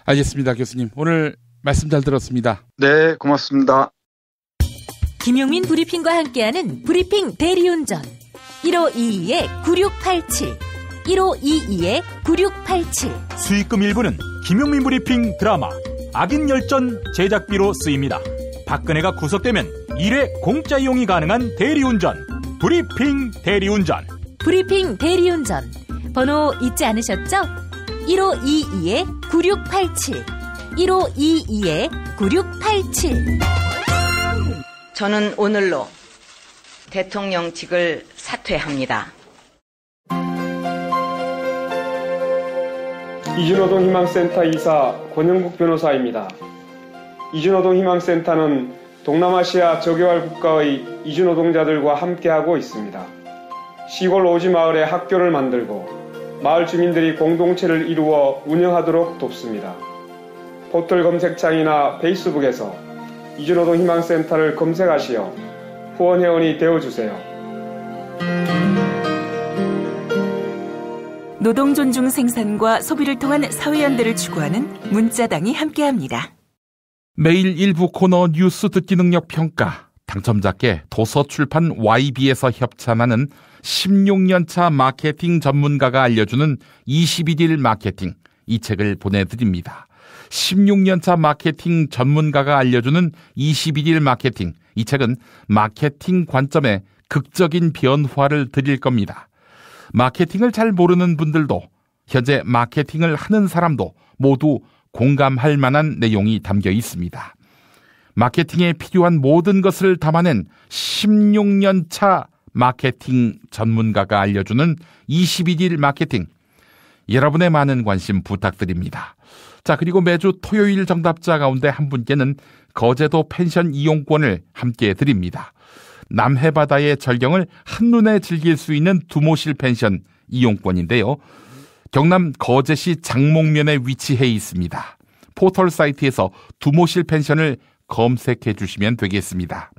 알겠습니다, 교수님. 오늘 말씀 잘 들었습니다. 네, 고맙습니다. 김용민 브리핑과 함께하는 브리핑 대리운전 1522-9687 1522-9687 수익금 일부는 김용민 브리핑 드라마 악인열전 제작비로 쓰입니다. 박근혜가 구속되면 1회 공짜 이용이 가능한 대리운전 브리핑 대리운전. 브리핑 대리운전 번호 잊지 않으셨죠? 1522-9687 1522-9687 저는 오늘로 대통령직을 사퇴합니다. 이주노동 희망센터 이사 권영국 변호사입니다. 이주노동 희망센터는 동남아시아 저개발 국가의 이주노동자들과 함께하고 있습니다. 시골 오지 마을에 학교를 만들고 마을 주민들이 공동체를 이루어 운영하도록 돕습니다. 포털 검색창이나 페이스북에서 이주노동 희망센터를 검색하시어 후원회원이 되어주세요. 노동 존중 생산과 소비를 통한 사회연대를 추구하는 문자당이 함께합니다. 매일 일부 코너 뉴스 듣기 능력 평가 당첨자께 도서출판 YB에서 협찬하는 16년차 마케팅 전문가가 알려주는 21일 마케팅 이 책을 보내드립니다. 16년차 마케팅 전문가가 알려주는 21일 마케팅 이 책은 마케팅 관점에 극적인 변화를 드릴 겁니다. 마케팅을 잘 모르는 분들도 현재 마케팅을 하는 사람도 모두 공감할 만한 내용이 담겨 있습니다. 마케팅에 필요한 모든 것을 담아낸 16년 차 마케팅 전문가가 알려주는 21일 마케팅. 여러분의 많은 관심 부탁드립니다. 자, 그리고 매주 토요일 정답자 가운데 한 분께는 거제도 펜션 이용권을 함께 드립니다. 남해바다의 절경을 한눈에 즐길 수 있는 두모실 펜션 이용권인데요. 경남 거제시 장목면에 위치해 있습니다. 포털 사이트에서 두모실 펜션을 검색해 주시면 되겠습니다.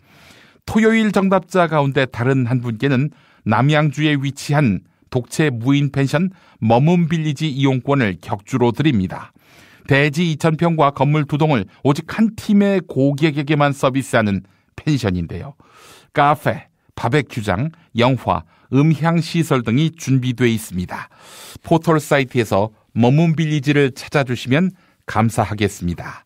토요일 정답자 가운데 다른 한 분께는 남양주에 위치한 독채 무인 펜션 머문빌리지 이용권을 격주로 드립니다. 대지 2,000평과 건물 2동을 오직 한 팀의 고객에게만 서비스하는 펜션인데요. 카페, 바베큐장, 영화, 음향시설 등이 준비되어 있습니다. 포털 사이트에서 머문빌리지를 찾아주시면 감사하겠습니다.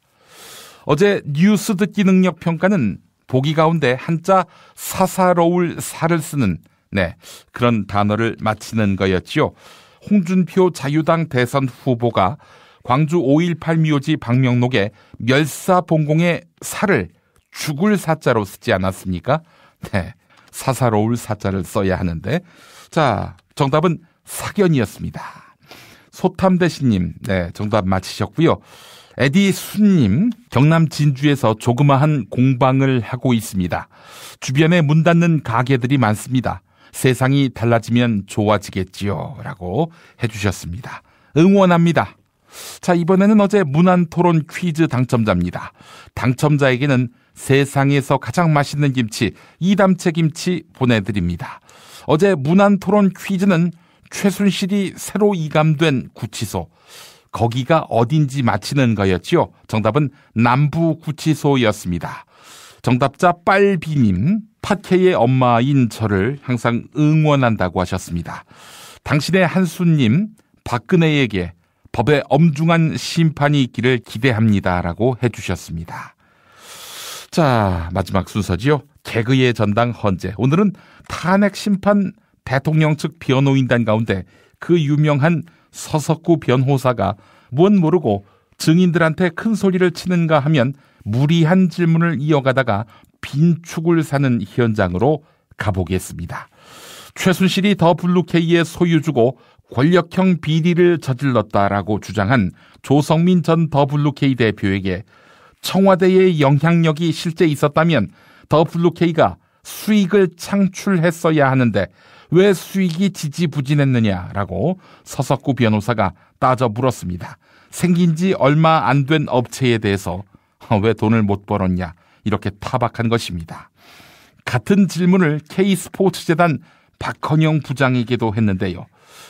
어제 뉴스 듣기 능력 평가는 보기 가운데 한자 사사로울 사를 쓰는 그런 단어를 맞히는 거였지요. 홍준표 자유당 대선 후보가 광주 5.18 묘지 방명록에 멸사봉공의 사를 죽을 사자로 쓰지 않았습니까? 사사로울 사자를 써야 하는데, 자, 정답은 사견이었습니다. 소탐대시님, 네, 정답 맞히셨고요. 에디순님, 경남 진주에서 조그마한 공방을 하고 있습니다. 주변에 문 닫는 가게들이 많습니다. 세상이 달라지면 좋아지겠지요. 라고 해주셨습니다. 응원합니다. 자, 이번에는 어제 문안토론 퀴즈 당첨자입니다. 당첨자에게는 세상에서 가장 맛있는 김치, 이담채 김치 보내드립니다. 어제 문안토론 퀴즈는 최순실이 새로 이감된 구치소, 거기가 어딘지 맞히는 거였지요. 정답은 남부구치소였습니다. 정답자 빨비님, 팟케의 엄마인 저를 항상 응원한다고 하셨습니다. 당신의 한수님, 박근혜에게 법의 엄중한 심판이 있기를 기대합니다라고 해주셨습니다. 자, 마지막 순서지요. 개그의 전당 헌재. 오늘은 탄핵 심판 대통령 측 변호인단 가운데 그 유명한 서석구 변호사가 무엇 모르고 증인들한테 큰 소리를 치는가 하면 무리한 질문을 이어가다가 빈축을 사는 현장으로 가보겠습니다. 최순실이 더 블루K의 소유주고 권력형 비리를 저질렀다라고 주장한 조성민 전 더 블루K 대표에게 청와대의 영향력이 실제 있었다면 더 블루K가 수익을 창출했어야 하는데 왜 수익이 지지부진했느냐라고 서석구 변호사가 따져 물었습니다. 생긴 지 얼마 안 된 업체에 대해서 왜 돈을 못 벌었냐 이렇게 타박한 것입니다. 같은 질문을 K스포츠재단 박헌영 부장에게도 했는데요.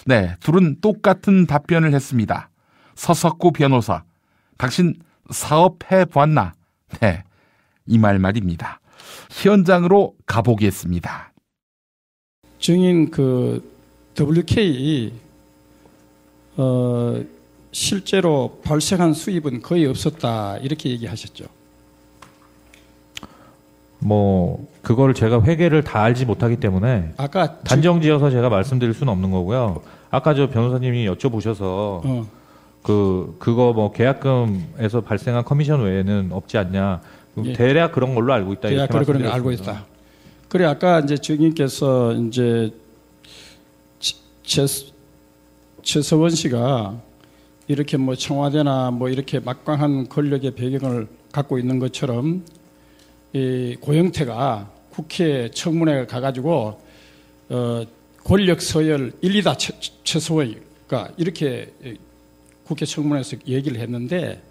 네, 둘은 똑같은 답변을 했습니다. 서석구 변호사, 당신 사업해봤나? 네, 이 말입니다. 현장으로 가보겠습니다. 증인 WK 실제로 발생한 수입은 거의 없었다 이렇게 얘기하셨죠. 그거를 제가 회계를 다 알지 못하기 때문에 아까 단정지어서 제가 말씀드릴 수는 없는 거고요. 아까 저 변호사님이 여쭤보셔서 그거 계약금에서 발생한 커미션 외에는 없지 않냐. 예. 대략 그런 걸로 알고 있다. 대략 그런 걸 알고 있다. 그래 아까 이제 증인께서 이제 최서원 씨가 이렇게 청와대나 이렇게 막강한 권력의 배경을 갖고 있는 것처럼 이 고영태가 국회 청문회에 가가지고 권력 서열 1, 2다 최서원이가 이렇게 국회 청문회에서 얘기를 했는데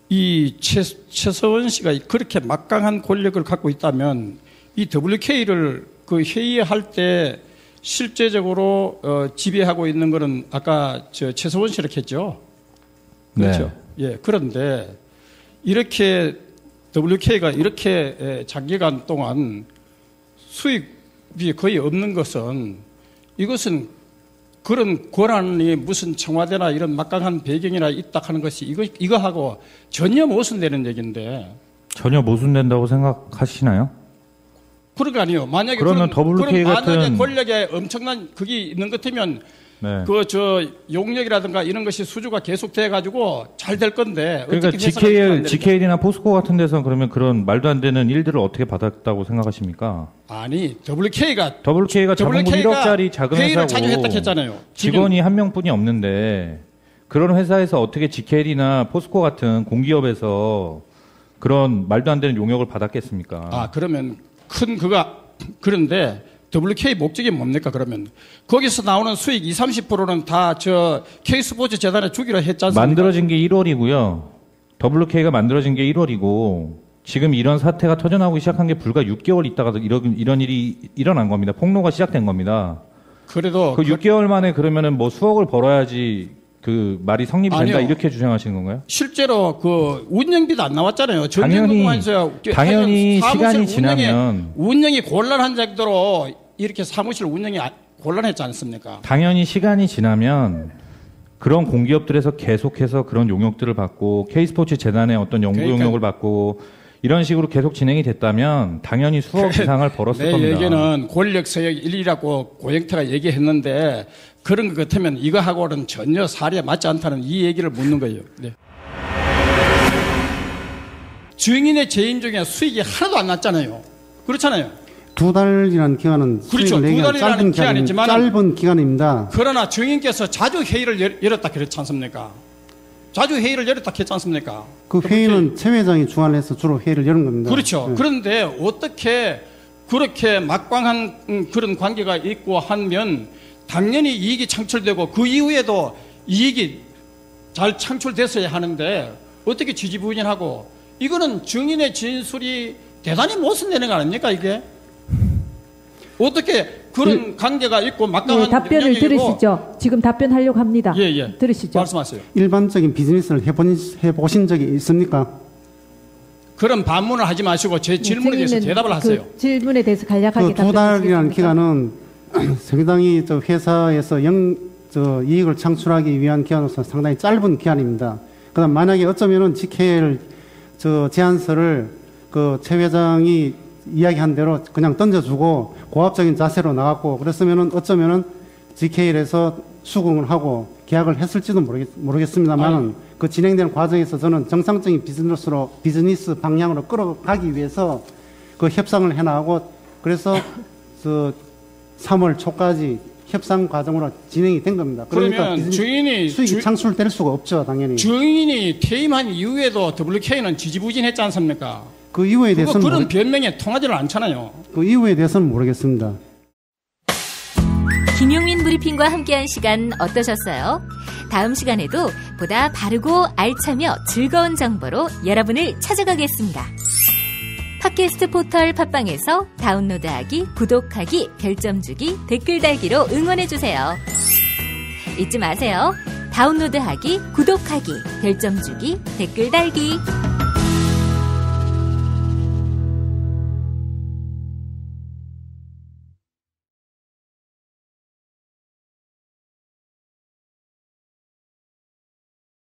이 최서원 씨가 그렇게 막강한 권력을 갖고 있다면 이 WK를 그 회의할 때 실제적으로 지배하고 있는 거는 아까 최서원 씨라고 했죠. 그렇죠. 네. 예. 그런데 이렇게 WK가 이렇게 장기간 동안 수익이 거의 없는 것은 이것은 그런 권한이 무슨 청와대나 이런 막강한 배경이나 있다 하는 것이 이거하고 전혀 모순되는 얘기인데. 전혀 모순된다고 생각하시나요? 그런 거 아니에요. 만약에 그러면 WK 같은 만약에 권력에 엄청난 그게 있는 것 같으면 네. 용역이라든가 이런 것이 수주가 계속돼 가지고 잘 될 건데. 그러니까 GKL이나 포스코 같은 데서 그러면 그런 말도 안 되는 일들을 어떻게 받았다고 생각하십니까? 아니, WK가 자본금 1억짜리 작은 회사고 자주했다 했잖아요. 직원이 한 명뿐이 없는데 그런 회사에서 어떻게 GKL이나 포스코 같은 공기업에서 그런 말도 안 되는 용역을 받았겠습니까? 그러면 그런데 WK 목적이 뭡니까, 그러면? 거기서 나오는 수익 20-30%는 다 K스포츠 재단에 주기로 했지 않습니까? 만들어진 게 1월이고요. WK가 만들어진 게 1월이고, 지금 이런 사태가 터져나오기 시작한 게 불과 6개월 있다가 이런 일이 일어난 겁니다. 폭로가 시작된 겁니다. 그래도. 6개월 만에 그러면은 수억을 벌어야지 그 말이 성립이 된다, 이렇게 주장하시는 건가요? 실제로 운영비도 안 나왔잖아요. 당연히 시간이 지나면 운영이 곤란한 정도로 이렇게 사무실 운영이 곤란했지 않습니까? 당연히 시간이 지나면 그런 공기업들에서 계속해서 그런 용역들을 받고 K스포츠 재단의 어떤 연구 용역을 받고 이런 식으로 계속 진행이 됐다면 당연히 수억 이상을 벌었을 겁니다. 내 얘기는 권력 서역 1위라고 고영태가 얘기했는데 그런 것 같으면 이거하고는 전혀 사례에 맞지 않다는 이 얘기를 묻는 거예요. 네. 증인의 재임 중에 수익이 하나도 안 났잖아요. 그렇잖아요. 2달이라는 기간은 그렇죠. 2달이라는 기간이지만 짧은 기간입니다. 그러나 증인께서 자주 회의를 열었다 그랬지 않습니까? 자주 회의를 열었다 했지 않습니까? 그 회의는 최 회장이 주관해서 주로 회의를 여는 겁니다. 그렇죠. 네. 그런데 어떻게 그렇게 막강한 그런 관계가 있고 하면 당연히 이익이 창출되고 그 이후에도 이익이 잘 창출됐어야 하는데 어떻게 지지부진하고 이거는 증인의 진술이 대단히 모순되는 거 아닙니까 이게? 어떻게 그런 관계가 있고 막강한 답변을 들으시죠. 지금 답변하려고 합니다. 예. 들으시죠. 말씀하세요. 일반적인 비즈니스를 해보신 적이 있습니까? 그런 반문을 하지 마시고 제 질문에 대해서 대답을 하세요. 그 질문에 대해서 간략하게 그 2달이라는 기간은 상당히 회사에서 이익을 창출하기 위한 기간으로서 상당히 짧은 기간입니다. 그다음 만약에 어쩌면은 GKL 제안서를 그 최 회장이 이야기한 대로 그냥 던져주고 고압적인 자세로 나갔고 그랬으면은 어쩌면은 GKL에서 수긍을 하고 계약을 했을지도 모르겠습니다만은 그 진행되는 과정에서 저는 정상적인 비즈니스 방향으로 끌어가기 위해서 그 협상을 해나가고 그래서 3월 초까지 협상 과정으로 진행이 된 겁니다. 그러니까 증인이 수익이 창출될 수가 없죠, 당연히. 증인이 퇴임한 이후에도 WK는 지지부진했지 않습니까? 그 이유에 대해서는 그런 변명에 통하지를 않잖아요. 그 이유에 대해서는 모르겠습니다. 김용민 브리핑과 함께한 시간 어떠셨어요? 다음 시간에도 보다 바르고 알차며 즐거운 정보로 여러분을 찾아가겠습니다. 팟캐스트 포털 팟빵에서 다운로드하기, 구독하기, 별점 주기, 댓글 달기로 응원해주세요. 잊지 마세요. 다운로드하기, 구독하기, 별점 주기, 댓글 달기.